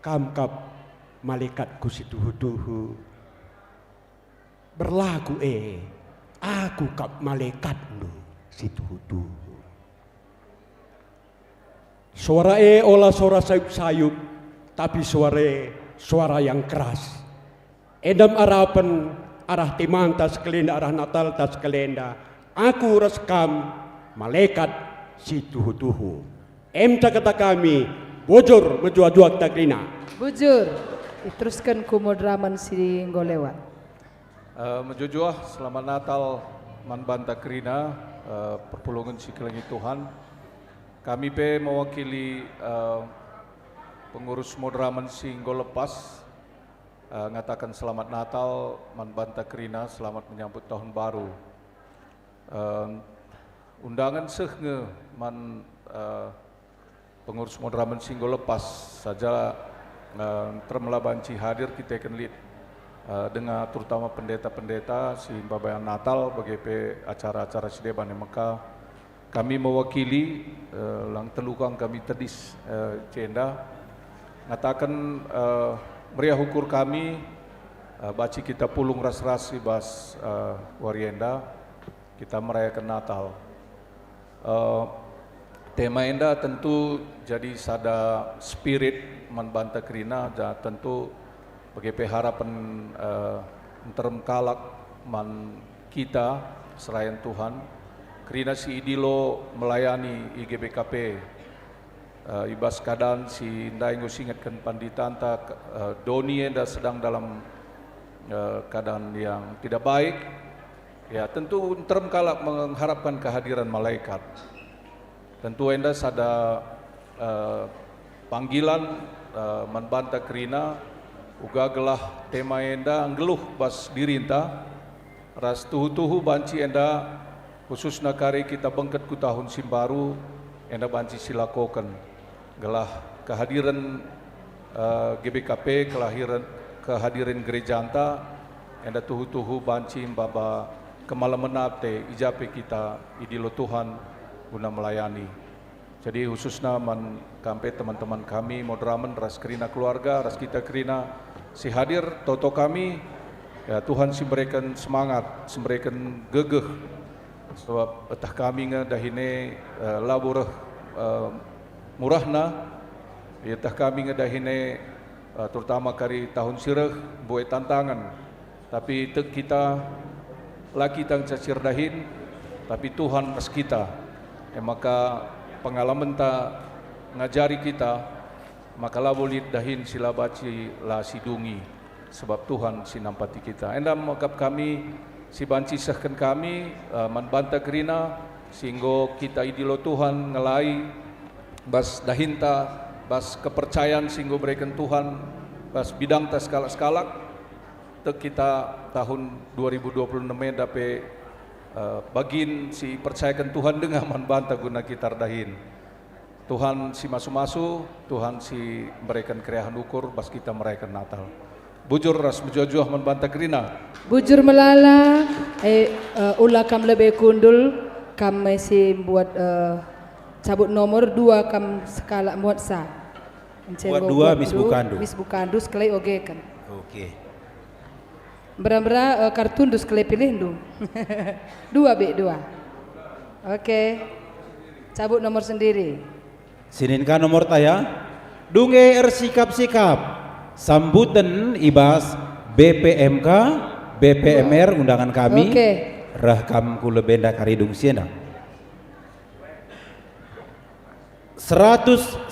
kamkap malaikatku si tuhu-tuhu berlaku aku kap malaikatmu si tuhu-tuhu suara olah suara sayup-sayup tapi suara yang keras edam harapan arah timanta sekelenda arah Natal tas kelenda aku reskam malaikat si tuhu-tuhu. Kata kami bujur menjual-jual takrina. Bujur diteruskan ku Modramen si lewat. Menjujuah selamat Natal man banta krina perpulungan si kelangi Tuhan. Kami pe mewakili pengurus Modramen Singgo lepas ngatakan selamat Natal man banta krina selamat menyambut tahun baru. Undangan sehne man pengurus Modramen Singgo lepas saja termelabanci hadir kita akan lihat dengan terutama pendeta-pendeta si babayan Natal bagi acara-acara sideban yang Mekah kami mewakili lang telukang kami tedis cenda ngatakan meriah ukur kami, baci kita pulung ras-ras ibas warienda, kita merayakan Natal. Tema enda tentu jadi sada spirit manbanta kerina, tentu bagi harapan termkalak man kita serayan Tuhan. Kerina si idilo melayani IGBKP, ibas keadaan si indai ngusingatkan panditanta Doni enda sedang dalam keadaan yang tidak baik, ya tentu termkalak mengharapkan kehadiran malaikat. Tentu enda sada panggilan manbanta kerina, uga gelah tema enda anggeluh bas dirinta, ras tuhu-tuhu banci enda khususnya kari kita bengket ku tahun simbaru, enda banci silakokan gelah kehadiran GBKP, kehadiran gereja anta, enda tuhu-tuhu banci baba kemalaman ijape kita idilo Tuhan guna melayani. Jadi khususnya kampe teman-teman kami moderamen ras kerina keluarga, ras kita kerina si hadir toto kami, ya Tuhan si berikan semangat, si berikan gegeh, sebab etah kami ngedahine labur murahna, ya etah kami ngedahine terutama kari tahun sireh buat tantangan, tapi tek kita laki tang cacir dahin, tapi Tuhan ras kita. Maka pengalaman ta ngajari kita, maka labulit dahin sila baci la sidungi, sebab Tuhan sinampati kita. Enda makap kami si banci sahkan kami manbanta kerina sehingga kita idilo Tuhan ngelai bas dahinta bas kepercayaan sehingga berikan Tuhan bas bidang ta skalak-skalak tek kita tahun 2026 dapat bagin si percayakan Tuhan dengan manbanta guna kita dahin. Tuhan si masu-masu, Tuhan si berikan kereahan ukur bas kita merayakan Natal. Bujur ras menjuah manbanta kerina. Bujur melala, ulah kam lebih kundul, kam masih buat cabut nomor 2 kam skala muat sa. Buat 2 Miss Bukandu sekali oge kan. Oke. Bera-bera kartun dus sekali pilih du. 2 Oke. Cabut nomor sendiri. Sininkan nomor taya. Dunge sikap-sikap. Sambutan ibas BPMK, BPMR undangan kami. Oke. Rahkam kula benda karidung siena. 101.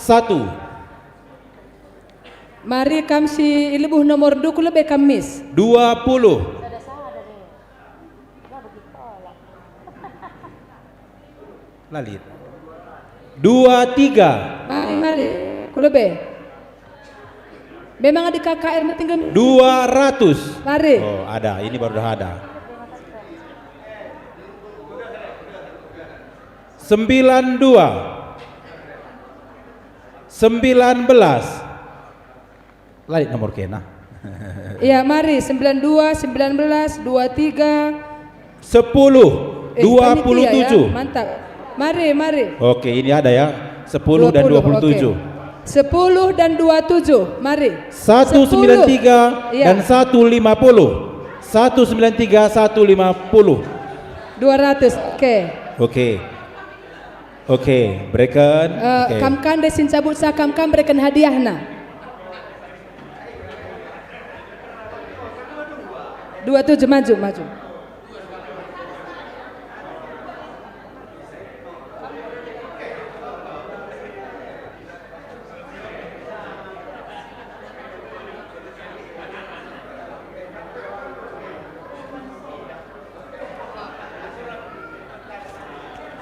Mari kam si ilebuh nomor 2 kula be kamis. 20. Lalit. 23. Mari kula be. Memang ada KKR na tinggal 200. Mari. Oh, ada. Ini baru dah ada. 92. 19. Lain nomor kena. Iya, mari 92, 19, 23, 10, 27. Ya, mantap. Mari. Oke, ini ada ya. 10 dan 27. Okay. 10 dan 27. Mari. 193 iya. dan 150. 193 150. 200. Oke, berikan. Kam-kam desin cabut sa kam-kam berikan hadiahna. 27 maju.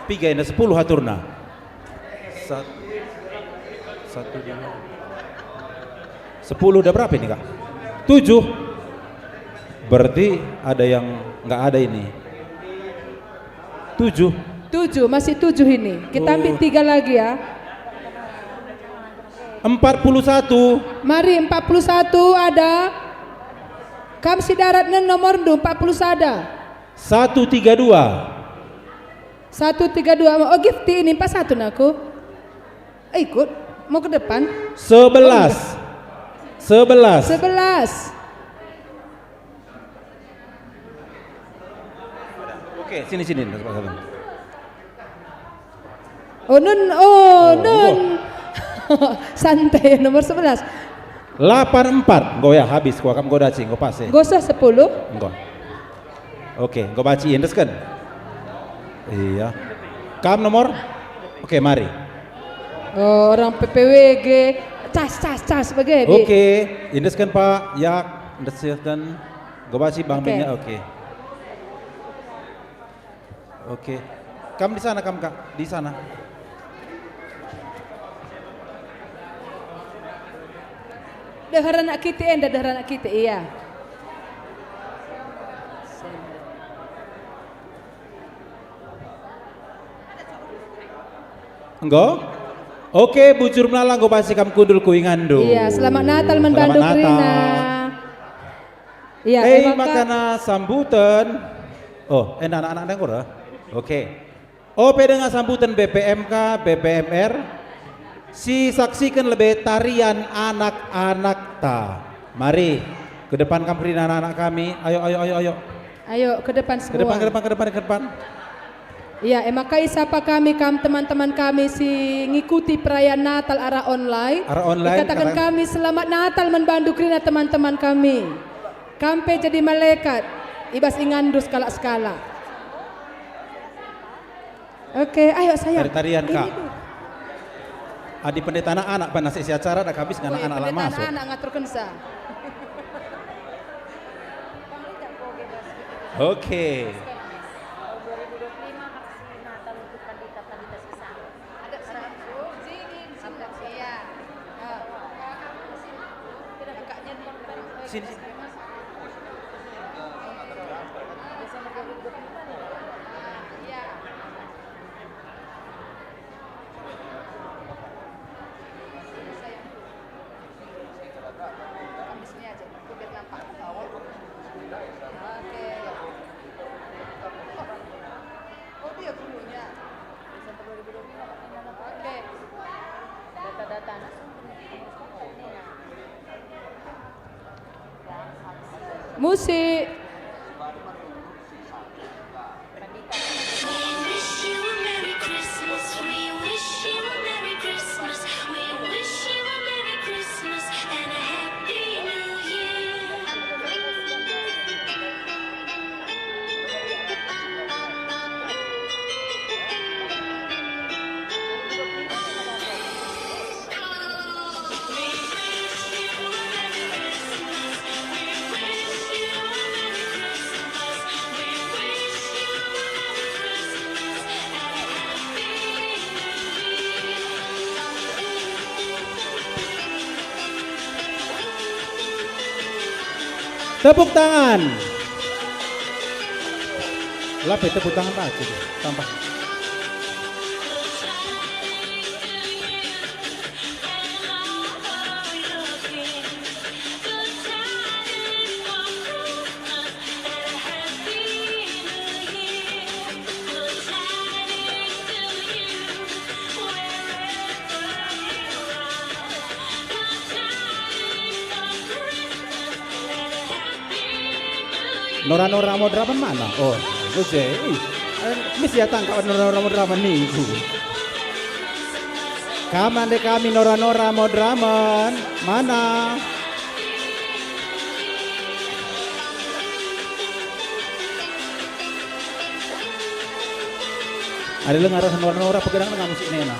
Piga ini 10 haturna. 10 udah berapa ini kak? 7. Berarti ada yang nggak ada ini. 7. Masih 7 ini. Kita ambil 3 lagi ya. 41. Mari 41 ada. Kam si daratnya nomor 2 40 ada. 132. 132. Oh gift ini 41 naku. Ikut mau ke depan. 11. 11. 11. Oke, sini. Oh nun. Santai, nomor 11. 84. Go ya habis ko akam go daci go pas. Gosah 10. Go. Oke, go baci indes kan? Iya. Kam nomor? Oke, mari. Oh, orang PPWG. Cas begitu. Oke, indes kan Pak? Ya, indes kan. Go baci Bang Benya. Oke. Kam di sana Kak, di sana. Dahar anak kita iya. Enggo? Oke, bujur melalang go pasti kam kudul kuingandu. Iya, selamat Natal menbandu Krina. Iya, makana sambutan. Oh, anak-anak dengar ya? Oke. Dengan sambutan BPMK, BPMR. Si saksikan lebih tarian anak-anak ta. Mari ke depan kami anak-anak kami. Ayo. Ayo ke depan semua. Ke depan. Iya, emakai siapa kami teman-teman kami si ngikuti perayaan Natal arah online. Dikatakan kami selamat Natal membantu Krina teman-teman kami. Kampe jadi malaikat. Ibas ingandus skala-skala. Oke, ayo sayang. Tarian Kak. Adi pendeta anak panasi si acara dak habis ngana anak masuk. Anak ngaturkeun sa. Oke. Sini. Musik. Tepuk tangan. Lapis tepuk tangan aja deh, tambah. Nora mau draman mana? Oh, oke. Misi datang kawan Nora mau draman nih. Kaman deh kami Nora mau draman mana? Ada lu ngarah Nora pegang nggak musik nena?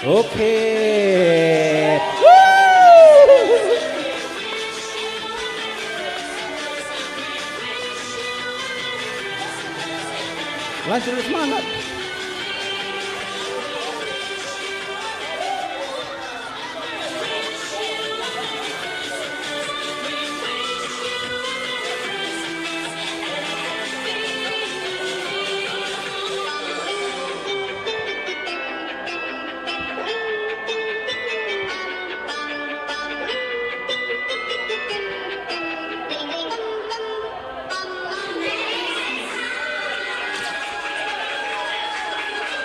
Oke. Lanjut semangat.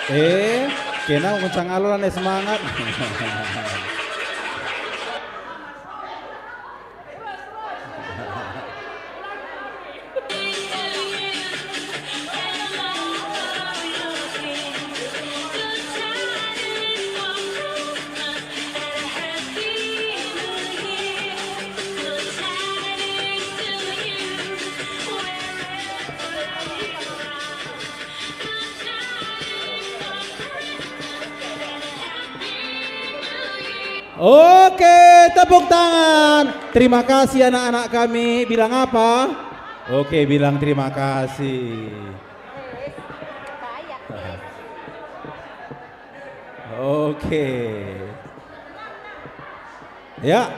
Kena nguncang aluran semangat. Oke, tepuk tangan. Terima kasih anak-anak kami. Bilang apa? Oke, bilang terima kasih. Oke. Ya.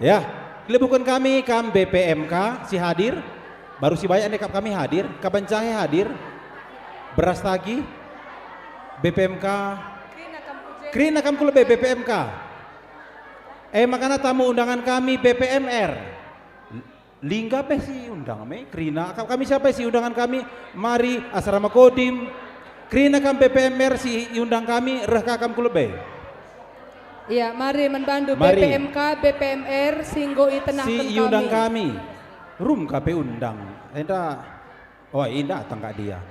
Ya, bukan kami BPMK si hadir, baru si banyak nekap kami hadir, Kaban Jahe hadir, beras tagi, BPMK, Krina kam kulebe BPMK, makanya tamu undangan kami BPMR, lingga pe si undangan Krina, kami siapa si undangan kami, mari asrama kodim, Krina kam BPMR si undang kami, rehka kam kulebe. Iya, mari membantu BPMK, BPMR, singgo itenahkan kami. Si undang kami, rum KP undang. Enda, oh indah datang kak dia.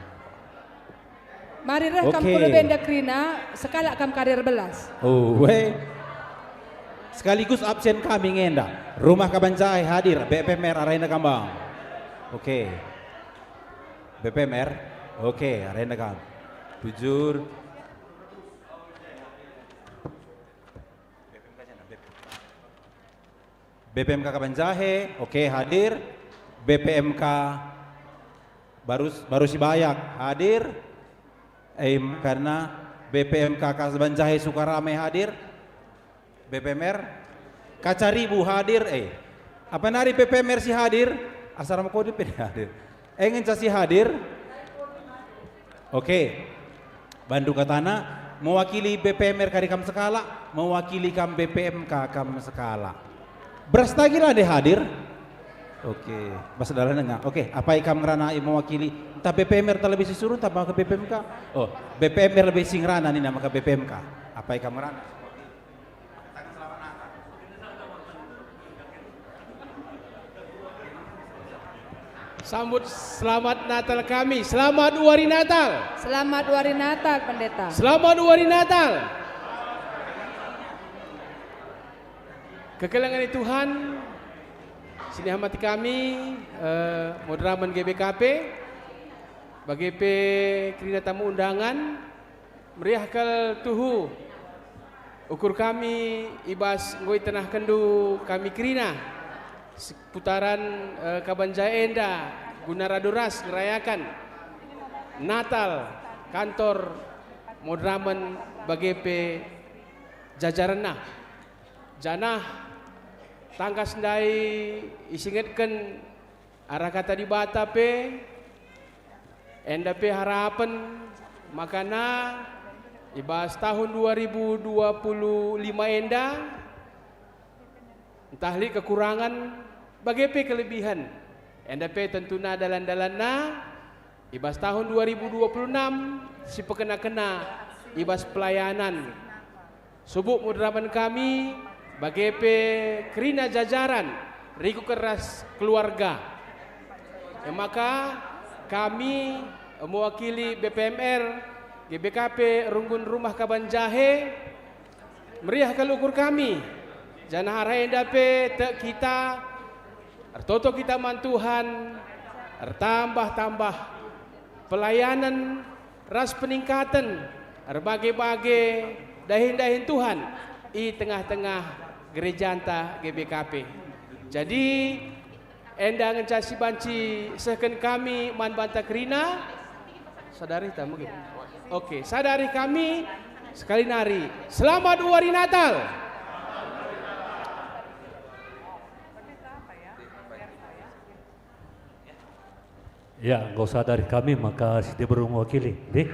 Mari reh kam kulo benda Krina, sekala kam karir belas. Oh, sekaligus absen kami ngenda. Rumah Kaban Jahe hadir, BPMR Arena Kambang. Oke. BPMR, oke Arena Kambang. Jujur. BPMK Kaban Jahe, oke hadir. BPMK baru si Bayak hadir. Karena BPMK Kaban Jahe Sukarame hadir. BPMR Kacaribu hadir. Apa nari BPMR si hadir? Asrama Kodim hadir. Ingin si hadir. Oke. Bandung Katana mewakili BPMR kari kam sekala, mewakili kam BPMK kam sekala. Beras tagi lah deh hadir. Oke, bahasa dalam enggak. Oke, apa ikam ngerana mewakili? Entah BPMR terlebih disuruh, entah ke BPMK. Oh, BPMR lebih singrana nih nama ke BPMK. Apa ikam ngerana? Sambut selamat Natal kami. Selamat Wari Natal. Selamat Wari Natal, Pendeta. Selamat Wari Natal. Kekelangan Tuhan, sini hamati kami, moderaman GBKP, BGP Krina tamu undangan, meriah kal tuhu, ukur kami ibas ngoi tenah kendu kami Krina, seputaran Kaban Jahe Enda, guna raduras ngerayakan Natal kantor moderaman BGP jajaranna, janah tangkas ndai isingetkan arah kata di bata pe enda pe harapan makana ibas tahun 2025 enda entahli kekurangan bagai pe kelebihan enda pe tentuna dalan-dalanna ibas tahun 2026 si pekena-kena ibas pelayanan subuk moderaman kami BGP Krina jajaran Riku Keras keluarga. Maka kami mewakili BPMR GBKP Runggun Rumah Kaban Jahe meriah kalukur kami. Janah harenda pe te kita artoto kita mantuhan tambah-tambah pelayanan ras peningkatan berbagai-bagai dahin-dahin Tuhan di tengah-tengah gereja anta GBKP. Jadi enda ngencasi banci seken kami man banta Krina sadari tamu gitu. Oke, sadari kami sekali nari. Selamat Wari Natal. Ya, nggak usah dari kami, maka dia baru mewakili. Deh.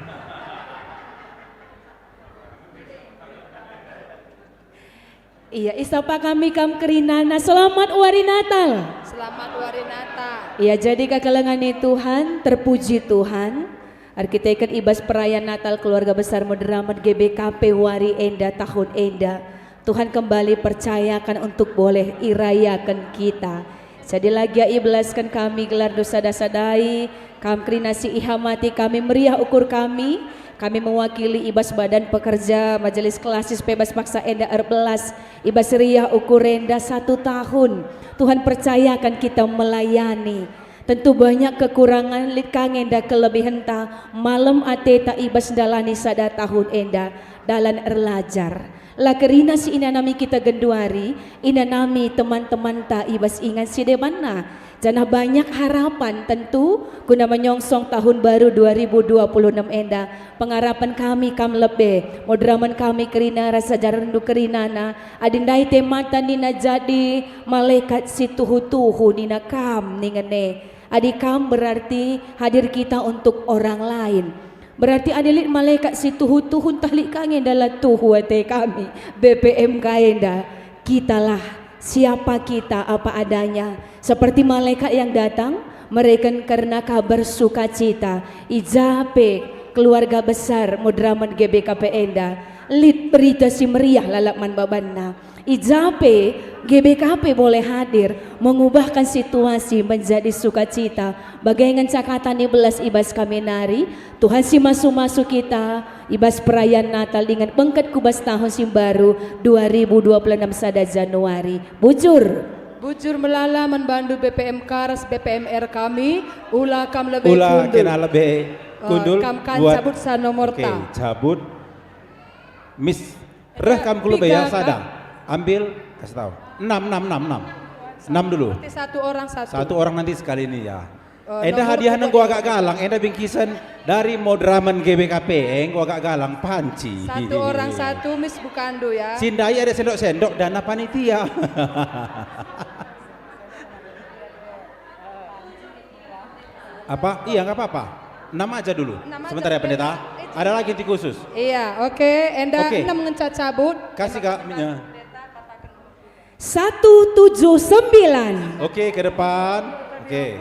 Iya, isapa kami kam kerinana. Selamat Wari Natal. Selamat Wari Natal. Iya, jadi kakelengani Tuhan, terpuji Tuhan. Arkiteken ibas perayaan Natal keluarga besar Madraman GBKP Wari Enda tahun Enda. Tuhan kembali percayakan untuk boleh irayakan kita. Jadi lagi ibelaskan kami gelar dosa dasadai, kam kerinasi ihamati kami meriah ukur kami. Kami mewakili ibas badan pekerja Majelis Klasis Bebas Paksa Enda R11 ibas riah ukur Enda 1 tahun. Tuhan percayakan kita melayani. Tentu banyak kekurangan likang Enda kelebihan ta malam ateta ibas dalani sada tahun Enda dalan erlajar. La kerina si ina nami kita genduari, ina nami teman-teman ta ibas ingat si demana. Janah banyak harapan tentu guna menyongsong tahun baru 2026 Enda. Pengarapan kami kam lebe, modraman kami kerina rasa jarandu kerinana. Adindai temata nina jadi malaikat si tuhu-tuhu nina kam ningene. Adi kam berarti hadir kita untuk orang lain. Berarti adilit malaikat si tuhu-tuhu tahlik kangen dalam tuhu ate kami. BPM kaenda kitalah. Siapa kita apa adanya, seperti malaikat yang datang mereka karena kabar sukacita. Ijape keluarga besar Madraman GBKP Enda lid berita si meriah lalakman babanna. Ijape GBKP boleh hadir mengubahkan situasi menjadi sukacita. Bagaikan cakatan 11 ibas kami nari, Tuhan si masuk-masuk kita ibas perayaan Natal dengan bengket kubas tahun si baru 2026 sada Januari. Bujur melala membantu BPM Karas BPMR kami ulah kam lebih Ulah kundul. kena lebih kundul Kam kan buat cabut sa nomor Oke, ta. cabut. Miss Reh kam kulo tiga, ya sadang. Ambil kasih tahu. 6 dulu. Berarti satu orang satu. Satu orang nanti sekali ini ya. Oh, Enda nomor hadiah nang kedua. gua agak galang, enda bingkisan dari Madraman GBKP, gua agak galang panci. Satu orang satu Miss Bukandu ya. Sindai ada sendok-sendok dana panitia. Apa? Iya nggak apa-apa. 6 aja dulu. Sebentar ya pendeta. Ada lagi inti khusus. Iya, oke. Enda Oke. 6 ngencat cabut. Kasih kak. 179. Oke ke depan. Oke.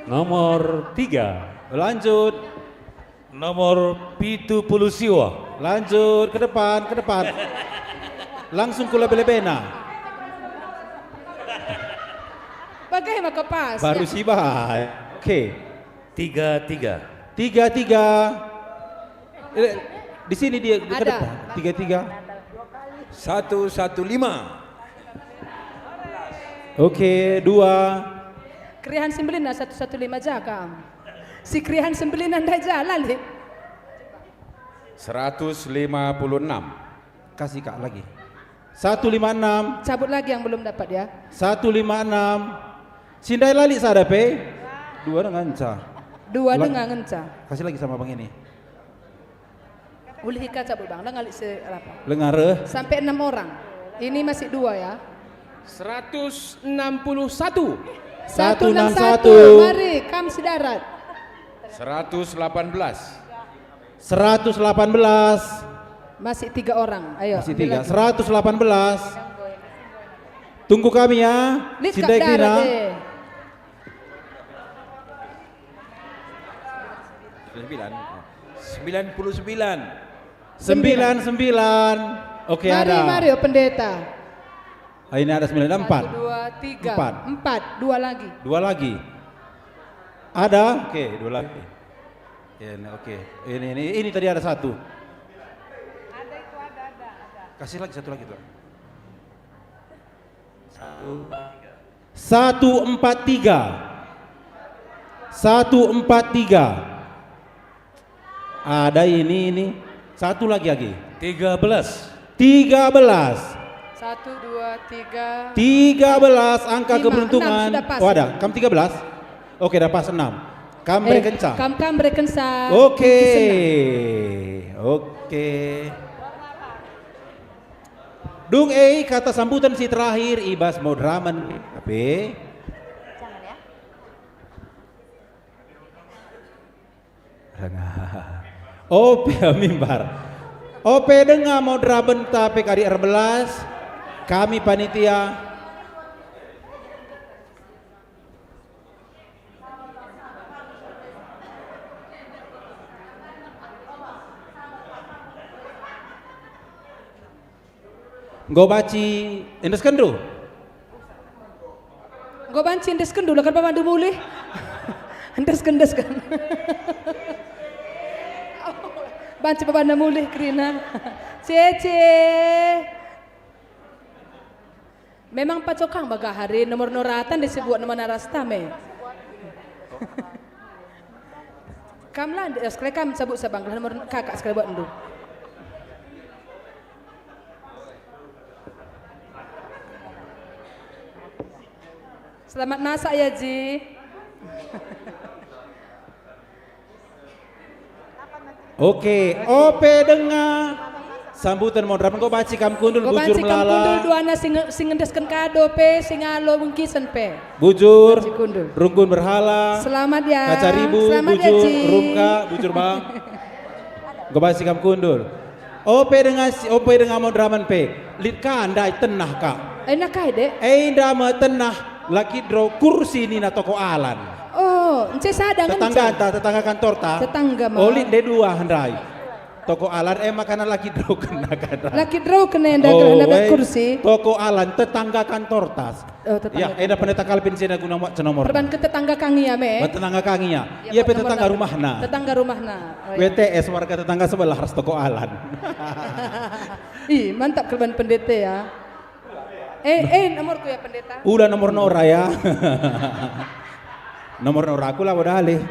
Nomor 3. Lanjut. Nomor 70 siwa. Lanjut ke depan, ke depan. Langsung ke lebe-lebena. Bagaimana ke pas? Baru Ya. siba. Oke. 33. 33. Di sini dia ke Ada. depan. 33. 115. Oke, 2. Krihan sembilan 115 aja kam. Si Krihan sembilan anda jalan deh. 156. Kasih kak lagi. 156. Cabut lagi yang belum dapat ya. 156. Sindai lali sadape. 2 dengan ca. 2 dengan ngenca. Kasih lagi sama bang ini. Ulih hika cabut bang, dah ngalik apa? Lengar. Sampai 6 orang. Ini masih 2 ya. 161. 161. Mari kam si darat. 118. 118. Masih 3 orang. Ayo. Masih ambil 3. lagi. 118. Tunggu kami ya. Lid kap Sindai Krina. darat deh. 99. 99. Oke Mari, ada. mari oh, pendeta. Ini ada 9. 4. 1, 2, 3. Empat. 4. 2 lagi. 2 lagi. Ada? Oke, 2 lagi. Ya, oke. Ini tadi ada 1. Kasih lagi 1 lagi tuh. 143. 143. Ada ini. 1 lagi. 13. 13. 1, 2, 3. 13 angka 5, keberuntungan. 6 sudah pas. Oh ada, kam 13. Oke, udah pas 6. Kam berkenca. Kam berkenca. Oke. Oke. Dung kata sambutan si terakhir ibas Madraman. Tapi Kang. Ope mimbar. Ope dengar mau draben tapi kari 11 kami panitia Gobaci indes kendu. Gobanci indes kendu lah kan pamandu mulih. Indes kan. Banci pamandu mulih Krina. Cece. Memang pacokang baga hari nomor noratan disebut nama narastame. Kamlah sekali kam sabut sabang nomor kakak sekali buat endu. Selamat masak ya Ji. Oke, ope dengar sambutan mau dramen kau baci kam kundul bujur melala. Kau baci kam kundul duana sing ngendeskan kado pe sing alo mungkisen pe. Bujur, rungkun berhala. Selamat ya. Kaca ribu, selamat bujur, ya, Ji. rumka, bujur bang. Kau baci kam kundul. Ope dengar mau dramen pe. Litka andai tenah kak. Enak kai dek. Enda me tenah. Laki draw kursi ni na toko alan. Oh, ence sadang kan? Tetangga kantor ta. Tetangga mah. Olin de dua handai. Toko alan makanan laki draw kena kadang. Laki draw kena enda dapat kursi. Toko alan tetangga kantor tas. Oh, tetangga. Ya, enda pendeta kalpin sina guna mak cenomor. Perban ke tetangga kangia me. Tetangga kangia. Iya pe tetangga rumahna. Tetangga rumahna. Oh, ya. WTS warga tetangga sebelah harus toko alan. Ih, mantap kelban pendeta ya. Nomorku ya pendeta. Udah nomor Nora ya. Nomor Nora aku lah udah alih.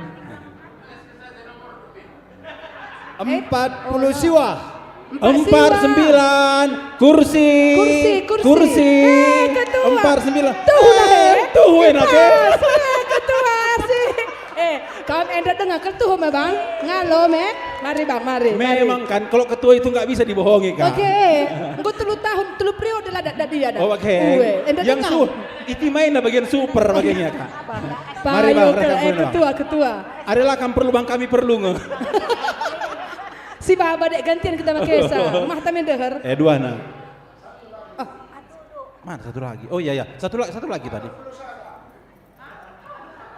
40 siwa. 49 kursi. Kursi. Ketua. 49. Tuh enak ya. Ketua sih. Kamu enda dengar ketua me bang. Ngalo me. Mari bang, mari. Memang kan kalau ketua itu nggak bisa dibohongi kan. Oke. Engkau 3 tahun, 3 periode lah dak dia dah. Oh, oke. Yang itu main bagian super bagiannya kak. Mari bang, ketua. Adalah kan perlu bang kami perlu nge. Si baba dek gantian kita pakai sa. Mah tamen deher. Dua na. Mana satu lagi? Oh iya, satu lagi tadi.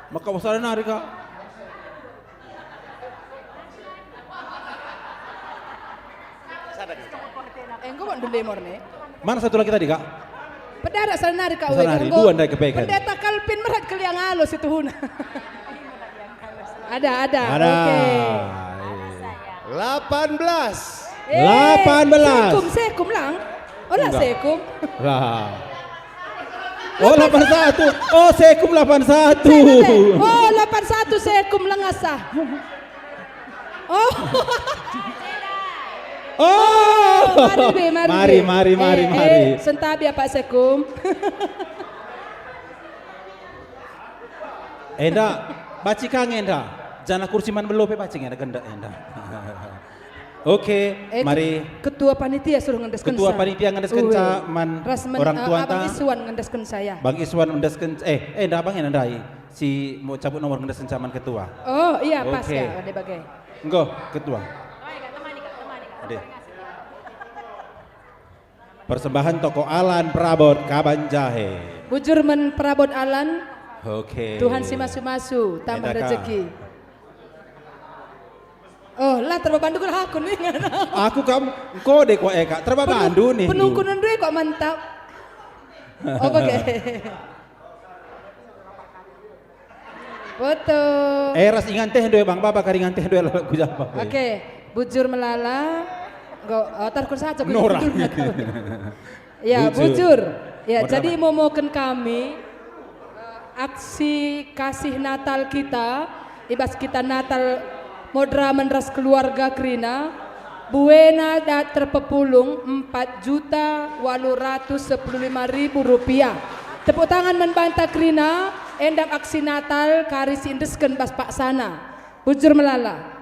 Maka wasaran hari kak. Engkau mau dulu nih. Mana satu lagi tadi kak? Pedara sanari kau. Sanari dua ndai kepekan. Pendeta Kalpin merat keliang halus itu huna. Ada. Oke. 18. Sekum lang. Olah sekum. Lah. Oh 81. Oh sekum 81. Oh 81 sekum lengasah. Oh. Oh, mari. Sentabi apa sekum? Enda, baci kang enda. Jana kursi man belope baci enda genda enda. Oke, mari. Ketua panitia suruh ngandeskan. Ketua panitia ngandeskan man orang tua ta. Bang Iswan ngandeskan saya. Bang Iswan ngandeskan enda bang enda ndai. Si mau cabut nomor ngandeskan caman ketua. Oh iya pas ya, ada bagai. Engko ketua. Persembahan toko Alan Prabot Kabanjahe. Bujur men Prabot Alan. Oke. Tuhan si masu tambah rezeki. Oh lah terbabandu lah aku nih. Aku kamu kode kok kak terbabandu nih. Penungkunan dulu kok mantap. Oh oke. Foto. Ras ingan teh doe bang baba karingan teh doe lagu japa. Oke, bujur melala. Tarkun saja. Nora. Ya bujur. Ya jadi momoken kami aksi kasih Natal kita, ibas kita Natal modra menras keluarga Krina, buena dat terpepulung 4.815.000 rupiah. Tepuk tangan membantah Krina, endap aksi Natal karis indesken bas Pak Sana. Bujur melala.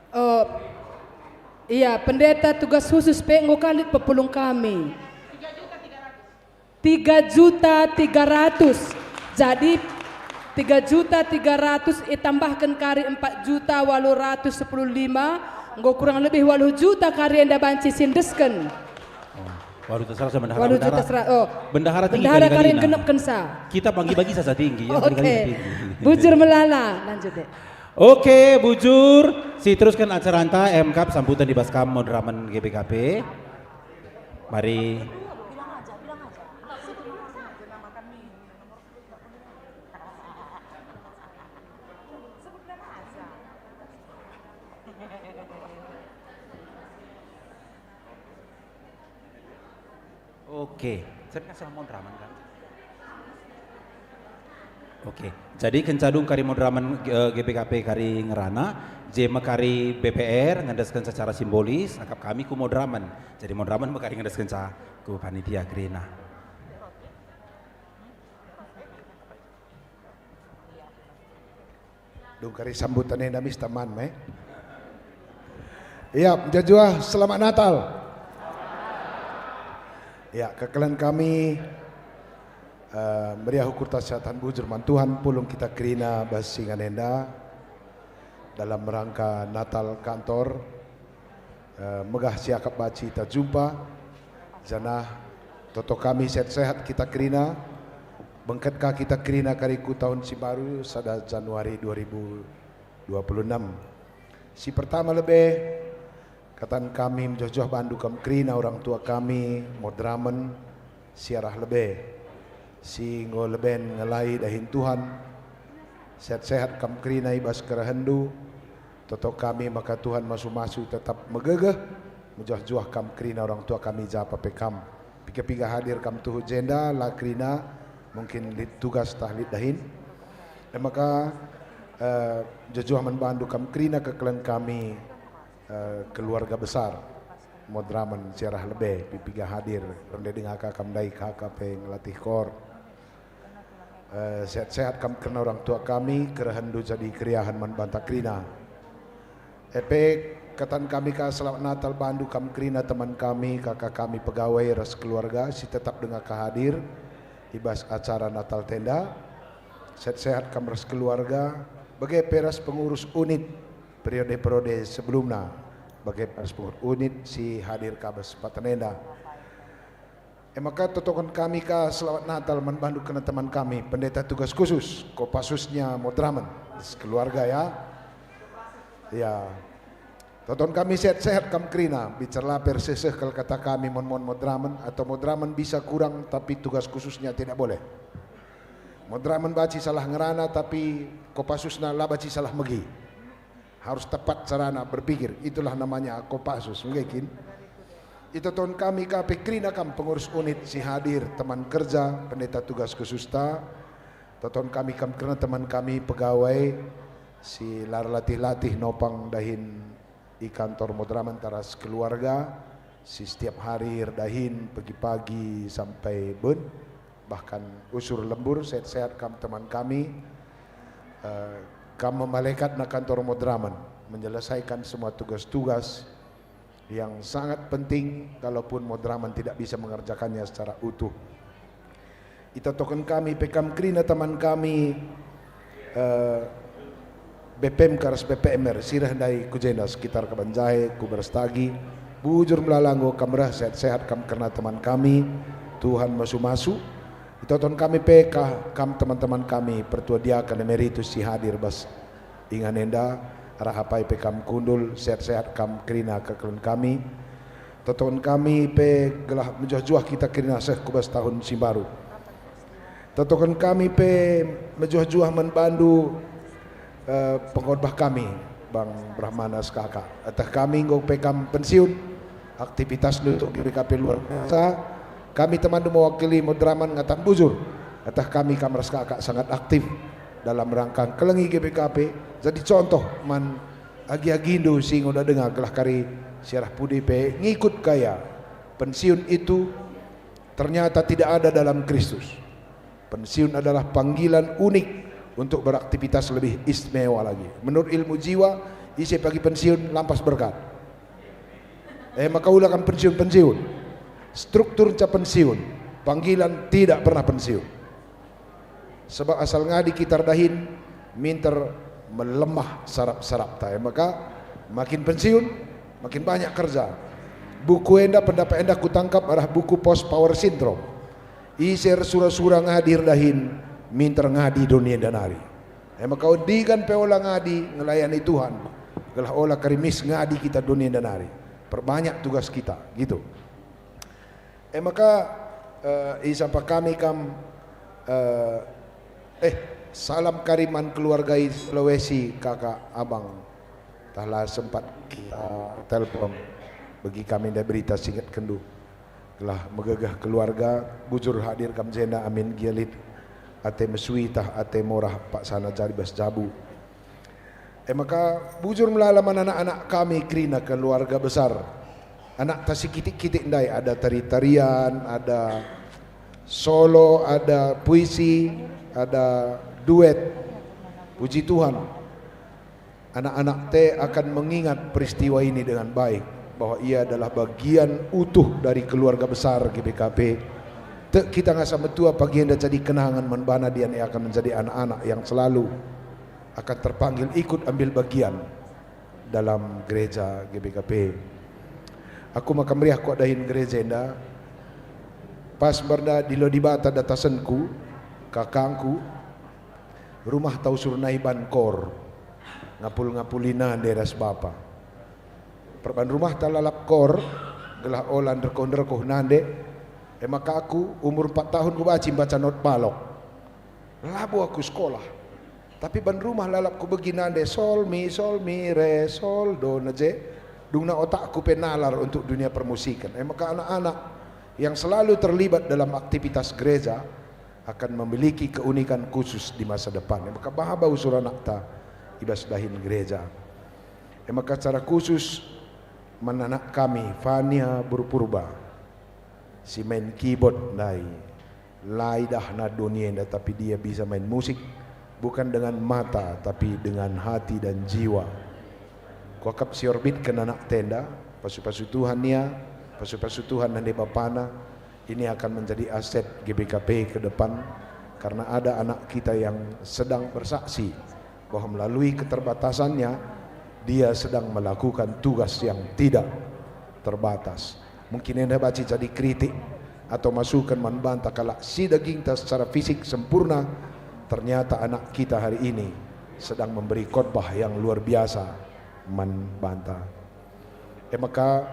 Oh, iya pendeta tugas khusus penggo kali pepulung kami 3.300.000. Jadi 3.300 itambahkan kari 4.815 nggo kurang lebih 8 juta kari enda banci sindesken. Waduh terserah sama bendahara. 8 juta Bendahara tinggi bendahara kari kali-kali, yang genep kensa. Kita bagi-bagi saja tinggi ya. Oke. Bujur melala, lanjut deh. Oke, bujur. Si teruskan acara anta MKAP sambutan di Baskam Modraman GBKP. Mari. Oke, saya kasih Modraman kan. Oke, jadi kencadung kari Modraman GBKP kari ngerana, jema kari BPR ngandaskan secara simbolis, akap kami ku Modraman. Jadi Modraman kari ngandaskan ku panitia Grina. Dung kari sambutannya namis taman meh. Iya, jajua selamat Natal. Ya, kekelan kami meriah ukur tasyatan bujur mantuhan pulung kita kerina basingan enda dalam rangka Natal kantor megah siakap baci kita jumpa janah toto kami sehat-sehat kita kerina bengketkah kita kerina kariku tahun si baru sada Januari 2026 si pertama lebih katan kami menjojoh bandu kam kerina orang tua kami Modraman siarah lebih si ngo leben ngelai dahin Tuhan sehat-sehat kam kerina ibas kerahendu toto kami maka Tuhan masu-masu tetap megegeh menjuah-juah kam kerina orang tua kami japa pekam pika-pika hadir kam tuhu jenda la kerina mungkin tugas tahlid dahin dan maka jojoh membantu kam kerina kekelan kami keluarga besar Modraman siarah lebih pipiga hadir rendah dengan kakam daik HKP ngelatih kor sehat-sehat kam kena orang tua kami kerehendu jadi keriahan manbanta krina epek katan kami ka selamat Natal bandu kam krina teman kami kakak kami pegawai ras keluarga si tetap dengan kehadir ibas acara Natal tenda sehat-sehat kam ras keluarga bagai peras pengurus unit periode-periode sebelumnya bagai peras pengurus unit si hadir kabas patenenda maka totokan kami ka selamat Natal membantu kena teman kami pendeta tugas khusus Kopassusnya Modraman keluarga ya toton kami sehat-sehat kam krina bicara perseseh kalau kata kami mon Modraman atau Modraman bisa kurang tapi tugas khususnya tidak boleh Modraman baci salah ngerana tapi Kopassusna lah baci salah megi harus tepat sarana berpikir itulah namanya Kopassus mungkin itu tahun kami KP Krina kam pengurus unit si hadir teman kerja pendeta tugas khusus tahun kami kam kerana teman kami pegawai si latih nopang dahin di kantor Modraman taras keluarga si setiap hari dahin pagi-pagi sampai ben bahkan usur lembur sehat-sehat kam teman kami kam memalekat na kantor Modraman menyelesaikan semua tugas-tugas yang sangat penting kalaupun Modraman tidak bisa mengerjakannya secara utuh. Itu token kami pekam krina teman kami BPM karas BPMR sirah dari kujena sekitar Kabanjahe Kuberstagi bujur melalanggo kamrah sehat-sehat kam karena teman kami Tuhan masu-masu. Itu token kami PK kam teman-teman kami pertua diakan emeritus si hadir bas ingan enda rahapai pekam kundul sehat-sehat kam krina kekelun kami toton kami pe gelah menjuah-juah kita krina seh kubas tahun si baru toton kami pe menjuah-juah menbandu pengkhotbah kami Bang Brahmana kakak atah kami nggo pekam pensiun aktivitas untuk GBKP luar biasa kami teman mewakili Modraman ngatan bujur atah kami kamras kakak sangat aktif dalam rangka kelengi GBKP jadi contoh man agi-agindo sing udah dengar gelah kari siarah pudi pe ngikut kaya pensiun itu ternyata tidak ada dalam Kristus pensiun adalah panggilan unik untuk beraktivitas lebih istimewa lagi menurut ilmu jiwa isi pagi pensiun lampas berkat maka ulakan pensiun struktur pensiun panggilan tidak pernah pensiun Sebab asal ngadi kita dahin minter melemah sarap-sarap ta. Maka makin pensiun makin banyak kerja. Buku enda pendapat enda kutangkap adalah buku post power syndrome. Iser sura-sura ngadir dahin minter ngadi dunia dan hari. Maka odigan peola ngadi ngelayani Tuhan. Gelah olah karimis ngadi kita dunia dan hari. Perbanyak tugas kita gitu. Maka isapa kami kam salam kariman keluarga Sulawesi kakak abang. Tahlah sempat kita telepon bagi kami ada berita singkat kendu. Gelah megagah keluarga bujur hadir kam jenda amin gialit ate mesui tah ate morah Pak Sana jari bas jabu. Maka bujur melalaman anak-anak kami krina keluarga besar. Anak tasi kitik-kitik ndai ada tari-tarian, ada solo, ada puisi, ada duet. Puji Tuhan. Anak-anak te akan mengingat peristiwa ini dengan baik bahwa ia adalah bagian utuh dari keluarga besar GBKP. Kita ngasa metua pagi hendak jadi kenangan menbana dia akan menjadi anak-anak yang selalu akan terpanggil ikut ambil bagian dalam gereja GBKP. Aku makan meriah kok dahin gereja enda. Pas berda di Lodibata datasanku, kakangku, rumah tau surnai bankor, ngapul-ngapulina deras bapa. Perban rumah talalap kor, gelah olan derkoh-derkoh nande. Maka aku umur 4 tahun ku baca not balok. Labu aku sekolah. Tapi ban rumah lalap ku beginande sol mi re sol do naje. Dungna otakku penalar untuk dunia permusikan. Maka anak-anak yang selalu terlibat dalam aktivitas gereja akan memiliki keunikan khusus di masa depan. Maka bahaba usur anak ta ibas dahin gereja. Maka secara khusus menanak kami Fania Burpurba si main keyboard lai dah na dunia tapi dia bisa main musik bukan dengan mata tapi dengan hati dan jiwa. Kuakap si orbit ke anak tenda, pasu-pasu Tuhan nia, pasu-pasu Tuhan dan bapana, ini akan menjadi aset GBKP ke depan karena ada anak kita yang sedang bersaksi bahwa melalui keterbatasannya dia sedang melakukan tugas yang tidak terbatas. Mungkin anda baca jadi kritik atau masukan membantah kalau si daging tas secara fisik sempurna, ternyata anak kita hari ini sedang memberi khotbah yang luar biasa. Membantah. Maka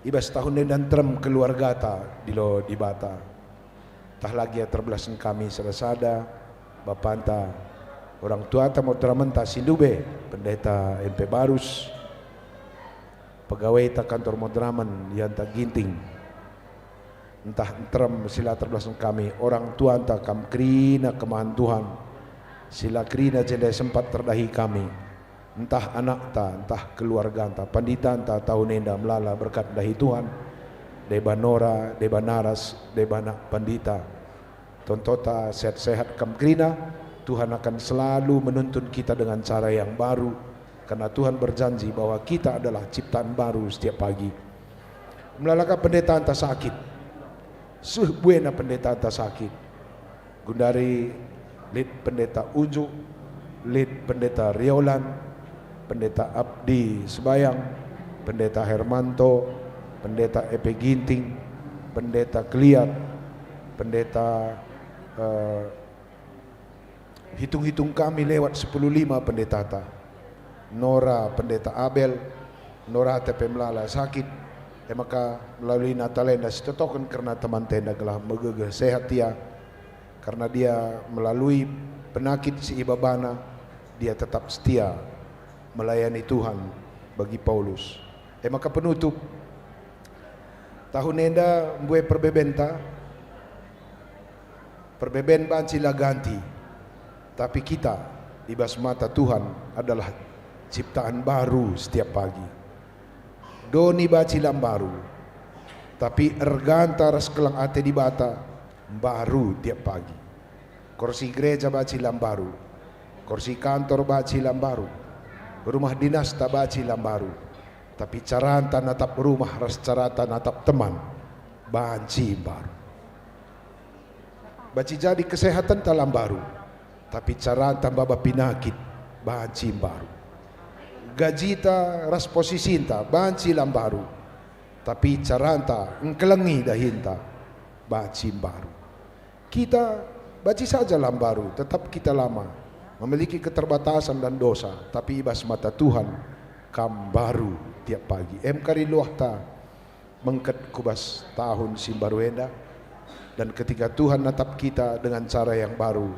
ibas tahun dan terem keluarga ta di Lodibata. Tah lagi terbelasan kami serasada bapanta orang tua ta mau teramenta Sindube pendeta MP Barus pegawai ta kantor Modraman yang ta ginting. Entah terem sila terbelasan kami orang tua ta kam krina kemahan Tuhan. Sila krina jendai sempat terdahi kami. Entah anak ta, entah keluarga ta, pandita ta tahun enda melala berkat dahi Tuhan. Deba Nora, Deba Naras, Deba nak pandita. Tontota sehat-sehat kam krina, Tuhan akan selalu menuntun kita dengan cara yang baru. Karena Tuhan berjanji bahwa kita adalah ciptaan baru setiap pagi. Melalaka pendetaan ta sakit. Buena pendetaan ta sakit. Gundari lid pendeta Uju, lid pendeta Riolan, pendeta Abdi Sebayang, pendeta Hermanto, pendeta Epe Ginting, pendeta Kliat, pendeta hitung-hitung kami lewat 10.5 pendeta ta. Nora, pendeta Abel, Nora TP Melala sakit. Maka melalui Natalenda setotokan karena teman tenda gelah megegeh sehat dia. Karena dia melalui penyakit si ibabana, dia tetap setia melayani Tuhan bagi Paulus. Maka penutup tahun enda mbue perbebenta perbeben bancila ganti, tapi kita di bas mata Tuhan adalah ciptaan baru setiap pagi. Doni bacilam baru, tapi erganta ras kelang ate di bata baru tiap pagi. Kursi gereja bacilam baru, kursi kantor bacilam baru, rumah dinas tak bacilam baru, tapi caranta natap rumah ras caranta natap teman banci baru. baci jadi kesehatan talam baru, tapi cara tambah penyakit banci baru. Gaji ta ras posisi ta banci lam baru, tapi cara ta engkelengi dahinta banci baru. Kita baci saja lam baru, tetap kita lama, memiliki keterbatasan dan dosa, tapi ibas mata Tuhan kam baru tiap pagi. Kari luah ta mengket kubas tahun si baru enda, dan ketika Tuhan natap kita dengan cara yang baru,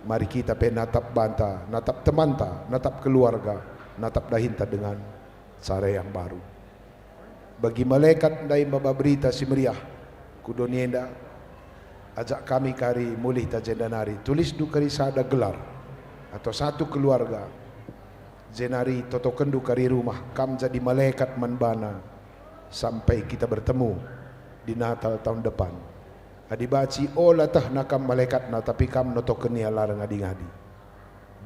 mari kita natap banta, natap temanta, natap keluarga, natap dahinta dengan cara yang baru. Bagi malaikat dai baba berita si meriah kudonienda, ajak kami kari mulih tajendanari, tulis du kari sada gelar atau satu keluarga jenari totokendu kari rumah kam jadi malaikat manbana sampai kita bertemu di Natal tahun depan. Adibaci olah tah nakam malaikat na, tapi kam notoken ya larang adi-adi.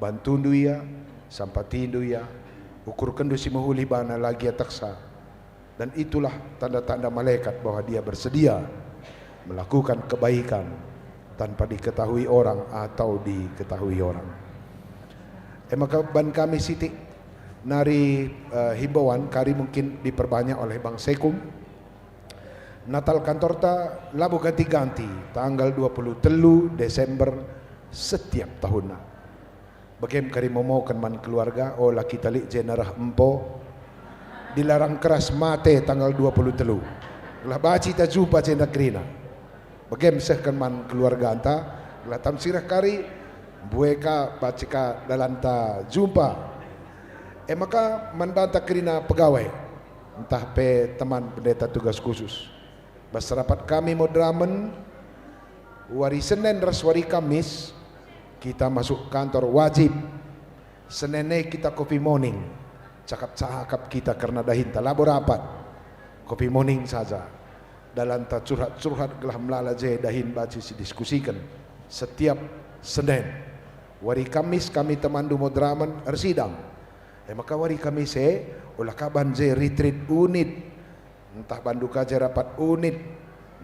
Bantundu ya, sampatindu ya, ukur kendu si mahuli bana lagi ataksa. Dan itulah tanda-tanda malaikat bahwa dia bersedia melakukan kebaikan tanpa diketahui orang atau diketahui orang. Maka ban kami siti nari himbauan kari mungkin diperbanyak oleh Bang Sekum. Natal kantor ta labu ganti-ganti tanggal 23 Desember setiap tahun. Bagaimana kari memaukan man keluarga laki tali jenarah empo dilarang keras mate tanggal 23. Lah baci ta jumpa jenda krina. Bagaimana sehkan man keluarga anta lah tamsirah kari bueka bacika dalanta jumpa. Maka manbanta kerina pegawai entah pe teman pendeta tugas khusus basarapat kami Modramen wari Senin ras wari Kamis kita masuk kantor wajib. Senene kita coffee morning, cakap-cakap kita karena dahinta labo rapat coffee morning saja dalanta curhat-curhat gelah melala je dahin baci si diskusikan setiap Senin. Wari Kamis kami temandu Modramen ersidang. Maka wari kami ulah kaban je retreat unit, entah banduka je rapat unit,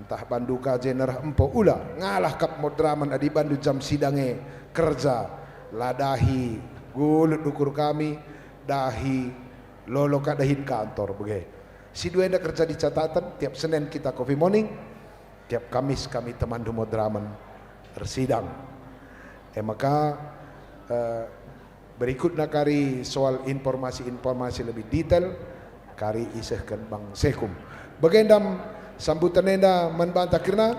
entah banduka je nerah empo ulah ngalah kap Modramen adi bandu jam sidange kerja ladahi gulut ukur kami dahi lolo kadahin kantor bege. Si dua enda kerja di catatan tiap Senin kita coffee morning, tiap Kamis kami temandu Modramen bersidang. Maka berikutnya kari soal informasi-informasi lebih detail kari isehkan Bang Sekum. Bagendam sambutan enda manbanta kirna.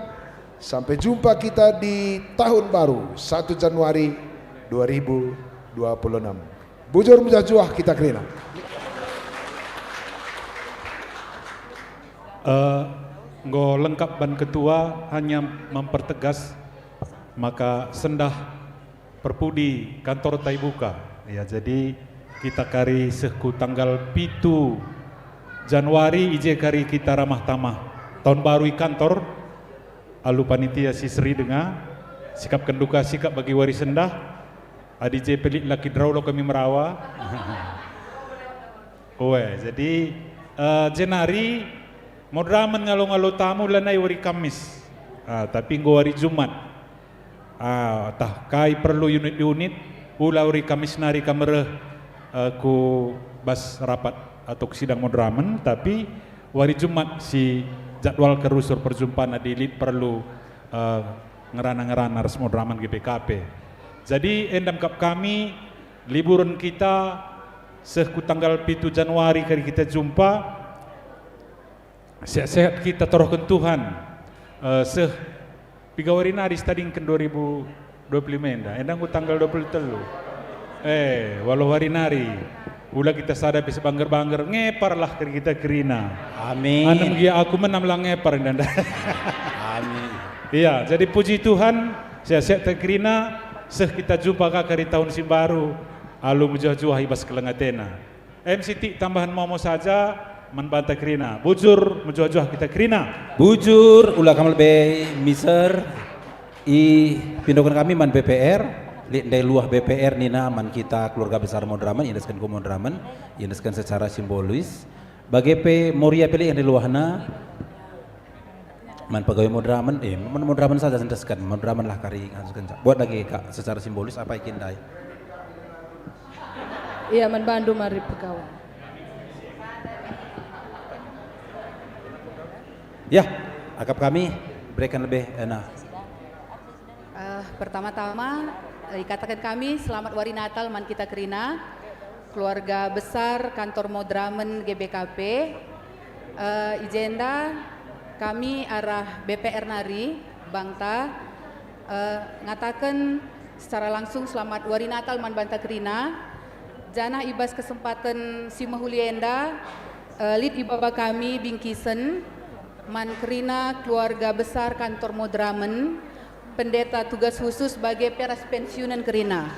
Sampai jumpa kita di tahun baru 1 Januari 2026. Bujur mujajuah kita kirna. Ngo lengkap ban ketua hanya mempertegas maka sendah perpudi kantor tai buka. Ya, jadi kita kari sehku tanggal 7 Januari ije kari kita ramah tamah tahun baru i kantor alu panitia si Sri dengar sikap kenduka sikap bagi wari sendah adi je pelik laki draulo kami merawa. Jadi jenari Modramen ngalo-ngalo tamu lanai wari Kamis. Tapi nggo wari Jumat. Tah kai perlu unit-unit ula wari Kamis nari kamera ku bas rapat atau sidang Modramen, tapi wari Jumat si jadwal kerusur perjumpaan adilit perlu ngerana-ngerana res Modramen GBKP. Jadi endam kap kami liburan kita sehku tanggal 7 Januari kali kita jumpa. Sehat-sehat kita torohkan Tuhan. Seh pigawari nari stadingkan 2025 endang ku tanggal 23. Walau hari nari ulah kita sadar bisa bangger-bangger ngepar lah kita kerina. Amin. Anam gia aku menam lah ngepar dan. Amin. Iya, jadi puji Tuhan sehat-sehat kerina seh kita jumpa kakari tahun si baru alu mujah-juah ibas kelengatena. MCT tambahan momo saja manbanta kerina. Bujur mujah-juah kita kerina. Bujur ulah kamal be miser i pindokan kami man BPR dari luah BPR nina man kita keluarga besar Modramen indeskan ku Modramen indeskan secara simbolis bagi pe Moria pilih yang di luahna Man pegawai Modraman, Modraman saja sendeskan, Modraman lah kari ngasukkan. Buat lagi Kak, secara simbolis apa ikin dai? Iya, membantu mari pegawai. Ya, akap kami berikan lebih enak. Pertama-tama dikatakan kami selamat Wari Natal man kita Krina, keluarga besar kantor Modramen GBKP. Agenda kami arah BPR Nari Bangta ngatakan secara langsung selamat Wari Natal man Banta Krina. Jana ibas kesempatan si Mahulienda lead ibaba kami bingkisen man Krina keluarga besar kantor Modramen, pendeta tugas khusus sebagai peras pensiunan Krina.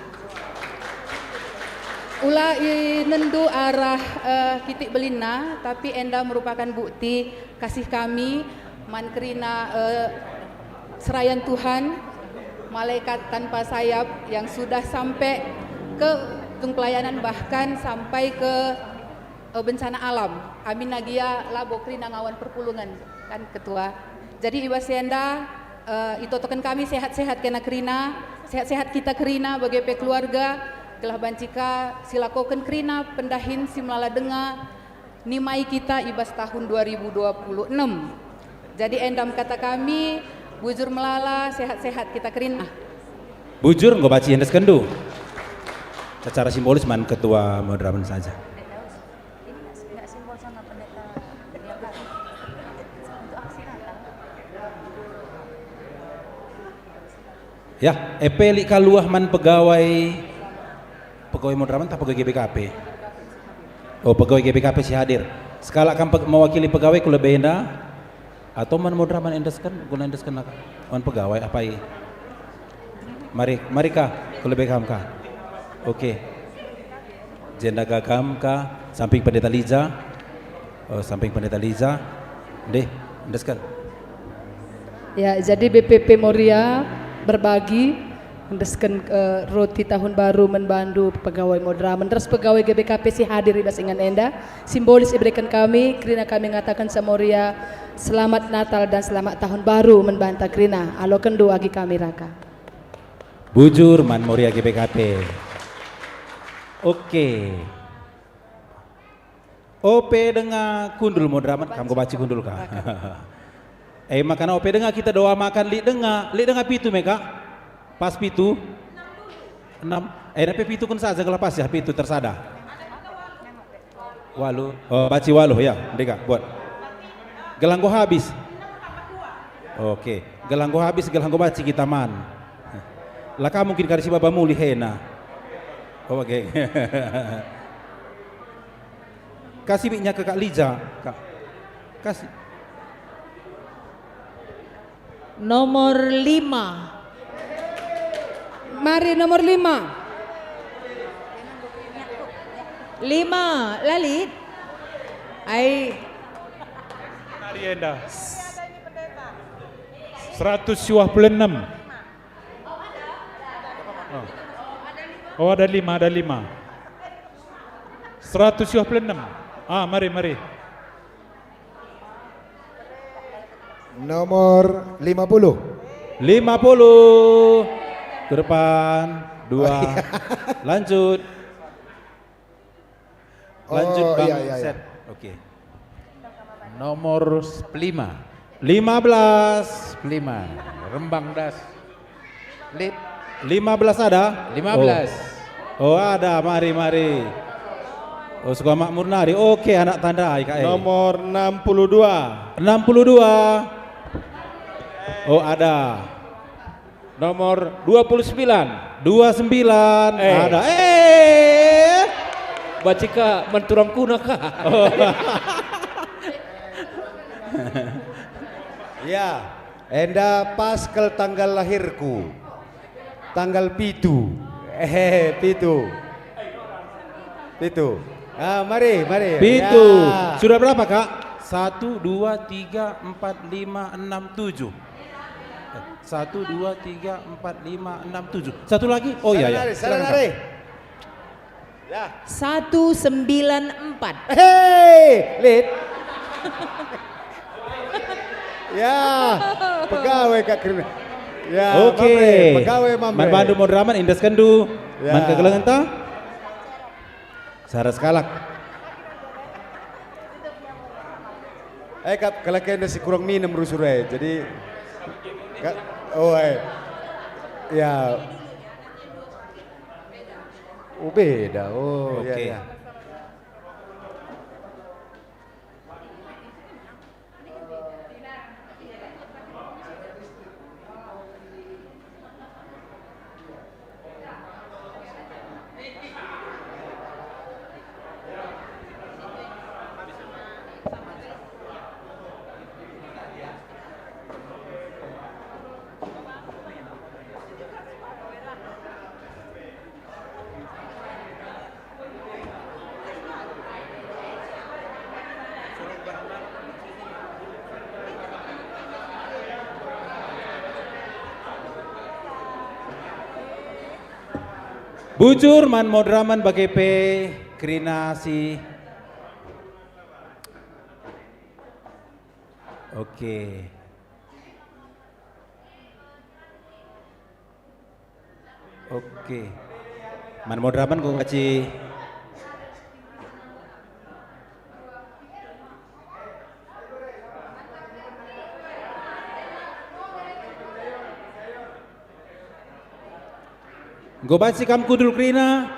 Ula nendu arah kitik belina, tapi enda merupakan bukti kasih kami man Krina serayan Tuhan, malaikat tanpa sayap yang sudah sampai ke pelayanan bahkan sampai ke bencana alam. Amin nagia labo Krina ngawan perpulungan kan ketua. Jadi ibas enda itu token kami sehat-sehat kena Krina, sehat-sehat kita Krina bagi keluarga. Gelah bancika silakoken Krina pendahin simlala denga nimai kita ibas tahun 2026. Jadi endam kata kami bujur melala sehat-sehat kita Krina. Bujur nggak baca yang deskendu. Secara simbolis man ketua Modramen saja. Ya, epeli kaluah man pegawai Modramen tak pegawai GBKP. Oh, pegawai GBKP si hadir. Sekala kan mewakili pegawai kula benda atau man Modramen endeskan guna endeskan man pegawai apa i? Mari kah kula bekam kah? Oke. Jenda gagam kah samping pendeta Liza. Oh, samping pendeta Liza. Deh, endeskan. Ya, jadi BPP Moria berbagi mendeskan roti tahun baru membantu pegawai Modramen, terus pegawai GBKP si hadir ibas ingan enda simbolis diberikan kami Krina kami mengatakan Samoria selamat Natal dan selamat tahun baru membanta Krina alo kendu agi kami raka bujur man Moria GBKP. Oke. OP dengan kundul Modramen kamu baca kundul kah? Makan OP dengan kita doa makan li dengar pitu meka. Pas pitu 6 nape pitu kan saja kalau pas ya pitu tersada walu baci walu ya deka buat gelanggo habis oke gelanggo habis gelanggo baci kita man laka mungkin kari si baba muli hena oke kasih miknya ke Kak Liza Kak kasih nomor 5. Mari nomor 5. 5 Lalit. Ai Marienda 126. Oh ada 5 126. Mari Nomor 50 ke depan 2 lanjut Bang Set. Oke. Nomor 5 15 Rembang Das Lid 15 ada 15 oh ada mari oh suka makmur nari oke anak tanda IKE nomor 62 oh ada nomor 29 ada bacika menturang kuna kah ya enda pas ke tanggal lahirku tanggal pitu mari pitu ya. Sudah berapa Kak 1 2 3 4 5 6 7 1 2 3 4 5 6 7 satu lagi oh iya ya Ya. 194. Hei, Lid. Ya, pegawai Kak Krina. Ya, Oke. Mamre, pegawai Mamre. Man bandu modraman indas kendu. Ya. Man kegelengan ta? Saras kalak. Kak, kalau kena si kurang minum rusurai, jadi Kak, ya. Oh beda, Oke. ya. Bujur man modraman bagi Krina si. Oke. Oke. Man modraman kau kasih. Gobaci kam kudul Krina,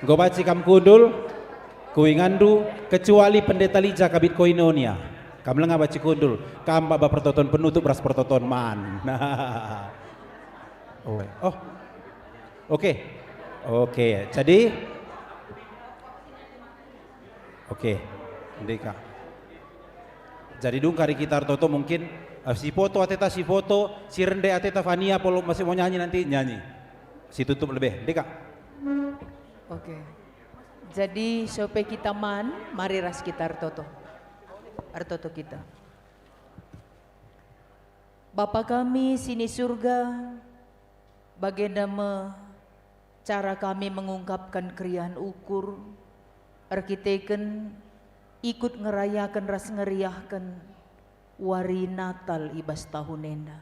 gobaci kam kudul, kuingandu kecuali pendeta Lija kabit koinonia. Kam lengah baci kudul, kam baba pertoton penutup ras pertoton man. Oke. Jadi, Deka. Jadi dung kari kita toto mungkin si foto ateta si rende ateta Fania polo masih mau nyanyi nanti nyanyi. Si tutup lebih, Deka. Oke. Jadi sope kita mari ras kita artoto kita. Bapa kami sini surga, bagaimana cara kami mengungkapkan krian ukur, arkiteken ikut ngerayakan ras ngeriahkan wari Natal ibas tahun enda.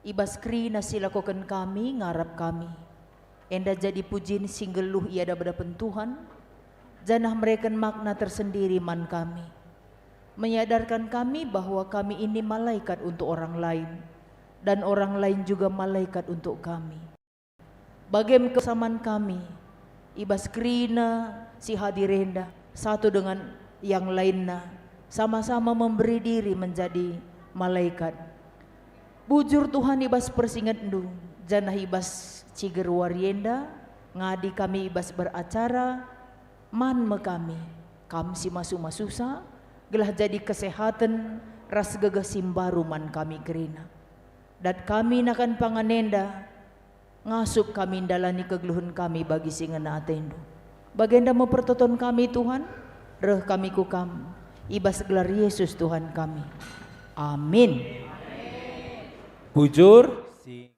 Ibas Krina silakokan kami ngarap kami. Enda jadi pujin singgeluh iada badapen Tuhan. Janah mereka makna tersendiri man kami. Menyadarkan kami bahwa kami ini malaikat untuk orang lain. Dan orang lain juga malaikat untuk kami. Bagaimana kesamaan kami. Ibas Krina si hadirenda satu dengan yang lainnya. Sama-sama memberi diri menjadi malaikat. Bujur Tuhan ibas persingat ndu, janah ibas ciger warienda, ngadi kami ibas beracara, man me kami si masu-masusa, gelah jadi kesehatan, ras gegah simbaru man kami Krina. Dat kami nakan panganenda, ngasup kami dalani kegeluhun kami bagi singena atendu. Bagenda mau pertoton kami Tuhan, reh kami kukam, ibas gelar Yesus Tuhan kami. Amin. Bujur si